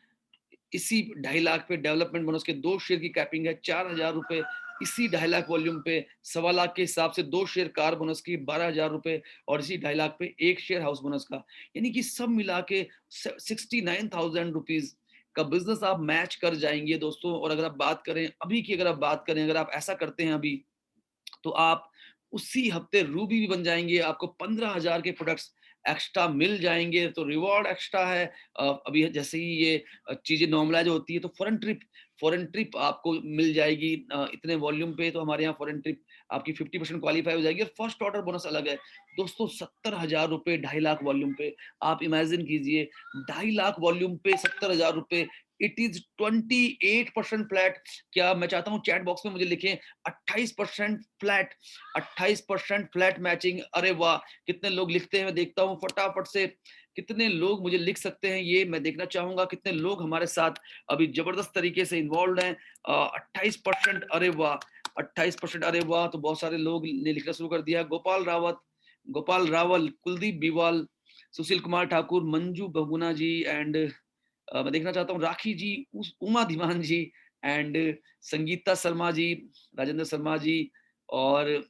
Speaker 1: इसी 2.5 लाख पे डेवलपमेंट बोनस के 2 शेयर की कैपिंग है, 4,000 रुपए। इसी 2.5 लाख वॉल्यूम पे 1.25 लाख के हिसाब से 2 शेयर कार बोनस की 12,000 रुपए, और इसी 2.5 लाख पे 1 शेयर हाउस बोनस का, यानी कि सब मिला के 69,000 रुपीज का बिजनेस आप मैच कर जाएंगे दोस्तों। और अगर आप बात करें अभी की, अगर आप ऐसा करते हैं अभी, तो आप उसी हफ्ते रूबी भी बन जाएंगे। आपको 15,000 के प्रोडक्ट्स एक्स्ट्रा मिल जाएंगे, तो रिवॉर्ड एक्स्ट्रा है। अभी जैसे ही ये चीजें नॉर्मलाइज होती है तो फॉरेन ट्रिप आपको मिल जाएगी इतने वॉल्यूम पे। तो हमारे यहाँ फॉरेन ट्रिप आपकी 50% क्वालिफाई हो जाएगी। और फर्स्ट ऑर्डर बोनस अलग है दोस्तों, 70,000 रुपए 2.5 लाख वॉल्यूम पे। आप इमेजिन कीजिए 2.5 लाख वॉल्यूम पे 70,000 रुपए, इट इज 28% फ्लैट। क्या मैं चाहता हूँ चैट बॉक्स में मुझे लिखें 28% फ्लैट, 28% फ्लैट मैचिंग। अरे वाह, कितने लोग लिखते हैं मैं देखता हूँ फटाफट से, कितने लोग मुझे लिख सकते हैं ये मैं देखना चाहूंगा। कितने लोग हमारे साथ अभी जबरदस्त तरीके से इन्वॉल्व हैं। 28%, अरे वाह, 28%, अरे वाह। तो बहुत सारे लोग ने लिखना शुरू कर दिया। गोपाल रावल, कुलदीप बीवाल, सुशील कुमार ठाकुर, मंजू बहुगुना जी, एंड मैं देखना चाहता हूँ राखी जी, उमा धीमान जी, एंड संगीता शर्मा जी, राजेंद्र शर्मा जी, और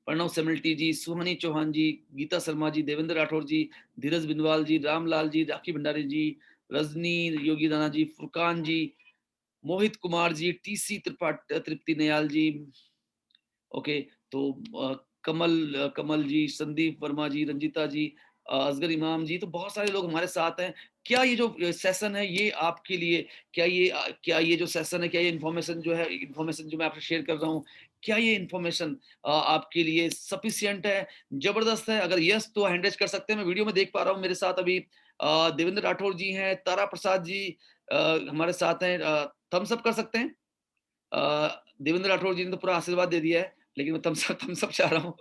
Speaker 1: प्रणव सेमल्टी जी, सुहानी चौहान जी, गीता शर्मा जी, देवेंद्र राठौर जी, धीरज बिंदवाल जी, रामलाल जी, राखी भंडारी जी, रजनी योगी राणा जी, फुरकान जी, मोहित कुमार जी, टीसी तृप्ति नयाल जी, ओके। तो कमल जी, संदीप वर्मा जी, रंजिता जी, असगर इमाम जी, तो बहुत सारे लोग हमारे साथ हैं। क्या ये जो सेशन है ये आपके लिए, क्या ये जो सेशन है, क्या ये इन्फॉर्मेशन जो मैं आपसे शेयर कर रहा हूँ, क्या ये इन्फॉर्मेशन आपके लिए सफिशिएंट है, जबरदस्त है? अगर यस तो हैंड रेज कर सकते हैं। मैं वीडियो में देख पा रहा हूँ मेरे साथ अभी देवेंद्र राठौर जी हैं, तारा प्रसाद जी हमारे साथ हैं। थम्स अप कर सकते हैं। देवेंद्र राठौर जी ने तो पूरा आशीर्वाद दे दिया है, लेकिन मैं थम्स अप चाह रहा हूँ।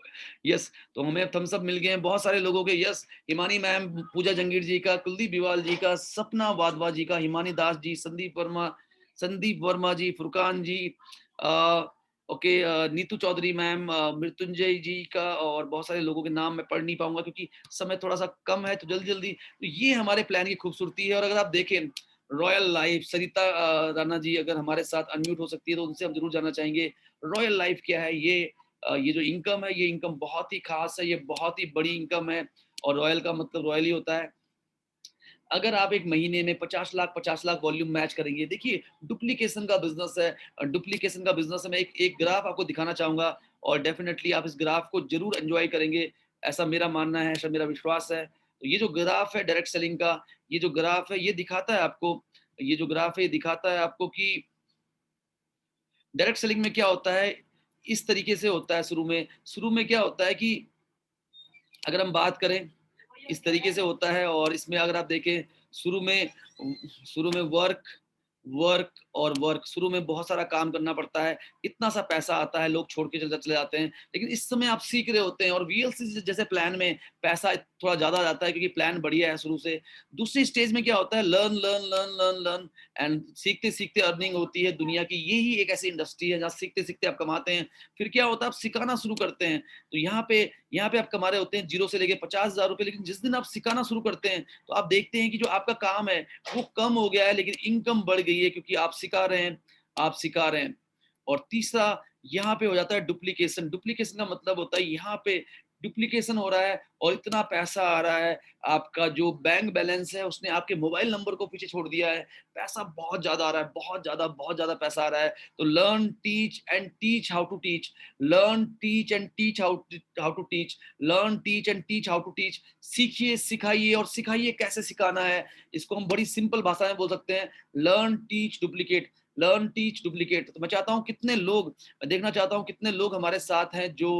Speaker 1: यस, तो हमें थम्स अप मिल गए हैं बहुत सारे लोगों के। यस, हिमानी मैम, पूजा जंगीर जी का, कुलदीप बिवाल जी का, सपना वाधवा जी का, हिमानी दास जी, संदीप वर्मा जी, फुरकान जी, ओके, नीतू चौधरी मैम, मृत्युंजय जी का और बहुत सारे लोगों के नाम मैं पढ़ नहीं पाऊंगा क्योंकि समय थोड़ा सा कम है, तो जल्दी जल्दी। तो ये हमारे प्लान की खूबसूरती है। और अगर आप देखें रॉयल लाइफ, सरिता राणा जी अगर हमारे साथ अनम्यूट हो सकती है तो उनसे हम जरूर जानना चाहेंगे रॉयल लाइफ क्या है। ये जो इनकम है, ये इनकम बहुत ही खास है, ये बहुत ही बड़ी इनकम है। और रॉयल का मतलब रॉयल ही होता है। अगर आप एक महीने में 50 लाख वॉल्यूम मैच करेंगे, देखिए डुप्लीकेशन का बिजनेस है, डुप्लीकेशन का बिजनेस है। मैं एक ग्राफ आपको दिखाना चाहूंगा और डेफिनेटली आप इस ग्राफ को जरूर एंजॉय करेंगे, ऐसा मेरा मानना है, ऐसा मेरा विश्वास है। तो ये जो ग्राफ है डायरेक्ट सेलिंग का, ये जो ग्राफ है ये दिखाता है आपको, ये जो ग्राफ है ये दिखाता है आपको कि डायरेक्ट सेलिंग में क्या होता है। इस तरीके से होता है। शुरू में क्या होता है कि अगर हम बात करें इस तरीके से होता है। और इसमें अगर आप देखें शुरू में वर्क और वर्क, शुरू में बहुत सारा काम करना पड़ता है, इतना सा पैसा आता है, लोग छोड़ के चले जाते हैं। लेकिन इस समय आप सीख रहे होते हैं और वीएलसी जैसे प्लान में पैसा थोड़ा ज्यादा आ जाता है क्योंकि प्लान बढ़िया है शुरू से। दूसरी स्टेज में क्या होता है, learn learn learn learn learn and सीखते सीखते अर्निंग होती है। दुनिया की यही एक ऐसी इंडस्ट्री है जहाँ सीखते सीखते आप कमाते हैं। फिर क्या होता है, आप सिखाना शुरू करते हैं। तो यहाँ पे आप कमा रहे होते हैं 0 से लेके 50,000 रुपए। लेकिन जिस दिन आप सिखाना शुरू करते हैं तो आप देखते हैं कि जो आपका काम है वो कम हो गया है लेकिन इनकम बढ़ गई है, क्योंकि आप सिखा रहे हैं। और तीसरा यहाँ पे हो जाता है डुप्लीकेशन। डुप्लीकेशन का मतलब होता है यहाँ पे डुप्लीकेशन हो रहा है और इतना पैसा आ रहा है, आपका जो बैंक बैलेंस है उसने आपके मोबाइल नंबर को पीछे छोड़ दिया है। पैसा बहुत ज्यादा आ रहा है, बहुत ज्यादा पैसा आ रहा है। तो learn teach and teach how to teach, learn teach and teach how to teach, learn teach and teach how to teach. सीखिए, सिखाइए और सिखाइए कैसे सिखाना है। इसको हम बड़ी सिंपल भाषा में बोल सकते हैं, learn teach duplicate, learn teach duplicate. तो मैं चाहता हूँ मैं देखना चाहता हूँ कितने लोग हमारे साथ हैं जो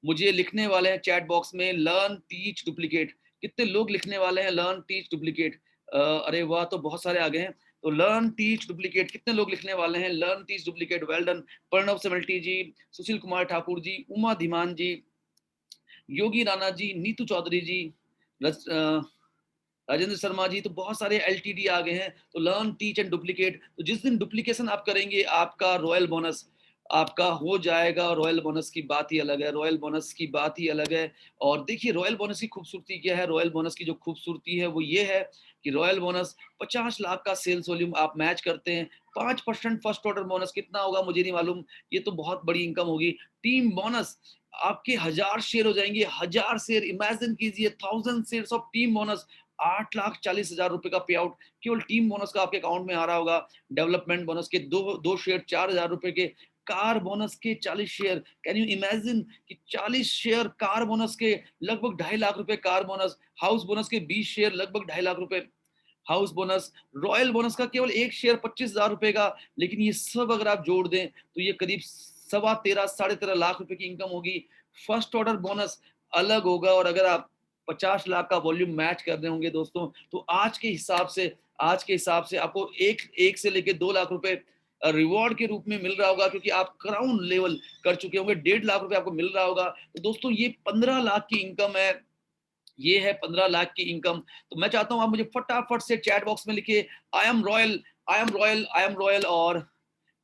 Speaker 1: मुझे लिखने वाले हैं चैट बॉक्स में लर्न टीच डुप्लीकेट। कितने लोग लिखने वाले हैं लर्न टीच डुप्लीकेट? अरे वाह, तो बहुत सारे आ गए हैं। तो लर्न टीच डुप्लीकेट, कितने लोग लिखने वाले हैं learn teach duplicate? Well done. Pranav Semalty ji, Sushil Kumar Thakur ji, Uma Dhiman ji, Yogi Rana ji, Neetu Chaudhary ji, Rajendra Sharma ji, तो बहुत सारे एलटीडी आ गए हैं। तो लर्न टीच एंड डुप्लीकेट। तो जिस दिन डुप्लीकेशन आप करेंगे आपका रॉयल बोनस आपका हो जाएगा। रॉयल बोनस की बात ही अलग है, रॉयल बोनस की बात ही अलग है। और देखिए रॉयल बोनस की खूबसूरती क्या है, रॉयल बोनस की जो खूबसूरती है वो ये है कि रॉयल बोनस 50 लाख का सेल्स वॉल्यूम आप मैच करते हैं। 5% फर्स्ट ऑर्डर बोनस कितना होगा मुझे नहीं मालूम, ये तो बहुत बड़ी इनकम होगी। टीम बोनस आपके 1000 शेयर हो जाएंगे, 1000 शेयर, इमेजिन कीजिए 1000 शेयर्स ऑफ टीम बोनस, 8,40,000 रुपए का पे आउट केवल टीम बोनस का आपके अकाउंट में आ रहा होगा। डेवलपमेंट बोनस के दो शेयर 4,000 रुपए के, कार बोनस के 40 शेयर, कैन यू इमेजिन कि 40 शेयर कार बोनस के लगभग 2.5 लाख रुपए कार बोनस, हाउस बोनस के 20 शेयर लगभग 2.5 लाख रुपए हाउस बोनस, रॉयल बोनस का केवल एक शेयर 25,000 रुपए का। लेकिन ये सब अगर आप जोड़ दें तो ये करीब 13.5 लाख रुपए की इनकम होगी। फर्स्ट ऑर्डर बोनस अलग होगा। और अगर आप 50 लाख का वॉल्यूम मैच कर रहे होंगे दोस्तों, तो आज के हिसाब से आपको एक से लेके 2 लाख रुपए रिवॉर्ड के रूप में मिल रहा होगा, क्योंकि आप क्राउन लेवल कर चुके होंगे। 1.5 लाख रुपए आपको मिल रहा होगा। तो दोस्तों ये 15 लाख की इनकम है, ये है 15 लाख की इनकम। तो मैं चाहता हूं आप मुझे फटाफट से चैट बॉक्स में लिखिए I am royal, I am royal, I am royal, और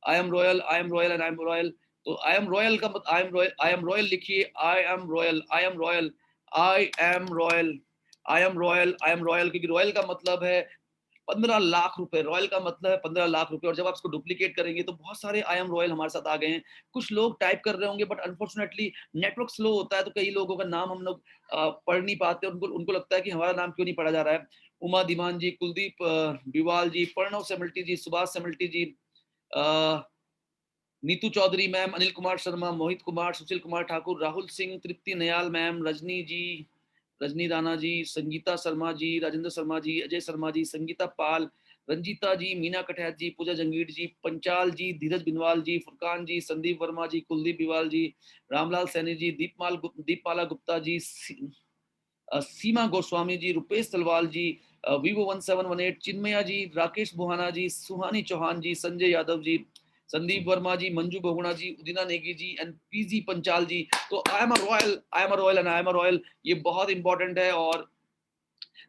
Speaker 1: I am royal, I am royal and I am royal. तो आई एम रॉयल का आई एम रॉयल लिखिए, I am royal, I am royal, I am royal, I am royal, I am royal, क्योंकि royal का मतलब है 15 लाख रुपए, royal का मतलब है 15 लाख रुपए। और जब आप इसको डुप्लीकेट करेंगे तो बहुत सारे आई एम रॉयल हमारे साथ आ गए हैं। कुछ लोग टाइप कर रहे होंगे बट अनफॉर्चुनेटली नेटवर्क स्लो होता है, तो कई लोगों का नाम हम लोग पढ़ नहीं पाते। उनको लगता है कि हमारा नाम क्यों नहीं पढ़ा जा रहा है। उमा धीमान जी, कुलदीप बिवाल जी, प्रणव सेमल्टी जी, सुभाष सेमल्टी जी, नीतू चौधरी मैम, अनिल कुमार शर्मा, मोहित कुमार, सुशील कुमार ठाकुर, राहुल सिंह, तृप्ति नयाल मैम, रजनी जी, रजनी राणा जी, संगीता शर्मा जी, राजेंद्र शर्मा जी, अजय शर्मा जी, संगीता पाल, रंजीता जी, मीना कटैत जी, पूजा जंगीर जी, पंचाल जी, धीरज बिनवाल जी, फुरकान जी, संदीप वर्मा जी, कुलदीप बिवाल जी, Ramlal Saini ji, Deepmala Gupta ji, Seema Goswami ji, Rupesh Talwal ji, Vivo 1718, Chinmaya ji, Rakesh Buhana ji, Suhani Chauhan ji, Sanjay Yadav ji, Sandeep Verma ji, Manju Bahuguna ji, Udina Negi ji and PG Panchal ji. तो I am a royal, I am a royal and I am a royal, ये बहुत इंपॉर्टेंट है। और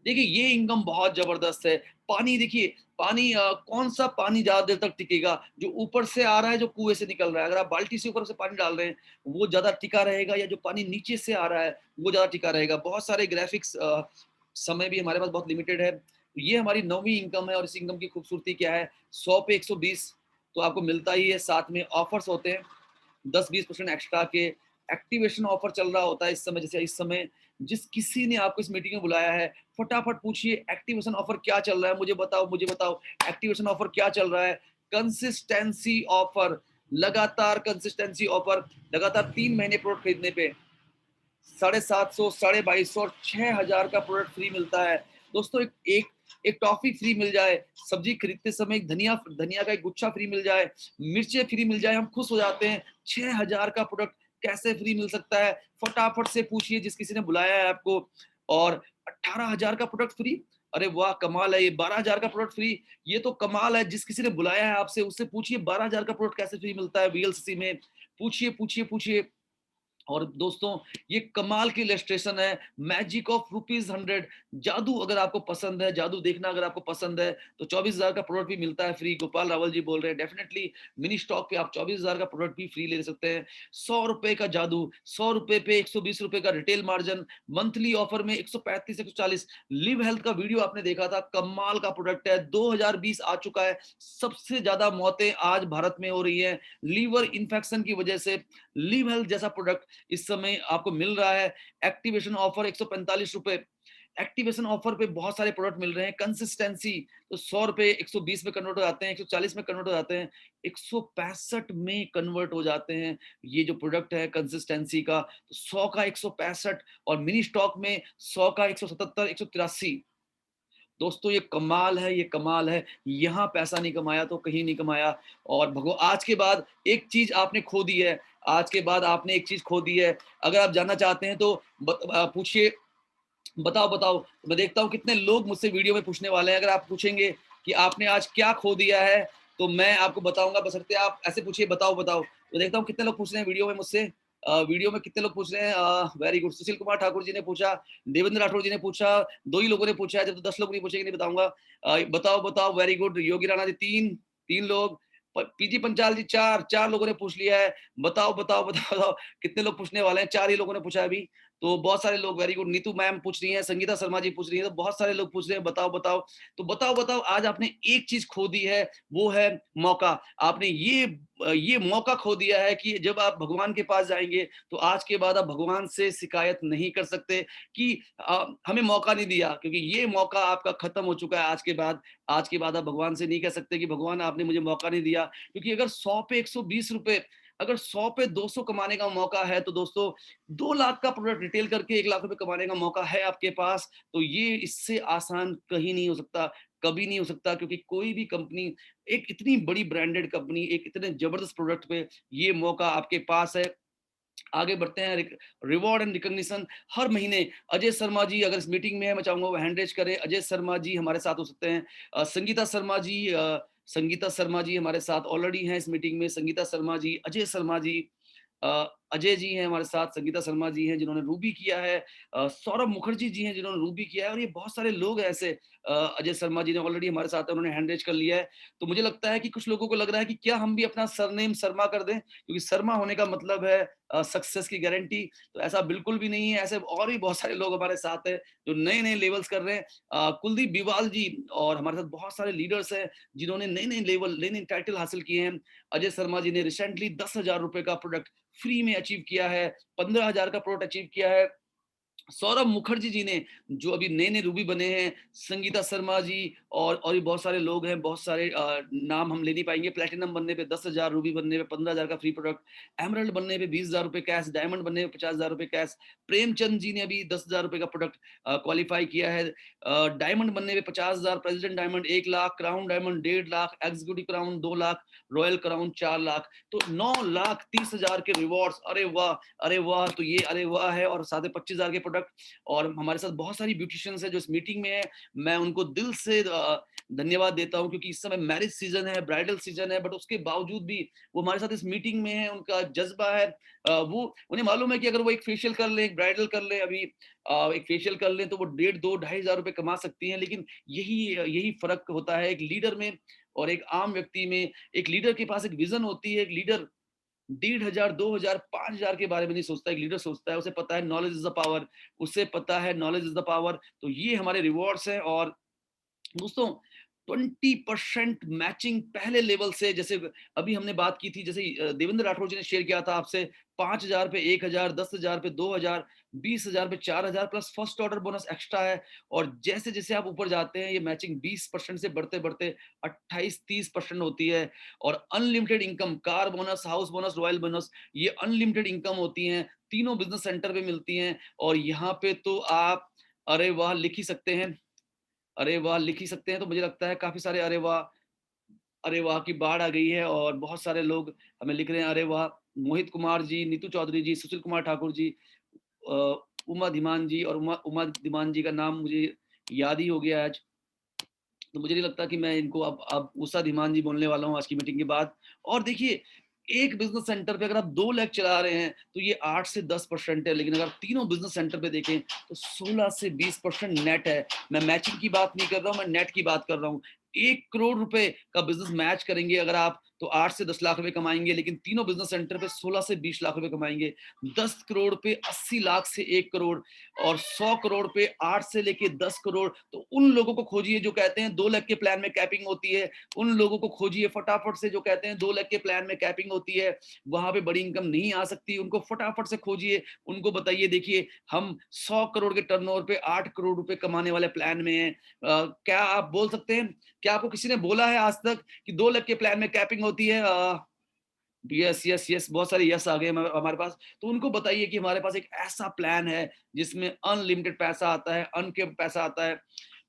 Speaker 1: देखिए ये इनकम बहुत जबरदस्त है। पानी देखिए, पानी कौन सा पानी ज्यादा देर तक टिकेगा, जो ऊपर से आ रहा है, जो कुएं से निकल रहा है। अगर आप बाल्टी से ऊपर से पानी डाल रहे हैं वो ज्यादा टिका रहेगा, या जो पानी नीचे से आ रहा है वो ज्यादा टिका रहेगा। बहुत सारे ग्राफिक्स, समय भी हमारे पास बहुत लिमिटेड है। तो ये हमारी 9वीं इनकम है, और इस इनकम की खूबसूरती क्या है, 100 पे 120 तो आपको मिलता ही है। साथ में ऑफर्स होते हैं 10-20% एक्स्ट्रा के। एक्टिवेशन ऑफर चल रहा होता है इस समय, जैसे इस समय जिस किसी ने आपको इस मीटिंग में बुलाया है, फटाफट पूछिए एक्टिवेशन ऑफर क्या चल रहा है, मुझे बताओ एक्टिवेशन ऑफर क्या चल रहा है। कंसिस्टेंसी ऑफर, लगातार कंसिस्टेंसी ऑफर, लगातार 3 महीने प्रोडक्ट खरीदने पे 750, 2250 और 6000 का प्रोडक्ट फ्री मिलता है। दोस्तों एक टॉफी फ्री मिल जाए, सब्जी खरीदते समय एक धनिया का एक गुच्छा फ्री मिल जाए, मिर्चें फ्री मिल जाए, हम खुश हो जाते हैं। 6000 का प्रोडक्ट कैसे फ्री मिल सकता है? फटाफट से पूछिए जिस किसी ने बुलाया है आपको। और 18000 का प्रोडक्ट फ्री, अरे वाह कमाल है। ये 12000 का प्रोडक्ट फ्री, ये तो कमाल है। जिस किसी ने बुलाया है आपसे उससे पूछिए 12000 का प्रोडक्ट कैसे फ्री मिलता है वीएलसीसी में। पूछिए। और दोस्तों ये कमाल की इलस्ट्रेशन है, मैजिक ऑफ ₹100। जादू अगर आपको पसंद है, जादू देखना अगर आपको पसंद है, तो 24000 का प्रोडक्ट भी मिलता है फ्री। गोपाल रावल जी बोल रहे हैं, डेफिनेटली मिनी स्टॉक पे आप 24000 का प्रोडक्ट भी फ्री ले सकते हैं। 100 रुपए का जादू, 100 रुपए पे 120 रुपए का रिटेल मार्जिन, मंथली ऑफर में 135 140। लिव हेल्थ का वीडियो आपने देखा था, कमाल का प्रोडक्ट है। 2020 आ चुका है, सबसे ज्यादा मौतें आज भारत में हो रही है लीवर इन्फेक्शन की वजह से। लिव हेल्थ जैसा प्रोडक्ट इस समय आपको मिल रहा है। एक्टिवेशन ऑफर 145 रुपए। एक्टिवेशन ऑफर पे बहुत सारे प्रोडक्ट मिल रहे हैं। कंसिस्टेंसी तो 100 रुपए 120 में कन्वर्ट हो जाते हैं, 140 में कन्वर्ट हो जाते हैं, 165 में कन्वर्ट हो जाते हैं। ये जो प्रोडक्ट है कंसिस्टेंसी का, तो 100 का 165 और मिनी स्टॉक में 100 का 177 183। दोस्तों ये कमाल है, ये कमाल है। यहाँ पैसा नहीं कमाया तो कहीं नहीं कमाया। और भगवान आज के बाद एक चीज आपने खो दी है, आज के बाद आपने एक चीज खो दी है। अगर आप जानना चाहते हैं तो पूछिए, बताओ। मैं देखता हूँ कितने लोग मुझसे वीडियो में पूछने वाले हैं। अगर आप पूछेंगे कि आपने आज क्या खो दिया है तो मैं आपको बताऊंगा, बशर्ते आप ऐसे पूछिए बताओ। तो देखता हूँ कितने लोग पूछ रहे हैं वीडियो में मुझसे। वीडियो में कितने लोग पूछ रहे हैं? Very good. सुशील कुमार ठाकुर जी ने पूछा, देवेंद्र राठौर जी ने पूछा, 2 ही लोगों ने पूछा है, जब तो 10 लोग नहीं पूछेंगे नहीं बताऊंगा। बताओ। Very good. योगी राणा जी 3 लोग, पीजी पंचाल जी 4 लोगों ने पूछ लिया है। बताओ कितने लोग पूछने वाले हैं? 4 ही लोगों ने पूछा है अभी, तो बहुत सारे लोग। Very good. नीतू मैम पूछ रही हैं, संगीता शर्मा जी पूछ रही हैं, तो बहुत सारे लोग पूछ रहे हैं बताओ। तो बताओ आज आपने एक चीज खो दी है, वो है मौका। आपने ये मौका खो दिया है कि जब आप भगवान के पास जाएंगे तो आज के बाद आप भगवान से शिकायत नहीं कर सकते कि हमें मौका नहीं दिया, क्योंकि ये मौका आपका खत्म हो चुका है। आज के बाद आप भगवान से नहीं कह सकते कि भगवान आपने मुझे मौका नहीं दिया। क्योंकि अगर 100 पे 120 रुपए, अगर 100 पे 200 कमाने का मौका है, तो दोस्तों 2 लाख का प्रोडक्ट रिटेल करके 1 लाख रुपए कमाने का मौका है आपके पास। तो ये इससे आसान कहीं नहीं हो सकता, कभी नहीं हो सकता। क्योंकि कोई भी कंपनी, एक इतनी बड़ी ब्रांडेड कंपनी, एक इतने जबरदस्त प्रोडक्ट पे ये मौका आपके पास है। आगे बढ़ते हैं। रिवॉर्ड एंड रिकॉग्निशन हर महीने। अजय शर्मा जी अगर इस मीटिंग में है, मैं चाहूंगा वो हैंड रेज करें। अजय शर्मा जी हमारे साथ हो सकते हैं। संगीता शर्मा जी हमारे साथ ऑलरेडी हैं इस मीटिंग में। संगीता शर्मा जी, अजय शर्मा जी, अजय जी हैं हमारे साथ, संगीता शर्मा जी हैं जिन्होंने रूबी किया है, सौरभ मुखर्जी जी हैं जिन्होंने रूबी किया है, और ये बहुत सारे लोग हैं ऐसे। अजय शर्मा जी ने ऑलरेडी हमारे साथ है, उन्होंने हैंड रेज कर लिया है। तो मुझे लगता है कि कुछ लोगों को लग रहा है कि क्या हम भी अपना सरनेम शर्मा कर दें, क्योंकि शर्मा होने का मतलब है सक्सेस की गारंटी। तो ऐसा बिल्कुल भी नहीं है। ऐसे और भी बहुत सारे लोग हमारे साथ हैं जो नए नए लेवल्स कर रहे हैं। कुलदीप बिवाल जी और हमारे साथ बहुत सारे लीडर्स हैं जिन्होंने नए नए टाइटल हासिल किए हैं। अजय शर्मा जी ने रिसेंटली 10,000 रुपए का प्रोडक्ट फ्री में अचीव किया है, 15,000 का प्रोडक्ट अचीव किया है। सौरभ मुखर्जी जी ने जो अभी नए नए रूबी बने हैं, संगीता शर्मा जी और भी बहुत सारे लोग हैं, बहुत सारे नाम हम ले नहीं पाएंगे। प्लेटिनम बनने पे 10,000, रूबी बनने पे 15,000 का फ्री प्रोडक्ट, एमरल्ड बनने पे 20,000 रुपए कैश, डायमंड बनने पे 50,000 रुपए कैश। प्रेमचंद जी ने अभी 10,000 रुपए का प्रोडक्ट क्वालिफाई किया है। डायमंड बनने पे 50,000, president diamond 1 lakh, crown diamond 1.5 lakh, executive crown 2 lakh, royal crown 4 lakh. तो 9,30,000 के रिवॉर्ड्स। अरे वाह। तो ये अरे वाह है। और साथ में 25,000 के प्रोडक्ट। और हमारे साथ बहुत सारी ब्यूटिशियंस है जो इस मीटिंग में है, मैं उनको दिल से धन्यवाद देता हूँ, क्योंकि इस समय मैरिज सीजन है, ब्राइडल सीजन है, बट उसके बावजूद भी वो हमारे साथ इस मीटिंग में है। उनका जज्बा है, वो उन्हें मालूम है कि अगर वो एक फेशियल कर ले, एक ब्राइडल कर ले, अभी एक फेशियल कर ले, तो वो 1.5, 2, 2,500 रुपए कमा सकती हैं। लेकिन यही फर्क होता है एक लीडर में और एक आम व्यक्ति में। एक लीडर के पास एक विजन होती है। एक लीडर 1,500, 2,000, 5,000 के बारे में नहीं सोचता। एक लीडर सोचता है, उसे पता है नॉलेज इज द पावर, उसे पता है नॉलेज इज द पावर। तो ये हमारे रिवॉर्ड्स हैं। और दोस्तों 20% मैचिंग पहले लेवल से, जैसे अभी हमने बात की थी, जैसे देवेंद्र राठौर जी ने शेयर किया था आपसे, 5,000 पे 1,000, 10,000 पे 2,000, 20,000 पे 4,000 plus first order bonus extra है। और जैसे जैसे आप ऊपर जाते हैं, ये मैचिंग 20% से बढ़ते बढ़ते 28-30% होती है। और unlimited income, car bonus, house bonus, royal bonus, ये अनलिमिटेड इनकम होती हैं, तीनों बिजनेस सेंटर पे मिलती हैं। और यहाँ पे तो आप अरे वाह लिख ही सकते हैं, अरे वाह लिख ही सकते हैं। तो मुझे लगता है काफी सारे अरे वाह की बाढ़ आ गई है और बहुत सारे लोग हमें लिख रहे हैं अरे वाह। मोहित कुमार जी, नीतू चौधरी जी, सुशील कुमार ठाकुर जी, उमा धीमान जी, और उमा धीमान जी का नाम मुझे याद ही हो गया आज, तो मुझे नहीं लगता कि मैं इनको अब उषा धीमान जी बोलने वाला हूँ आज की मीटिंग के बाद। और देखिए, एक बिजनेस सेंटर पे अगर आप 2 लाख चला रहे हैं तो ये 8 से 10% है, लेकिन अगर तीनों बिजनेस सेंटर पे देखें तो 16 से 20% नेट है। मैं मैचिंग की बात नहीं कर रहा हूँ, मैं नेट की बात कर रहा हूँ। 1 करोड़ रुपए का बिजनेस मैच करेंगे अगर आप, तो 8 से 10 लाख रुपए कमाएंगे, लेकिन तीनों बिजनेस सेंटर पे 16 से 20 लाख रुपए कमाएंगे। 10 करोड़ पे 80 लाख से 1 करोड़, और 100 करोड़ पे 8 से लेके 10 करोड़। तो उन लोगों को खोजिए जो कहते हैं 2 लाख के प्लान में कैपिंग होती है, उन लोगों को खोजिए फटाफट से जो कहते हैं 2 लाख के प्लान में कैपिंग होती है, वहां पे बड़ी इनकम नहीं आ सकती। उनको फटाफट से खोजिए, उनको बताइए देखिए हम 100 करोड़ के टर्नओवर पे 8 करोड़ रुपए कमाने वाले प्लान में हैं। क्या आप बोल सकते हैं, क्या आपको किसी ने बोला है आज तक कि 2 लाख के प्लान में कैपिंग होती है? यस यस यस, बहुत सारे यस आ गए हमारे पास। तो उनको बताइए कि हमारे पास एक ऐसा प्लान है जिसमें अनलिमिटेड पैसा आता है, अनकेप्ड पैसा आता है।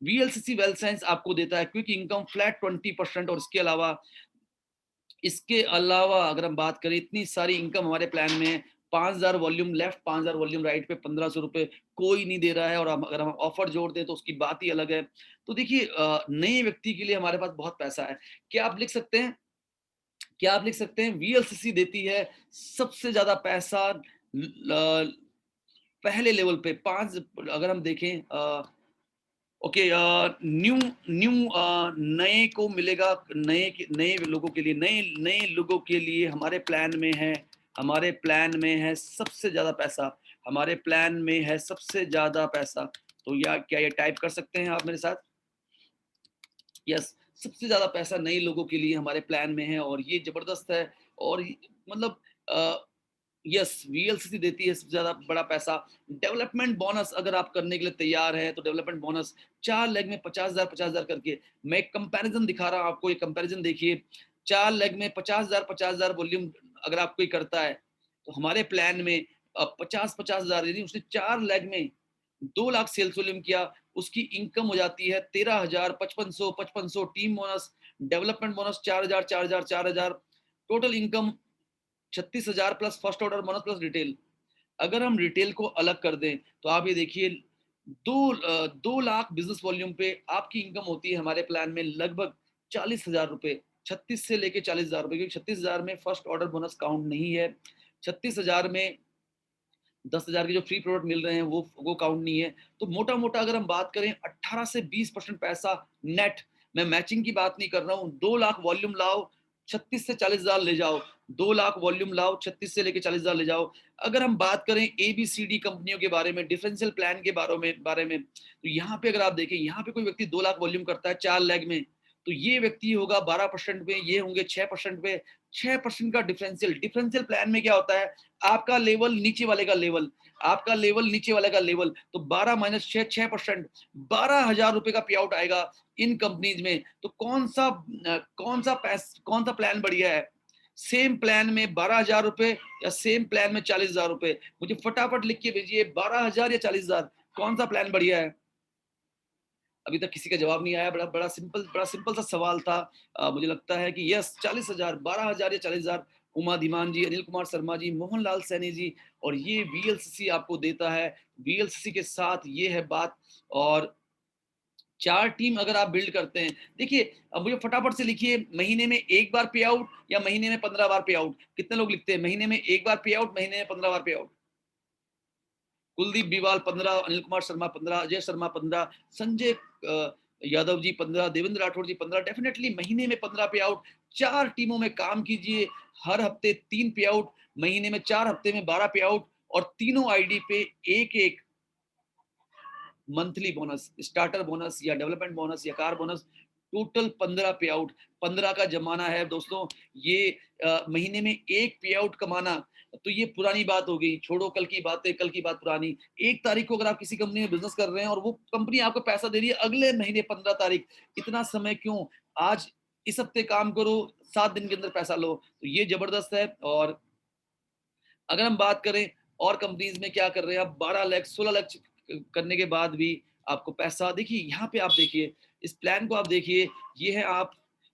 Speaker 1: वीएलसीसी वेल्थ साइंस आपको देता है क्विक इनकम फ्लैट 20%। और इसके अलावा अगर हम बात करें, इतनी सारी इनकम हमारे प्लान में है। 5,000 वॉल्यूम लेफ्ट, 5,000 वॉल्यूम राइट पे 1,500 रुपए कोई नहीं दे रहा है। और अगर हम ऑफर जोड़ दें तो उसकी बात ही अलग है। तो देखिए, नए व्यक्ति के लिए हमारे पास बहुत पैसा है। क्या आप लिख सकते हैं, वीएलसीसी देती है सबसे ज्यादा पैसा पहले लेवल पे 5। अगर हम देखें, ओके, नए को मिलेगा, नए लोगों के लिए हमारे प्लान में है सबसे ज्यादा पैसा, हमारे प्लान में है सबसे ज्यादा पैसा। तो क्या ये टाइप कर सकते हैं आप मेरे साथ? यस, सबसे ज्यादा पैसा नए लोगों के लिए हमारे प्लान में है, और ये जबरदस्त है। और मतलब यस, वीएलसीसी देती है सबसे ज्यादा बड़ा पैसा। डेवलपमेंट बोनस अगर आप करने के लिए तैयार है तो डेवलपमेंट बोनस 4 लेग में 50,000 करके। मैं एक कंपैरिजन दिखा रहा हूँ आपको, ये कंपैरिजन देखिए। 4 लेग में 50,000 वॉल्यूम अगर आप कोई करता है तो हमारे प्लान में 50,000 यदि उसने 4 लेग में 2 लाख सेल्स वॉल्यूम किया, उसकी इनकम हो जाती है 13,000, 5500 team bonus, development bonus 4,000, total income 36,000 plus first order bonus plus retail. अगर हम रिटेल को अलग कर दें तो आप ये देखिए, 2 लाख बिजनेस वॉल्यूम पे आपकी इनकम होती है हमारे प्लान में लगभग 40,000 रुपए, 36 से लेके 40,000 रुपए, क्योंकि 36,000 में फर्स्ट ऑर्डर बोनस काउंट नहीं है। 36,000 में 10,000 के जो फ्री प्रोडक्ट मिल रहे हैं वो काउंट नहीं है। तो मोटा मोटा अगर हम बात करें 18 से 20% पैसा नेट, मैं मैचिंग की बात नहीं कर रहा हूँ। 2 लाख वॉल्यूम लाओ, 36 से 40,000 ले जाओ, 2 लाख वॉल्यूम लाओ, 36 से लेके 40,000 ले जाओ। अगर हम बात करें ABCD कंपनियों के बारे में, डिफरेंशियल प्लान के बारे में, तो यहाँ पे अगर आप देखें, यहाँ पे कोई व्यक्ति 2 लाख वॉल्यूम करता है 4 लेग में, तो ये व्यक्ति होगा 12% पे, ये होंगे 6% पे। 6% का डिफरेंशियल प्लान में क्या होता है, आपका लेवल नीचे वाले का लेवल, आपका लेवल नीचे वाले का लेवल, तो 12 माइनस 6%, 12,000 रुपए का पे आउट आएगा इन कंपनीज में। तो कौन सा प्लान बढ़िया है? सेम प्लान में 12,000 रुपए या सेम प्लान में 40,000 रुपए? मुझे फटाफट लिख के भेजिए, 12,000 या 40,000, कौन सा प्लान बढ़िया है? अभी तक किसी का जवाब नहीं आया। बड़ा सिंपल सा सवाल था। मुझे लगता है कि यस, 40,000, 12,000 या 40,000, उमा धीमान जी, अनिल कुमार शर्मा जी, मोहन लाल सैनी जी, और ये वीएलसीसी आपको देता है। वीएलसीसी के साथ ये है बात। और 4 टीम अगर आप बिल्ड करते हैं, देखिए अब मुझे फटाफट से लिखिए, महीने में 1 बार पे आउट या महीने में 15 बार पे आउट? कितने लोग लिखते हैं महीने में 1 बार पे आउट, महीने में 15 बार पे आउट? कुलदीप बिवाल 15, अनिल कुमार शर्मा 15, अजय शर्मा 15, संजय यादव जी 15, देवेंद्र राठौड़ जी 15। डेफिनेटली महीने में 15 पे आउट। 4 टीमों में काम कीजिए, हर हफ्ते 3 पे आउट, महीने में 4 हफ्ते में 12 पे आउट, और तीनों आईडी पे एक मंथली बोनस, स्टार्टर बोनस या डेवलपमेंट बोनस या कार बोनस, टोटल 15 पे आउट। 15 का जमाना है दोस्तों। ये महीने में 1 पे आउट कमाना, तो ये पुरानी बात हो गई, छोड़ो कल की बातें, कल की बात पुरानी। 1 तारीख को अगर आप किसी कंपनी में बिजनेस कर रहे हैं और वो कंपनी आपको पैसा दे रही है अगले महीने 15 तारीख, इतना समय क्यों? आज इस हफ्ते काम करो, 7 दिन के अंदर पैसा लो, तो ये जबरदस्त है। और अगर हम बात करें और कंपनीज में क्या कर रहे हैं, आप 12 लाख 16 लाख करने के बाद भी आपको पैसा, देखिए यहाँ पे आप देखिए इस प्लान को, आप देखिए ये है आप,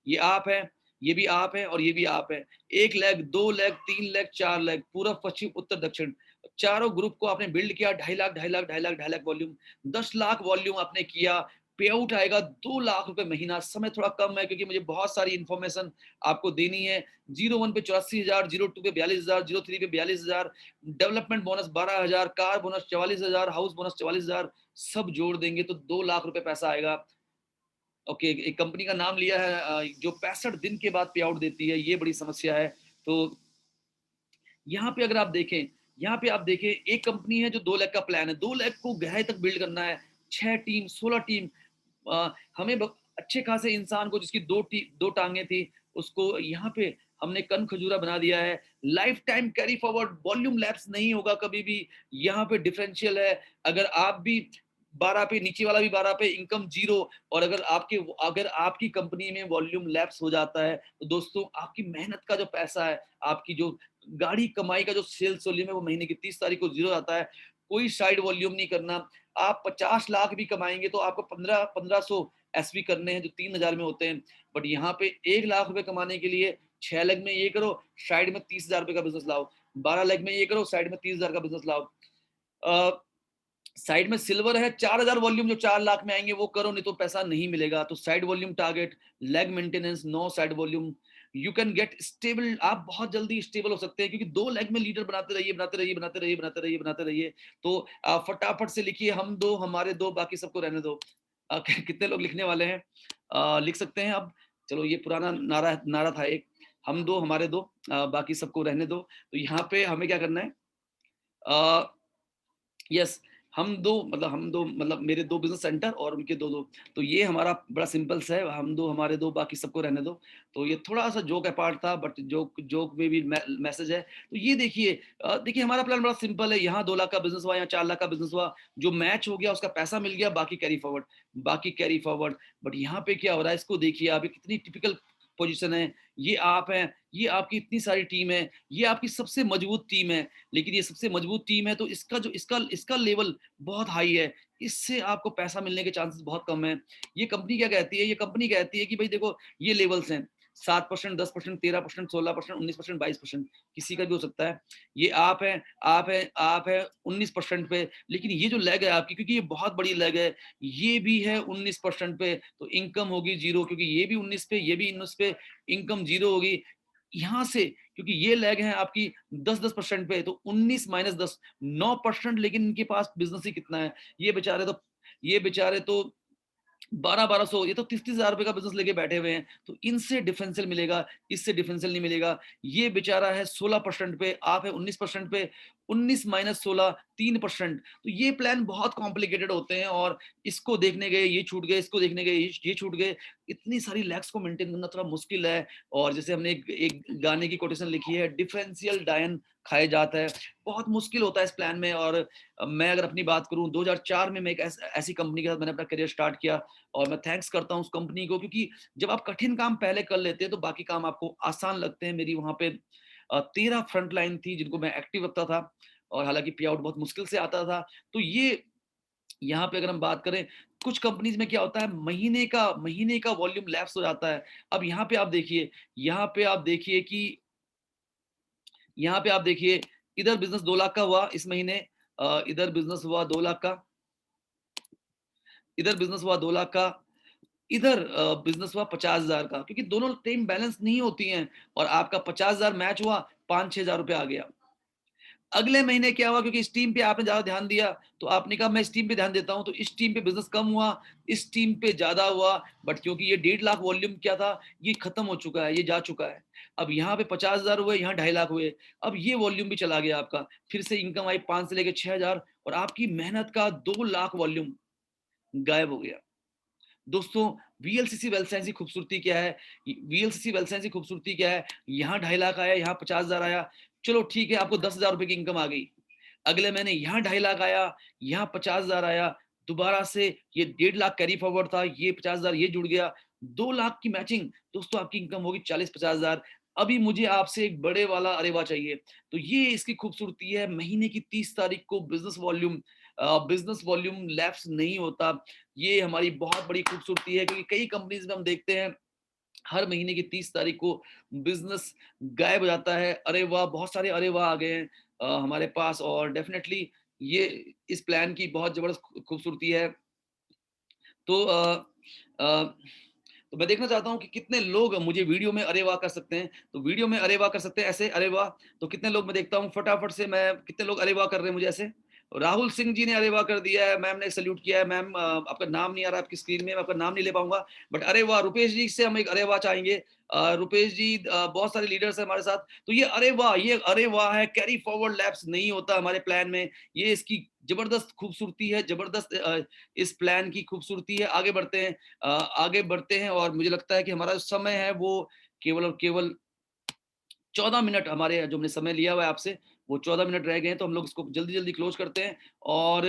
Speaker 1: ये आप है, ये भी आप है, और ये भी आप है। 1 लाख, 2 लाख, 3 लाख, 4 लाख, पूर्व पश्चिम उत्तर दक्षिण, चारों ग्रुप को आपने बिल्ड किया। 2.5 लाख, 2.5 लाख, 2.5 लाख, 2.5 लाख वॉल्यूम, 10 लाख वॉल्यूम आपने किया। पे आउट आएगा 2 लाख रुपए महीना। समय थोड़ा कम है क्योंकि मुझे बहुत सारी इंफॉर्मेशन आपको देनी है। 01 पे 84,000, 02 पे 42,000, 03 पे 42,000, development bonus 12,000, car bonus 44,000, house bonus 44,000, सब जोड़ देंगे तो 2 लाख रुपए पैसा आएगा। ओके, एक कंपनी का नाम लिया है जो 65 दिन के बाद पे आउट देती है, ये बड़ी समस्या है। तो यहाँ पे अगर आप देखें, यहाँ पे आप देखें एक कंपनी है जो 2 लाख का प्लान है, 2 लाख को गहराई तक बिल्ड करना है। 6 टीम, 16 टीम, हमें अच्छे खासे इंसान को जिसकी 2 टांगे थी, उसको यहाँ पे हमने कन खजूरा बना दिया है। Life time carry forward, volume lapse नहीं होगा कभी भी। यहाँ पे डिफरेंशियल है, अगर आप भी 12 पे, नीचे वाला भी 12 पे, इनकम 0, और अगर आपकी कंपनी में वॉल्यूम लैप्स हो जाता है तो दोस्तों आपकी मेहनत का जो पैसा है, आपकी जो गाड़ी कमाई का जो सेल्स वॉल्यूम है, वो महीने की 30 तारीख को 0 आता है। कोई साइड वॉल्यूम नहीं करना। आप 50 लाख भी कमाएंगे तो आपको 1500 एसवी करने हैं जो 3,000 में होते हैं। बट यहाँ पे 1 लाख रुपए कमाने के लिए 6 लाख में ये करो, साइड में 30,000 रुपए का बिजनेस लाओ। 12 लाख में ये करो, साइड में 30,000 का बिजनेस लाओ। साइड में सिल्वर है, 4,000 वॉल्यूम जो 4 लाख में आएंगे वो करो, नहीं तो पैसा नहीं मिलेगा। तो side volume target, leg maintenance, no side volume, you can get stable. आप बहुत जल्दी स्टेबल हो सकते हैं क्योंकि 2 लेग में लीडर बनाते रहिए, बनाते रहिए, बनाते रहिए, बनाते रहिए, बनाते रहिए। तो फटाफट से लिखिए, हम 2, हमारे 2, बाकी सबको रहने दो। कितने लोग लिखने वाले हैं? लिख सकते हैं अब। चलो, ये पुराना नारा था एक, हम 2, हमारे 2, बाकी सबको रहने दो। तो यहाँ पे हमें क्या करना है? यस, हम 2 मतलब मेरे 2 बिजनेस सेंटर और उनके 2-2। तो ये हमारा बड़ा सिंपल सा है, हम 2, हमारे 2, बाकी सबको रहने दो। तो ये थोड़ा सा जोक अपार्ट था, बट जोक में भी मैसेज है। तो ये देखिए, देखिए हमारा प्लान बड़ा सिंपल है। यहाँ 2 लाख का बिजनेस हुआ, यहाँ 4 लाख का बिजनेस हुआ, जो मैच हो गया उसका पैसा मिल गया, बाकी कैरी फॉरवर्ड। बट यहाँ पे क्या हो रहा है, इसको देखिए आप, कितनी टिपिकल पोजीशन है। ये आप हैं, ये आपकी इतनी सारी टीम है, ये आपकी सबसे मजबूत टीम है। लेकिन ये सबसे मजबूत टीम है तो इसका लेवल बहुत हाई है, इससे आपको पैसा मिलने के चांसेस बहुत कम है। ये कंपनी क्या कहती है? ये कंपनी कहती है कि भाई देखो, ये लेवल्स हैं, 7%, 10%, 13%, 16%, 19%, 22%, किसी का भी हो सकता है। ये आप है 19% पे। लेकिन ये जो लेग है आपकी, क्योंकि ये बहुत बड़ी लेग है, ये भी है 19% पे, तो इनकम होगी 0, क्योंकि ये भी 19 पे, ये भी 19 पे, इनकम 0 होगी। यहाँ से क्योंकि ये लेग है आपकी 10% पे, तो 19 माइनस 10, 9%। लेकिन इनके पास बिजनेस ही कितना है, ये बेचारे तो 1200, ये तो 30,000 रुपए का बिजनेस लेके बैठे हुए हैं। तो इनसे डिफरेंशियल मिलेगा, इससे डिफरेंशियल नहीं मिलेगा। ये बेचारा है 16% पे, आप है 19% पे, 19 माइनस 16, 3%। तो ये प्लान बहुत कॉम्प्लिकेटेड होते हैं, और इसको देखने गए ये छूट गए, इसको देखने गए ये छूट गए। इतनी सारी लैक्स को मेंटेन करना थोड़ा मुश्किल है। और जैसे हमने एक गाने की कोटेशन लिखी है, डिफरेंशियल डायन खाए जाता है, बहुत मुश्किल होता है इस प्लान में। और मैं अगर अपनी बात करूं, 2004 में मैं एक ऐसी कंपनी के साथ मैंने अपना करियर स्टार्ट किया, और मैं थैंक्स करता हूं उस कंपनी को, क्योंकि जब आप कठिन काम पहले कर लेते हैं तो बाकी काम आपको आसान लगते हैं। मेरी वहां पे 13 फ्रंट लाइन थी जिनको मैं एक्टिव रखता था, और हालांकि पे आउट बहुत मुश्किल से आता था। तो ये यहाँ पे अगर हम बात करें, कुछ कंपनीज में क्या होता है, महीने का वॉल्यूम लैप्स हो जाता है। अब यहाँ पे आप देखिए कि यहाँ पे आप देखिए, इधर बिजनेस 2 लाख का हुआ इस महीने, इधर बिजनेस हुआ 2 लाख का, इधर बिजनेस हुआ 2 लाख का, इधर बिजनेस हुआ 50,000 का, क्योंकि दोनों टीम बैलेंस नहीं होती हैं, और आपका 50,000 मैच हुआ, 5-6,000 रुपए आ गया। अगले महीने क्या हुआ, क्योंकि इस टीम पे आपने ज्यादा ध्यान दिया, तो आपने कहा मैं इस टीम पे ध्यान देता हूं, तो इस टीम पे बिजनेस कम हुआ, इस टीम पे ज्यादा हुआ, बट क्योंकि ये 1.5 लाख वॉल्यूम क्या था, ये खत्म हो चुका है, ये जा चुका है। अब यहाँ पे 50,000 हुए, यहाँ 2.5 लाख हुए, अब ये वॉल्यूम भी चला गया आपका, फिर से इनकम आई 5 से लेके 6,000, और आपकी मेहनत का 2 लाख वॉल्यूम गायब हो गया। दोस्तों, वीएलसीसी वेल्थ साइंस की खूबसूरती क्या है, वीएलसीसी वेल्थ साइंस की खूबसूरती क्या है, यहाँ 2.5 लाख आया, यहाँ 50,000 आया, चलो ठीक है, आपको 10,000 रुपए की इनकम आ गई। अगले महीने यहाँ 2.5 लाख आया, यहाँ 50,000 आया, दोबारा से ये 1.5 लाख कैरी फॉरवर्ड था, ये 50,000 ये जुड़ गया, 2 लाख की मैचिंग, दोस्तों आपकी इनकम होगी 40-50,000। अभी मुझे आपसे एक बड़े वाला अरेवा चाहिए, तो ये इसकी खूबसूरती है। महीने की 30 तारीख को बिजनेस वॉल्यूम लैप्स नहीं होता, ये हमारी बहुत बड़ी खूबसूरती है, क्योंकि कई कंपनीज में हम देखते हैं हर महीने की 30 तारीख को बिजनेस गायब हो जाता है। अरे वाह, बहुत सारे अरे वाह आ गए हैं हमारे पास, और डेफिनेटली ये इस प्लान की बहुत जबरदस्त खूबसूरती है। तो तो मैं देखना चाहता हूँ कि कितने लोग मुझे वीडियो में अरे वाह कर सकते हैं, तो वीडियो में अरे वाह कर सकते हैं ऐसे अरे वाह, तो कितने लोग मैं देखता हूँ फटाफट से, मैं कितने लोग अरे वाह कर रहे हैं मुझे ऐसे। राहुल सिंह जी ने अरे वाह कर दिया है, मैम ने सल्यूट किया है। मैम आपका नाम नहीं आ रहा आपकी स्क्रीन में, मैं आपका नाम नहीं ले पाऊंगा, बट अरे वाह। रुपेश जी से हम एक अरे वाह चाहेंगे। रुपेश जी, बहुत सारे लीडर्स हैं हमारे साथ, तो ये अरे वाह है, कैरी फॉरवर्ड लैप्स नहीं होता हमारे प्लान में, ये इसकी जबरदस्त खूबसूरती है, जबरदस्त इस प्लान की खूबसूरती है। आगे बढ़ते हैं, और मुझे लगता है कि हमारा जो समय है वो केवल और केवल 14 मिनट, हमारे जो हमने समय लिया हुआ है आपसे, वो 14 मिनट रह गए हैं, तो हम लोग इसको जल्दी जल्दी क्लोज करते हैं। और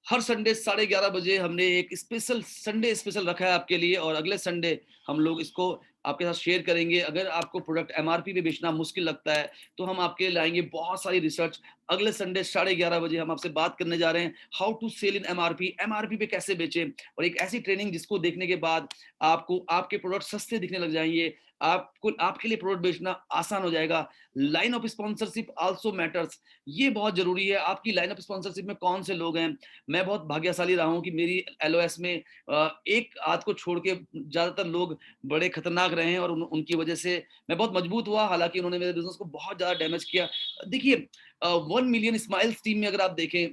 Speaker 1: हर संडे 11:30 बजे हमने एक स्पेशल संडे स्पेशल रखा है आपके लिए, और अगले संडे हम लोग इसको आपके साथ शेयर करेंगे। अगर आपको प्रोडक्ट एमआरपी पे बेचना मुश्किल लगता है, तो हम आपके लिए लाएंगे बहुत सारी रिसर्च। अगले संडे 11:30 बजे हम आपसे बात करने जा रहे हैं how to sell in MRP, MRP पे कैसे बेचें, और एक ऐसी ट्रेनिंग जिसको देखने के बाद आपको आपके प्रोडक्ट सस्ते दिखने लग जाएंगे, आपको आपके लिए प्रोडक्ट बेचना आसान हो जाएगा। Line of sponsorship also matters, ये बहुत जरूरी है। आपकी लाइन ऑफ स्पॉन्सरशिप में कौन से लोग हैं? मैं बहुत भाग्यशाली रहा हूँ कि मेरी एलओएस में एक आध को छोड़ के ज्यादातर लोग बड़े खतरनाक रहे हैं, और उनकी वजह से मैं बहुत मजबूत हुआ, हालांकि उन्होंने मेरे बिजनेस को बहुत ज्यादा डैमेज किया। देखिए, 1 मिलियन स्माइल्स टीम में अगर आप देखें,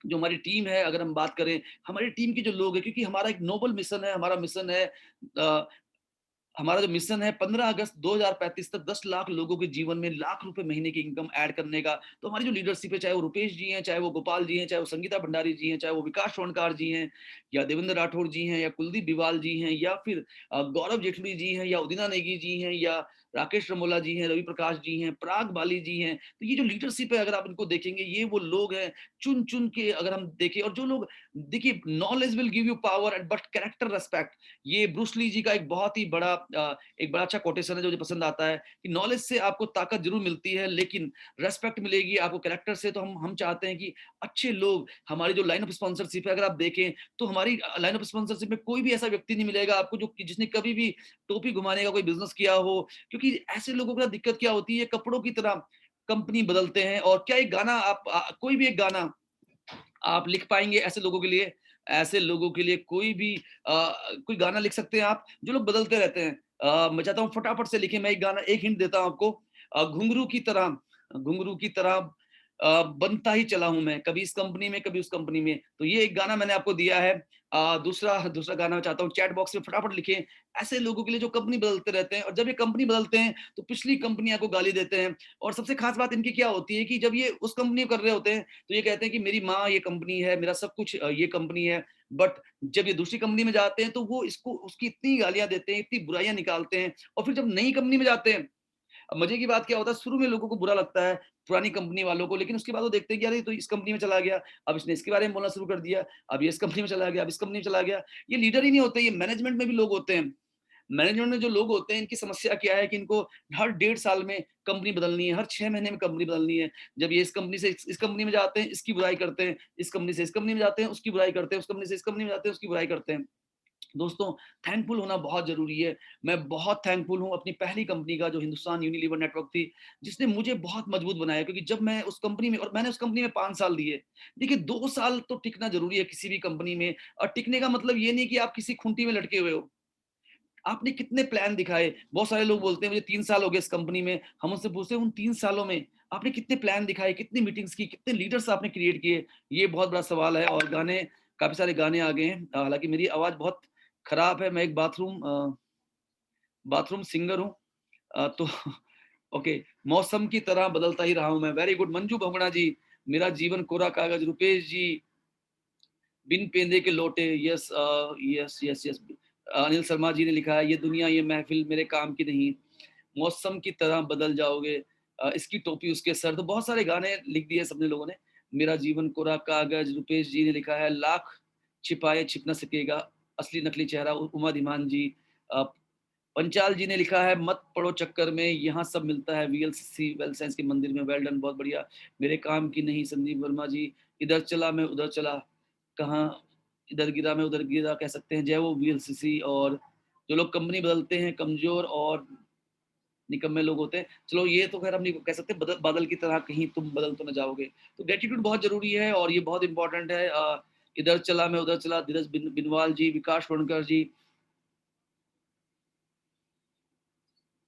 Speaker 1: जो हमारी टीम है, अगर हम बात करें हमारी टीम के जो लोग हैं, क्योंकि हमारा एक नोबल मिशन है, हमारा जो मिशन है 15 अगस्त 2035 तक 10 लाख लोगों के जीवन में लाख रुपए महीने की इनकम ऐड करने का। तो हमारी जो लीडरशिप है, चाहे वो रुपेश जी हैं, चाहे वो गोपाल जी हैं, चाहे वो संगीता भंडारी जी हैं, चाहे वो विकास स्वर्णकार जी हैं, या देवेंद्र राठौर जी हैं, या कुलदीप बिवाल जी हैं, या फिर गौरव जेठली जी हैं, या उदिना नेगी जी हैं, या राकेश रमोला जी हैं, रवि प्रकाश जी हैं, पराग बाली जी हैं, तो ये जो लीडरशिप है, अगर आप इनको देखेंगे, ये वो लोग हैं चुन चुन के, अगर हम देखें, और जो लोग देखिए, knowledge will give you power and but character respect, ये ब्रूस ली जी का एक बहुत ही बड़ा एक बड़ा अच्छा कोटेशन है जो मुझे पसंद आता है, कि नॉलेज से आपको ताकत जरूर मिलती है, लेकिन रेस्पेक्ट मिलेगी आपको कैरेक्टर से। तो हम चाहते हैं कि अच्छे लोग, हमारी जो लाइन ऑफ स्पॉन्सरशिप है, अगर आप देखें तो हमारी लाइन ऑफ स्पॉन्सरशिप में कोई भी ऐसा व्यक्ति नहीं मिलेगा आपको जो जिसने कभी भी टोपी घुमाने का कोई बिजनेस किया हो, क्योंकि ऐसे लोगों का दिक्कत क्या होती है, कपड़ों की तरह कंपनी बदलते हैं। और क्या एक गाना कोई भी एक गाना आप लिख पाएंगे ऐसे लोगों के लिए? ऐसे लोगों के लिए कोई गाना लिख सकते हैं आप? जो लोग बदलते रहते हैं, मैं चाहता हूँ फटाफट से लिखें। मैं एक गाना, एक हिंट देता हूँ आपको। घुंघरू की तरह बनता ही चला हूं मैं, कभी इस कंपनी में कभी उस कंपनी में। तो ये एक गाना मैंने आपको दिया है। दूसरा गाना चाहता हूँ चैट बॉक्स में फटाफट लिखें। ऐसे लोगों के लिए जो कंपनी बदलते रहते हैं, और जब ये कंपनी बदलते हैं तो पिछली कंपनियां को गाली देते हैं। और सबसे खास बात इनकी क्या होती है कि जब ये उस कंपनी को कर रहे होते हैं तो ये कहते हैं कि मेरी माँ ये कंपनी है, मेरा सब कुछ ये कंपनी है। बट जब ये दूसरी कंपनी में जाते हैं तो वो इसको उसकी इतनी गालियां देते हैं, इतनी बुराइयां निकालते हैं। और फिर जब नई कंपनी में जाते हैं, अब मजे की बात क्या होता है, शुरू में लोगों को बुरा लगता है, पुरानी कंपनी वालों को, लेकिन उसके बाद वो देखते हैं कि यार ये तो इस कंपनी में चला गया, अब इसने इसके बारे में बोलना शुरू कर दिया, अब ये इस कंपनी में चला गया, अब इस कंपनी में चला गया। ये लीडर ही नहीं होते, ये मैनेजमेंट में भी लोग होते हैं। मैनेजमेंट में जो लोग होते हैं, इनकी समस्या क्या है कि इनको हर 1.5 साल में कंपनी बदलनी है, हर 6 महीने में कंपनी बदलनी है। जब ये इस कंपनी से इस कंपनी में जाते हैं, इसकी बुराई करते हैं, इस कंपनी से इस कंपनी में जाते हैं, उसकी बुराई करते हैं, उस कंपनी से इस कंपनी में जाते हैं, उसकी बुराई करते हैं। दोस्तों थैंकफुल होना बहुत जरूरी है। मैं बहुत थैंकफुल हूँ अपनी पहली कंपनी का, जो हिंदुस्तान यूनिलीवर नेटवर्क थी, जिसने मुझे बहुत मजबूत बनाया। क्योंकि जब मैं उस कंपनी में, और मैंने उस कंपनी में 5 साल दिए। देखिए 2 साल तो टिकना जरूरी है किसी भी कंपनी में। और टिकने का मतलब ये नहीं कि आप किसी खूंटी में लटके हुए हो। आपने कितने प्लान दिखाए। बहुत सारे लोग बोलते हैं मुझे 3 साल हो गए इस कंपनी में। हम उनसे पूछते हैं उन 3 सालों में आपने कितने प्लान दिखाए, कितनी मीटिंग्स की, कितने लीडर्स आपने क्रिएट किए। ये बहुत बड़ा सवाल है। और गाने, काफी सारे गाने आ गए हैं। हालांकि मेरी आवाज बहुत खराब है। मैं एक बाथरूम सिंगर हूँ। तो ओके, मौसम की तरह बदलता ही रहा हूं मैं। वेरी गुड मंजू भगड़ा जी। मेरा जीवन कोरा कागज, रुपेश जी। बिन पेंदे के लौटे, yes yes yes yes. Anil Sharma ji ने लिखा है, ये दुनिया ये महफिल मेरे काम की नहीं, मौसम की तरह बदल जाओगे, इसकी टोपी उसके सर। तो बहुत सारे गाने लिख दिए सबने लोगों ने। मेरा जीवन कोरा कागज, रुपेश जी ने लिखा है। लाख छिपाए छिप न सकेगा असली नकली चेहरा, उमा धीमान जी। अ, पंचाल जी ने लिखा है, मत पड़ो चक्कर में, यहाँ सब मिलता है वीएलसीसी वेल साइंस के मंदिर में। वेल डन, बहुत बढ़िया। मेरे काम की नहीं, संदीप वर्मा जी। इधर चला मैं उधर चला, कहाँ इधर गिरा मैं उधर गिरा, कह सकते हैं। जय वो वीएलसीसी। और जो लोग कंपनी बदलते हैं कमजोर और निकम्मे लोग होते हैं। चलो ये तो खैर हम नहीं कह सकते, बादल की तरह कहीं तुम बदल तो न जाओगे। तो ग्रेटिट्यूड बहुत जरूरी है और ये बहुत इंपॉर्टेंट है। इधर चला मैं उधर चला, धीरज बिनवाल जी, विकास वणकर जी।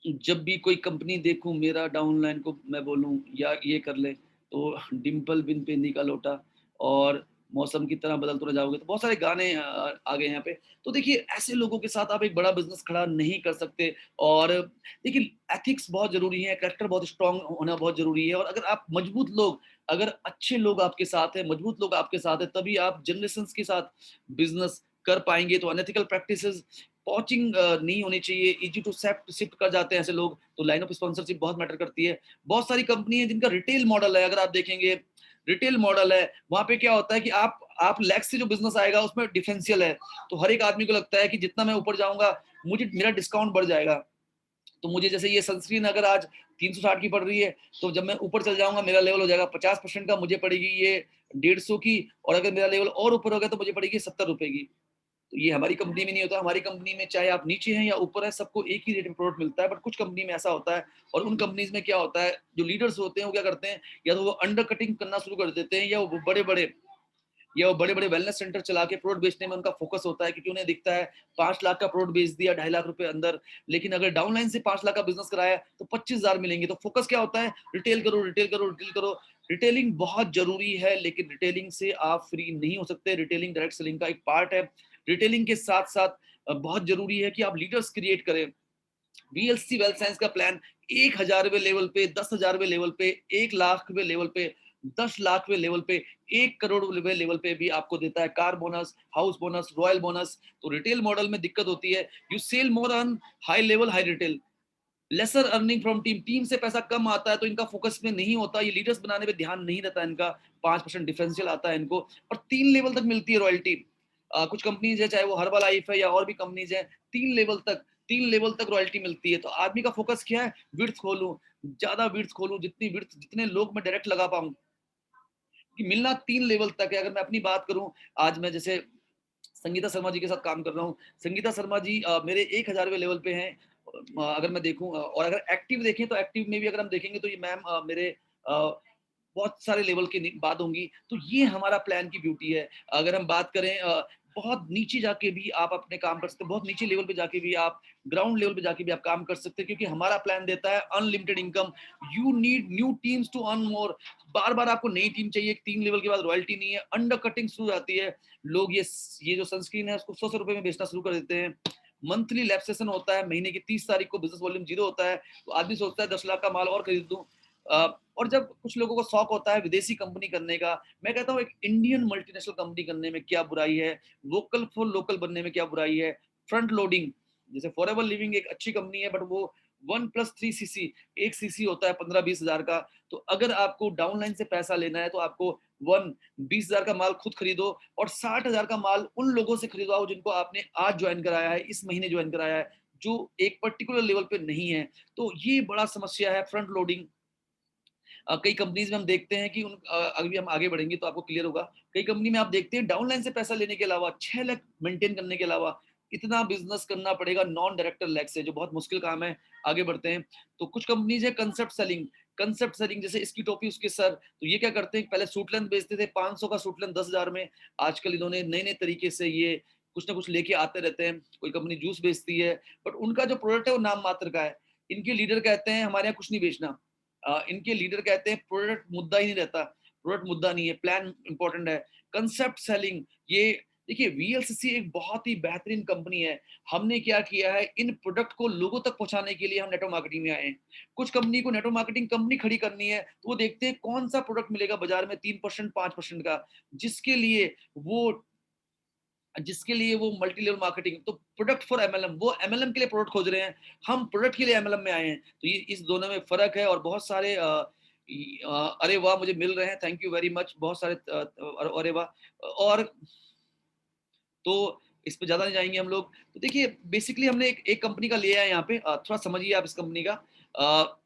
Speaker 1: जब भी कोई कंपनी देखूं मेरा डाउनलाइन को मैं बोलूं या ये कर ले, तो डिम्पल बिन पेंदी का लोटा और मौसम की तरह बदल तो न जाओगे। तो बहुत सारे गाने आ गए यहाँ पे। तो देखिए ऐसे लोगों के साथ आप एक बड़ा बिजनेस खड़ा नहीं कर सकते। और देखिए एथिक्स बहुत जरूरी है, कैरेक्टर बहुत स्ट्रांग होना बहुत जरूरी है। और अगर आप मजबूत लोग, अगर अच्छे लोग आपके साथ है, मजबूत लोग आपके साथ है, तभी आप जनरेशन के साथ बिजनेस कर पाएंगे। तो अनएथिकल प्रैक्टिसेस, पॉचिंग नहीं होनी चाहिए। इजी टू शिफ्ट कर जाते हैं ऐसे लोग। तो लाइन ऑफ स्पॉन्सरशिप बहुत मैटर करती है। बहुत सारी कंपनी है जिनका रिटेल मॉडल है, अगर आप देखेंगे रिटेल मॉडल है, वहां पे क्या होता है कि आप लैक्स से जो बिजनेस आएगा उसमें डिफरेंशियल है। तो हर एक आदमी को लगता है कि जितना मैं ऊपर जाऊंगा मुझे मेरा डिस्काउंट बढ़ जाएगा। तो मुझे जैसे ये सनस्क्रीन अगर आज 360 की पड़ रही है, तो जब मैं ऊपर चल जाऊंगा मेरा लेवल हो जाएगा 50% का, मुझे पड़ेगी ये 150 की। और अगर मेरा लेवल और ऊपर हो गया तो मुझे पड़ेगी 70 रुपए की। तो ये हमारी कंपनी में नहीं होता। हमारी कंपनी में चाहे आप नीचे हैं या ऊपर है, सबको एक ही रेट में प्रोडक्ट मिलता है। बट कुछ कंपनी में ऐसा होता है। और उन कंपनीज में क्या होता है, जो लीडर्स होते हैं वो क्या करते हैं, या तो वो अंडर कटिंग करना शुरू कर देते हैं, या वो बड़े बड़े वेलनेस सेंटर चला के प्रोडक्ट बेचने में उनका फोकस होता है। क्योंकि उन्हें दिखता है 5 लाख का प्रोडक्ट बेच दिया 2.5 लाख रुपए अंदर। लेकिन अगर डाउनलाइन से 5 लाख का बिजनेस कराया तो 25,000 मिलेंगे। तो फोकस क्या होता है, रिटेल करो रिटेल करो रिटेल करो। रिटेलिंग बहुत जरूरी है, लेकिन रिटेलिंग से आप फ्री नहीं हो सकते। रिटेलिंग डायरेक्ट सेलिंग का एक पार्ट है। रिटेलिंग के साथ साथ बहुत जरूरी है कि आप लीडर्स क्रिएट करें। वीएलसी वेल्थ साइंस का प्लान 1,000वें लेवल पे, 10,000वें लेवल पे, 1 लाखवें लेवल पे, 10 लाखवें लेवल पे, 1 करोड़वें लेवल पे भी आपको देता है car bonus, house bonus, royal bonus. तो रिटेल मॉडल में दिक्कत होती है, you sell more on high level high retail, lesser earning from team. Team से पैसा कम आता है तो इनका फोकस में नहीं होता, ये लीडर्स बनाने पे ध्यान नहीं रहता इनका। 5% डिफरेंशियल आता है इनको। और 3 लेवल तक मिलती है रॉयल्टी। कुछ कंपनीज है, चाहे वो हर्बल लाइफ है या और भी कंपनीज है, 3 लेवल तक रॉयल्टी मिलती है। तो आदमी का फोकस क्या है, विड्थ खोलूं, ज्यादा विड्थ खोलूं, जितनी विड्थ जितने लोग मैं डायरेक्ट लगा पाऊं। कि मिलना 3 लेवल तक है। अगर मैं अपनी बात करूं, आज मैं जैसे संगीता शर्मा जी के साथ काम कर रहा हूँ। संगीता शर्मा जी मेरे 1,000वें लेवल पे हैं। अगर मैं देखूं, और अगर एक्टिव देखें तो एक्टिव में भी अगर हम देखेंगे तो ये मैम मेरे बहुत सारे लेवल के बाद होंगी। तो ये हमारा प्लान की ब्यूटी है। अगर हम बात करें बहुत नीचे जाके भी आप अपने काम कर सकते हैं, बहुत नीचे लेवल पे जाके भी आप, ग्राउंड लेवल पे जाके भी आप काम कर सकते हैं। क्योंकि हमारा प्लान देता है unlimited income. You need new teams to earn more. बार बार आपको नई टीम चाहिए। 3 लेवल के बाद रॉयल्टी नहीं है, अंडर कटिंग शुरू आती है। लोग ये जो सनस्क्रीन है उसको 100 रुपए में बेचना शुरू कर देते हैं। मंथली लैब सेशन होता है, महीने की 30 तारीख को बिजनेस वॉल्यूम 0 होता है। तो आदमी सोचता है 10 लाख का माल और खरीद दूं। और जब कुछ लोगों को शौक होता है विदेशी कंपनी करने का, मैं कहता हूँ एक इंडियन मल्टीनेशनल कंपनी करने में क्या बुराई है, वोकल फॉर लोकल बनने में क्या बुराई है। फ्रंट लोडिंग, जैसे फॉरएवर लिविंग एक अच्छी कंपनी है, बट वो 1+3 सीसी, 1 सीसी होता है 15-20 हजार का। तो अगर आपको डाउनलाइन से पैसा लेना है तो आपको 20 हजार का माल खुद खरीदो, और 60 हजार का माल उन लोगों से खरीदवाओ जिनको आपने आज ज्वाइन कराया है, इस महीने ज्वाइन कराया है, जो एक पर्टिकुलर लेवल पे नहीं है। तो ये बड़ा समस्या है फ्रंट लोडिंग। कई कंपनीज में हम देखते हैं कि अभी हम आगे बढ़ेंगे तो आपको क्लियर होगा। कई कंपनी में आप देखते हैं डाउनलाइन से पैसा लेने के अलावा, 6 लाख मेंटेन करने के अलावा इतना बिजनेस करना पड़ेगा नॉन डायरेक्टर लेग से, जो बहुत मुश्किल काम है। आगे बढ़ते हैं। तो कुछ कंपनीज है कंसेप्ट सेलिंग, जैसे इसकी टोपी उसके सर। तो ये क्या करते हैं, पहले सूट लेंथ बेचते थे, 500 का सूट लेंथ 10,000 में। आजकल इन्होंने नए नए तरीके से ये कुछ ना कुछ लेके आते रहते हैं। कोई कंपनी जूस बेचती है, बट उनका जो प्रोडक्ट है वो नाम मात्र का है। इनके लीडर कहते हैं हमारे यहाँ कुछ नहीं बेचना। इनके लीडर कहते हैं प्रोडक्ट मुद्दा ही नहीं रहता, प्रोडक्ट मुद्दा नहीं है, प्लान इंपॉर्टेंट है। कंसेप्ट सेलिंग, ये देखिए वीएलसीसी एक बहुत ही बेहतरीन कंपनी है। हमने क्या किया है, इन प्रोडक्ट को लोगों तक पहुंचाने के लिए हम नेटवर्क मार्केटिंग में आए हैं। कुछ कंपनी को नेटवर्क मार्केटिंग कंपनी खड़ी करनी है, तो वो देखते हैं कौन सा प्रोडक्ट मिलेगा बाजार में 3% 5% का, जिसके लिए वो मल्टी लेवल मार्केटिंग। तो प्रोडक्ट फॉर एमएलएम, वो एमएलएम के लिए प्रोडक्ट खोज रहे हैं, हम प्रोडक्ट के लिए एमएलएम में आए हैं। तो ये इस दोनों में फर्क है। और बहुत सारे अरे वाह मुझे मिल रहे हैं, थैंक यू वेरी मच, बहुत सारे अरे वाह। और तो इस पे ज्यादा नहीं जाएंगे हम लोग। तो देखिए बेसिकली हमने एक कंपनी का लिया है यहाँ पे, थोड़ा समझिए आप इस कंपनी का।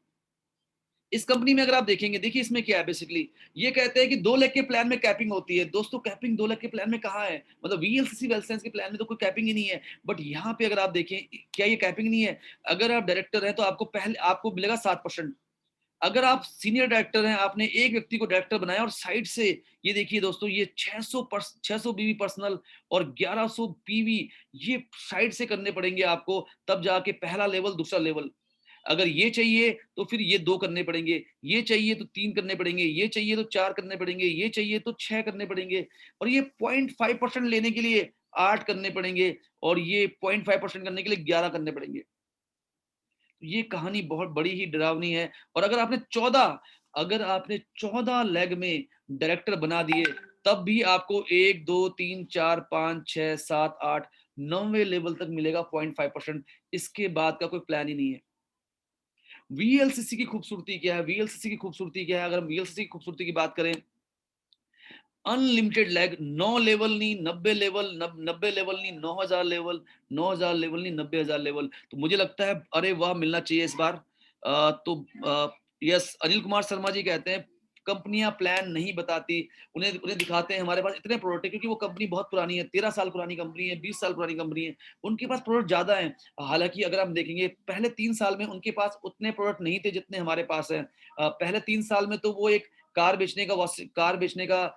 Speaker 1: इस कंपनी में अगर आप देखेंगे, देखिए इसमें क्या है, बेसिकली ये कहते हैं कि 2 लाख के प्लान में कैपिंग होती है। दोस्तों कैपिंग 2 लाख के प्लान में कहाँ है, मतलब वीएलसीसी वेल्थ साइंस के प्लान में तो कोई कैपिंग ही नहीं है। बट यहाँ पे अगर आप देखें, क्या ये कैपिंग नहीं है? अगर आप डायरेक्टर हैं तो आपको मिलेगा 7%। अगर आप सीनियर डायरेक्टर हैं, आपने एक व्यक्ति को डायरेक्टर बनाया और साइड से ये देखिए दोस्तों, ये 600 बीवी पर्सनल और 1100 पीवी ये साइड से करने पड़ेंगे आपको, तब जाके पहला लेवल दूसरा लेवल। अगर ये चाहिए तो फिर ये 2 करने पड़ेंगे, ये चाहिए तो 3 करने पड़ेंगे, ये चाहिए तो 4 करने पड़ेंगे, ये चाहिए तो 6 करने पड़ेंगे, और ये 0.5% लेने के लिए 8 करने पड़ेंगे, और ये 0.5% करने के लिए 11 करने पड़ेंगे। ये कहानी बहुत बड़ी ही डरावनी है। और अगर आपने 14 लेग में डायरेक्टर बना दिए, तब भी आपको 1 2 3 4 5 6 7 8 9वें लेवल तक मिलेगा 0.5%। इसके बाद का कोई प्लान ही नहीं है। वीएलसीसी की खूबसूरती क्या है? वीएलसीसी की खूबसूरती क्या है? अगर हम वीएलसीसी की खूबसूरती की बात करें, अनलिमिटेड लैग, 9 लेवल नहीं 90 लेवल, 90 लेवल नहीं 9000 लेवल, 9000 लेवल नहीं 90000 लेवल। तो मुझे लगता है अरे वाह मिलना चाहिए इस बार। यस, अनिल कुमार शर्मा जी कहते हैं कंपनियां प्लान नहीं बताती, उन्हें दिखाते हैं हमारे पास इतने प्रोडक्ट है, क्योंकि वो कंपनी बहुत पुरानी है, 13 साल पुरानी कंपनी है, 20 साल पुरानी कंपनी है, उनके पास प्रोडक्ट ज्यादा है। हालांकि अगर हम देखेंगे पहले 3 साल में उनके पास उतने प्रोडक्ट नहीं थे जितने हमारे पास है। पहले 3 साल में तो वो एक कार बेचने का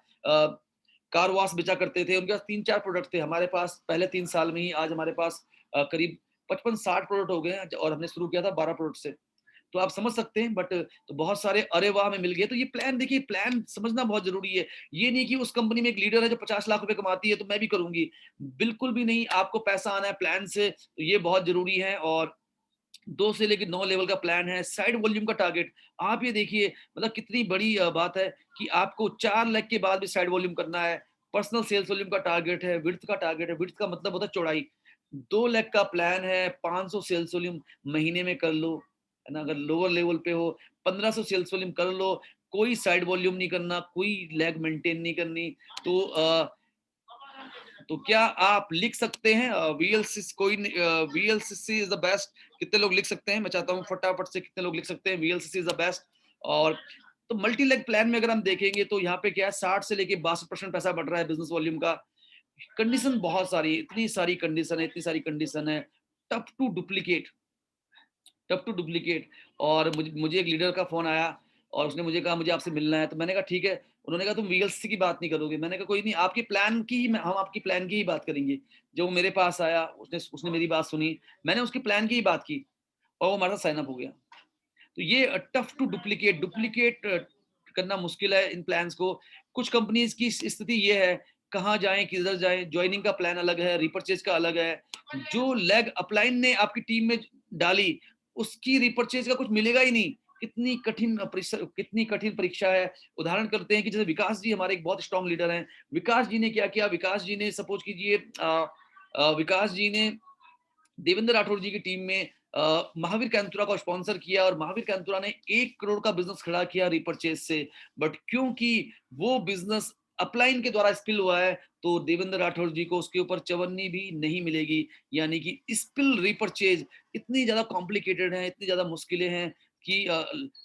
Speaker 1: कार वॉश बेचा करते थे, उनके पास 3-4 प्रोडक्ट थे। हमारे पास पहले 3 साल में ही आज हमारे पास करीब 55-60 प्रोडक्ट हो गए हैं, और हमने शुरू किया था 12 प्रोडक्ट से। तो आप समझ सकते हैं। बट तो बहुत सारे अरे वाह में मिल गए। तो ये प्लान देखिए, प्लान समझना बहुत जरूरी है। ये नहीं कि उस कंपनी में एक लीडर है जो 50 लाख रुपए कमाती है तो मैं भी करूंगी, बिल्कुल भी नहीं। आपको पैसा आना है प्लान से, तो ये बहुत जरूरी है। और 2 से लेकर 9 लेवल का प्लान है। साइड वॉल्यूम का टारगेट, आप ये देखिए मतलब कितनी बड़ी बात है कि आपको 4 लाख के बाद भी साइड वॉल्यूम करना है। पर्सनल सेल्स वॉल्यूम का टारगेट है, विड्थ का टारगेट है। विड्थ का मतलब होता है चौड़ाई। 2 लाख का प्लान है, 500 सेल्स वॉल्यूम महीने में कर लो, है ना। अगर लोअर लेवल पे हो 1500 सेल्स वॉल्यूम कर लो, कोई साइड वॉल्यूम नहीं करना, कोई लैग मेंटेन नहीं करनी। तो क्या आप लिख सकते हैं वीएलसीसी इज द बेस्ट? कितने लोग लिख सकते हैं? मैं चाहता हूं फटाफट से कितने लोग लिख सकते हैं वीएलसीसी इज द बेस्ट। और तो मल्टी लेग प्लान में अगर हम देखेंगे तो यहाँ पे क्या है, 60 से लेके 62% पैसा बढ़ रहा है बिजनेस वॉल्यूम का। कंडीशन बहुत सारी, इतनी सारी कंडीशन है। Tough to duplicate. और मुझे एक लीडर का फोन आया और उसने मुझे कहा मुझे आपसे मिलना है। तो मैंने कहा ठीक है। उन्होंने कहा तुम वीएलसीसी की बात नहीं करोगे। मैंने कहा कोई नहीं, आपके प्लान की हम आपकी प्लान की ही बात करेंगे। जब वो मेरे पास आया, उसने मेरी बात सुनी, मैंने उसके प्लान की ही बात की, और वो हमारा साइन अप हो गया। तो ये टफ टू डुप्लीकेट करना मुश्किल है इन प्लान्स को। कुछ कंपनीज की स्थिति ये है, कहाँ जाएं किधर जाएं, ज्वाइनिंग का प्लान अलग है, रिपर्चेज का अलग है। जो लेग अपलाइन ने आपकी टीम में डाली, उसकी रिपर्चेज का कुछ मिलेगा ही नहीं। कितनी कठिन परीक्षा है। उदाहरण करते हैं कि जैसे विकास जी हमारे एक बहुत स्ट्रॉन्ग लीडर हैं। विकास जी ने क्या किया, विकास जी ने सपोज कीजिए विकास जी ने देवेंद्र राठौर जी की टीम में महावीर कैंतुरा को स्पॉन्सर किया, और महावीर कैंतुरा ने 1 करोड़ का बिजनेस खड़ा किया रिपर्चेज से। बट क्योंकि वो बिजनेस अपलाइन के द्वारा स्पिल हुआ है, तो देवेंद्र राठौर जी को उसके ऊपर चवन्नी भी नहीं मिलेगी। यानी कि स्पिल रिपर्चेज इतनी ज्यादा कॉम्प्लिकेटेड है, इतनी ज्यादा मुश्किलें हैं कि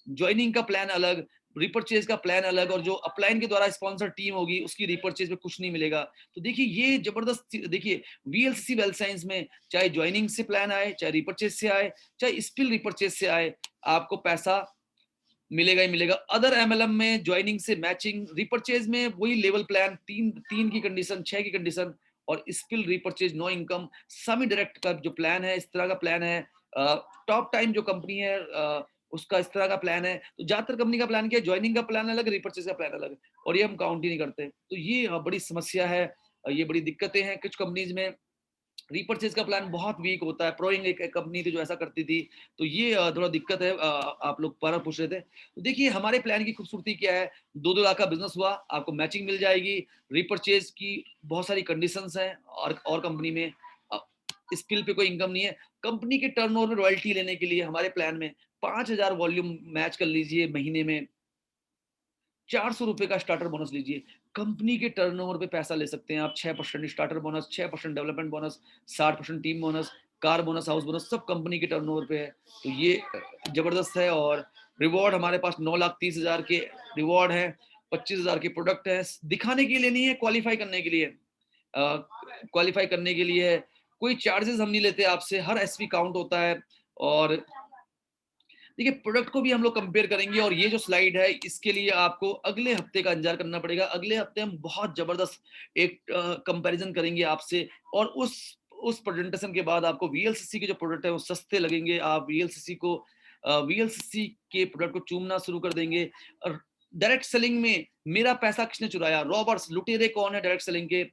Speaker 1: ज्वाइनिंग का प्लान अलग, रिपर्चेज का प्लान अलग, और जो अपलाइन के द्वारा स्पॉन्सर टीम होगी उसकी रिपर्चेज में कुछ नहीं मिलेगा। तो देखिए ये जबरदस्त, देखिए वीएलसीसी वेल्थ साइंस में चाहे ज्वाइनिंग से प्लान आए, चाहे रिपर्चेज से आए, चाहे स्किल रिपर्चेज से आए, आपको पैसा मिलेगा ही मिलेगा। अदर एमएलएम में ज्वाइनिंग से मैचिंग, रिपर्चेज में वही लेवल प्लान, तीन की कंडीशन, 6 की कंडीशन, और skill repurchase no income semi direct का जो प्लान है इस तरह का प्लान है। टॉप टाइम जो कंपनी है उसका इस तरह का प्लान है। तो ज्यादातर कंपनी का प्लान क्या है, ज्वाइनिंग का प्लान अलग, रिपर्चेज का प्लान अलग, और ये हम काउंट ही नहीं करते। तो ये बड़ी समस्या है, ये बड़ी दिक्कतें हैं कुछ कंपनीज में। रिपर्चेज का प्लान बहुत वीक होता है। प्रोइंग एक कंपनी थी जो ऐसा करती थी, तो ये थोड़ा दिक्कत है। आप लोग बार पूछ रहे थे, तो देखिए हमारे प्लान की खूबसूरती क्या है, 2-2 लाख का बिजनेस हुआ, आपको मैचिंग मिल जाएगी, रिपर्चेज की बहुत सारी कंडीशंस हैं, और कंपनी में स्किल पे कोई इनकम नहीं है। कंपनी के टर्नओवर में रॉयल्टी लेने के लिए हमारे प्लान में 5000 वॉल्यूम मैच कर लीजिए महीने में, 400 रुपए का स्टार्टर बोनस लीजिए, कंपनी के टर्नओवर पे पैसा ले सकते हैं आप। 6% starter bonus, 6% development bonus, 60% team bonus, car bonus, house bonus, सब कंपनी के टर्नओवर पे है। तो ये जबरदस्त है। और रिवॉर्ड हमारे पास 9,30,000 के रिवॉर्ड है, 25,000 के प्रोडक्ट है। दिखाने के लिए नहीं है, क्वालिफाई करने के लिए, क्वालिफाई करने के लिए है। कोई चार्जेस हम नहीं लेते आपसे, हर एसवी काउंट होता है। और देखिए प्रोडक्ट को भी हम लोग कंपेयर करेंगे, और ये जो स्लाइड है इसके लिए आपको अगले हफ्ते का इंतजार करना पड़ेगा। अगले हफ्ते हम बहुत जबरदस्त एक कंपैरिजन करेंगे आपसे, और उस प्रेजेंटेशन के बाद आपको वीएलसीसी के जो प्रोडक्ट है वो सस्ते लगेंगे। आप वीएलसीसी के प्रोडक्ट को चूमना शुरू कर देंगे। और डायरेक्ट सेलिंग में मेरा पैसा किसने चुराया, रॉबर्स, लुटेरे कौन है डायरेक्ट सेलिंग के?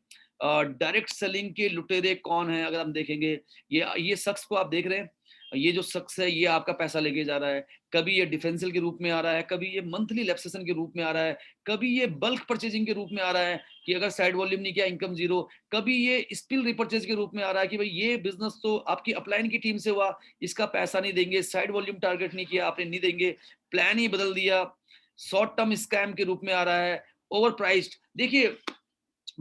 Speaker 1: डायरेक्ट सेलिंग के लुटेरे कौन है? अगर हम देखेंगे, ये शख्स को आप देख रहे हैं, ये जो शख्स है ये आपका पैसा लेके जा रहा है। कभी ये डिफेंसिल के रूप में आ रहा है, कभी ये मंथली लैप्सेशन के रूप में आ रहा है, कभी ये बल्क परचेजिंग के रूप में आ रहा है कि अगर साइड वॉल्यूम नहीं किया इनकम जीरो, कभी ये स्पिल रिपर्चेज के रूप में आ रहा है कि भाई ये बिजनेस तो आपकी अपलाइन की टीम से हुआ, इसका पैसा नहीं देंगे, साइड वॉल्यूम टारगेट नहीं किया आपने, नहीं देंगे, प्लान ही बदल दिया, शॉर्ट टर्म स्कैम के रूप में आ रहा है, ओवर प्राइस्ड। देखिए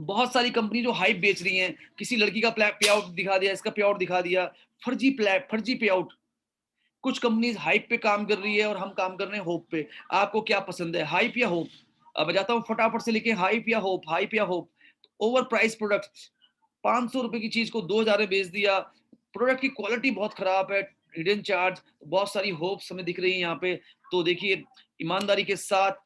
Speaker 1: बहुत सारी कंपनी जो हाइप बेच रही हैं, किसी लड़की का पे आउट दिखा दिया, इसका पे आउट दिखा दिया, फर्जी पे आउट। कुछ कंपनीज हाइप पे काम कर रही है और हम काम कर रहे हैं होप पे। आपको क्या पसंद है, हाइप या होप? अब बताता हूँ फटाफट से, लिखे हाइप या होप, हाइप या होप। ओवर प्राइस प्रोडक्ट, 500 रुपए की चीज को 2000 में बेच दिया, प्रोडक्ट की क्वालिटी बहुत खराब है, हिडन चार्ज, बहुत सारी होप्स हमें दिख रही है यहाँ पे। तो देखिए ईमानदारी के साथ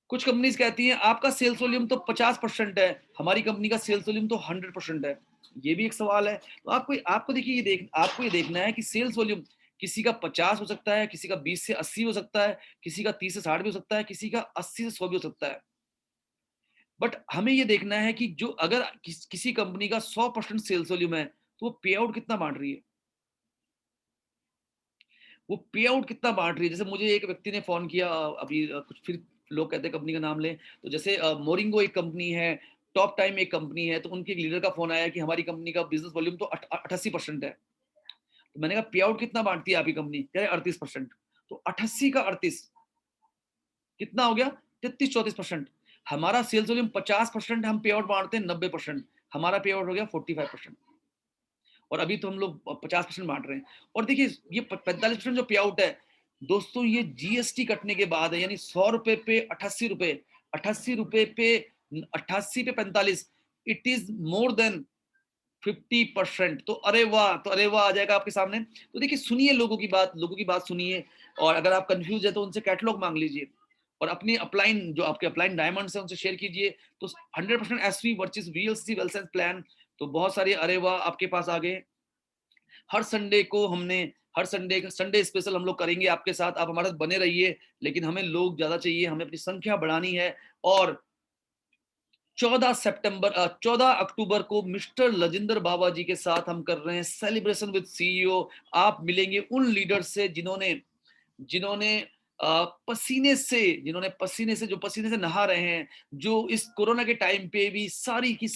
Speaker 1: कुछ कंपनीज कहती हैं आपका सेल्स वॉल्यूम तो 50% है, हमारी कंपनी का सेल्स वॉल्यूम तो 100% है। ये भी एक सवाल है। तो आपको देखिए आपको ये देखना है कि सेल्स वॉल्यूम किसी का 50 हो सकता है, किसी का 20 से 80 हो सकता है, किसी का 30 से 60 भी हो सकता है, किसी का 80 से 100 भी हो सकता है। बट हमें ये देखना है कि जो अगर किसी कंपनी का 100% सेल्स वॉल्यूम है तो वो पे आउट कितना बांट रही है, वो पे आउट कितना बांट रही है। जैसे मुझे एक व्यक्ति ने फोन किया अभी, कुछ फिर लोग कहते हैं कंपनी का नाम लें, तो जैसे मोरिंगो एक कंपनी है, टॉप टाइम एक कंपनी है, तो उनके एक लीडर का फोन आया कि हमारी कंपनी का बिजनेस वॉल्यूम तो 88% है। तो मैंने कहा पे आउट कितना बांटती है आपकी कंपनी? कह रहे 38%। तो 88 का 38 कितना हो गया? 33-34%। हमारा सेल्स वॉल्यूम 50%, हम पे आउट बांटते हैं 90%, हमारा पे आउट हो गया 45%। और अभी तो हम लोग 50% बांट रहे हैं। और देखिए ये 45% जो पे आउट है दोस्तों, ये जीएसटी कटने के बाद है, यानी 100 रुपए पे 88 रुपए, 88 रुपए पे 88 पे 45, इट इज मोर देन 50%। तो अरे वाह, तो अरे वाह आ जाएगा आपके सामने। तो देखिए सुनिए लोगों की बात सुनिए, और अगर आप कंफ्यूज है तो उनसे कैटलॉग मांग लीजिए, और अपनी अपलाइन जो आपके अपलाइन डायमंड्स है उनसे शेयर कीजिए। तो 100% SV versus VLC well science plan, तो बहुत सारे अरे वाह आपके पास आ गए। हर संडे को हर संडे स्पेशल हम लोग करेंगे आपके साथ, आप हमारे साथ बने रहिए। लेकिन हमें लोग ज्यादा चाहिए, हमें अपनी संख्या बढ़ानी है। और 14 अक्टूबर को मिस्टर लजिंदर बाबा जी के साथ हम कर रहे हैं सेलिब्रेशन विद सीईओ। आप मिलेंगे उन लीडर से जिन्होंने पसीने से जो पसीने से नहा रहे हैं, जो इस कोरोना के टाइम पे भी सारी की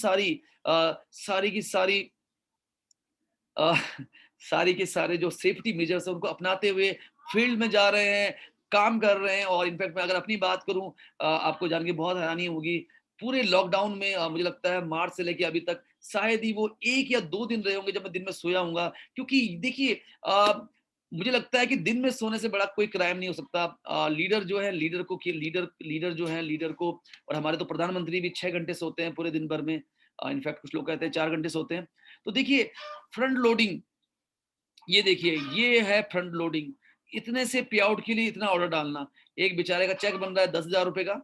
Speaker 1: सारे जो सेफ्टी मेजर्स है उनको अपनाते हुए फील्ड में जा रहे हैं, काम कर रहे हैं। और इनफैक्ट मैं अगर अपनी बात करूं, आपको जान के बहुत हैरानी होगी, पूरे लॉकडाउन में मुझे लगता है मार्च से लेके अभी तक शायद ही वो 1 या 2 दिन रहे होंगे जब मैं दिन में सोया हूंगा। क्योंकि देखिए मुझे लगता है कि दिन में सोने से बड़ा कोई क्राइम नहीं हो सकता। लीडर जो है, लीडर जो है, लीडर को, और हमारे तो प्रधानमंत्री भी 6 घंटे सोते हैं पूरे दिन भर में। इनफैक्ट कुछ लोग कहते हैं 4 घंटे सोते हैं। तो देखिए फ्रंट लोडिंग, ये देखिए ये है फ्रंट लोडिंग। इतने से पे आउट के लिए इतना ऑर्डर डालना, एक बेचारे का चेक बन रहा है 10,000 रुपए का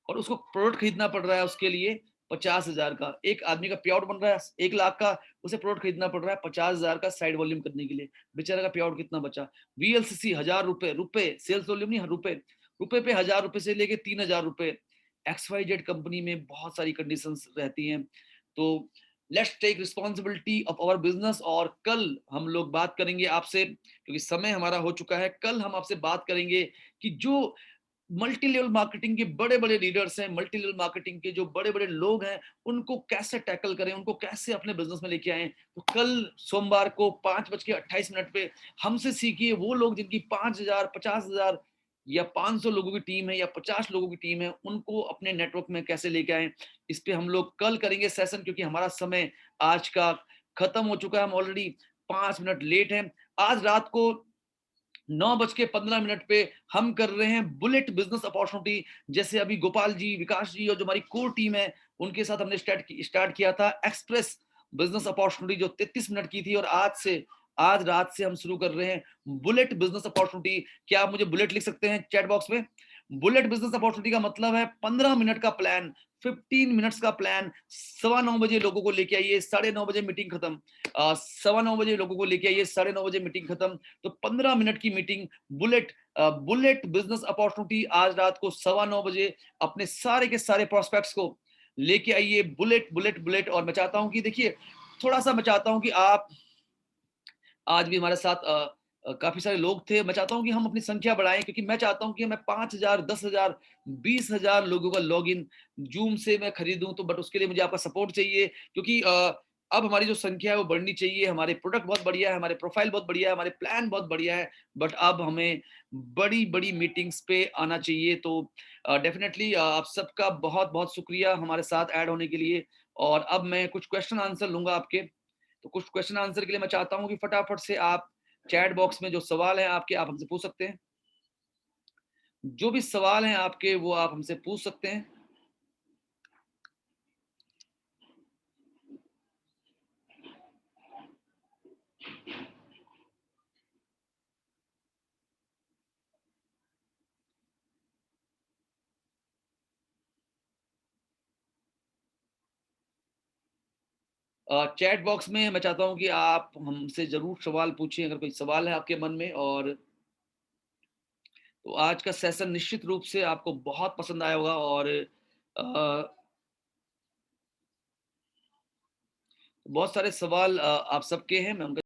Speaker 1: और उसको प्रोडक्ट खरीदना पड़ रहा है उसके लिए 50,000 का। एक आदमी का पे आउट बन रहा है 1 लाख का, उसे प्रोडक्ट खरीदना पड़ रहा है 50,000 का साइड वॉल्यूम करने के लिए। बेचारे का पे आउट कितना बचा? वीएलसीसी 1000 रुपए, सेल्स वॉल्यूम नहीं, रुपए पे 1000 रुपए से लेके 3000 रुपए। XYZ कंपनी में बहुत सारी कंडीशंस रहती हैं। तो let's take responsibility of our business. और कल हम लोग बात करेंगे आपसे, क्योंकि समय हमारा हो चुका है, कल हम आपसे बात करेंगे कि जो मल्टी लेवल मार्केटिंग के बड़े बड़े लीडर्स हैं, मल्टी लेवल मार्केटिंग के जो बड़े बड़े लोग हैं, उनको कैसे टैकल करें, उनको कैसे अपने बिजनेस में लेके आए। तो कल सोमवार को 5:28 पे हमसे सीखिए वो लोग जिनकी 5,000, 50,000 या 500 लोगों की टीम है या 50 लोगों की टीम है, उनको अपने नेटवर्क में कैसे लेके आए। इस पे हम लोग कल करेंगे सेशन, क्योंकि हमारा समय आज का खत्म हो चुका है। हम ऑलरेडी 5 मिनट लेट हैं। आज रात को 9:15 पे हम कर रहे हैं बुलेट बिजनेस अपॉर्चुनिटी। जैसे अभी गोपाल जी, विकास जी और जो हमारी कोर टीम है, उनके साथ हमने स्टार्ट किया था एक्सप्रेस बिजनेस अपॉर्चुनिटी जो 33 मिनट की थी, और आज रात से हम शुरू कर रहे हैं बुलेट बिजनेस अपॉर्चुनिटी। क्या आप मुझे बुलेट लिख सकते हैं चैट बॉक्स में? बुलेट बिजनेस अपॉर्चुनिटी का मतलब है 15 मिनट का प्लान, 15 मिनट्स का प्लान। 9:15 बजे लोगों को लेके आइए, 9:30 बजे मीटिंग खत्म। 9:15 बजे लोगों को लेके आइए, 9:30 बजे मीटिंग खत्म। तो 15 मिनट की मीटिंग, बुलेट बिजनेस अपॉर्चुनिटी आज रात को 9:15 बजे। अपने सारे के सारे प्रोस्पेक्ट्स को लेके आइए, बुलेट बुलेट बुलेट। और मैं चाहता हूं कि देखिए, थोड़ा सा मैं चाहता हूं कि आप आज भी हमारे साथ काफी सारे लोग थे। मैं चाहता हूं कि हम अपनी संख्या बढ़ाएं, क्योंकि मैं चाहता हूं कि मैं 5,000, 10,000, 20,000 लोगों का लॉगिन जूम से मैं खरीदूं। तो बट उसके लिए मुझे आपका सपोर्ट चाहिए, क्योंकि अब हमारी जो संख्या है वो बढ़नी चाहिए। हमारे प्रोडक्ट बहुत बढ़िया है, हमारे प्रोफाइल बहुत बढ़िया है, हमारे प्लान बहुत बढ़िया है, बट अब हमें बड़ी बड़ी मीटिंग्स पे आना चाहिए। तो डेफिनेटली आप सबका बहुत बहुत शुक्रिया हमारे साथ ऐड होने के लिए। और अब मैं कुछ क्वेश्चन आंसर लूंगा आपके। तो कुछ क्वेश्चन आंसर के लिए मैं चाहता हूं कि फटाफट से आप चैट बॉक्स में जो सवाल है आपके, आप हमसे पूछ सकते हैं। जो भी सवाल हैं आपके वो आप हमसे पूछ सकते हैं। चैट बॉक्स में मैं चाहता हूं कि आप हमसे जरूर सवाल पूछें, अगर कोई सवाल है आपके मन में। और तो आज का सेशन निश्चित रूप से आपको बहुत पसंद आया होगा। और बहुत सारे सवाल आप सबके हैं, मैं उनका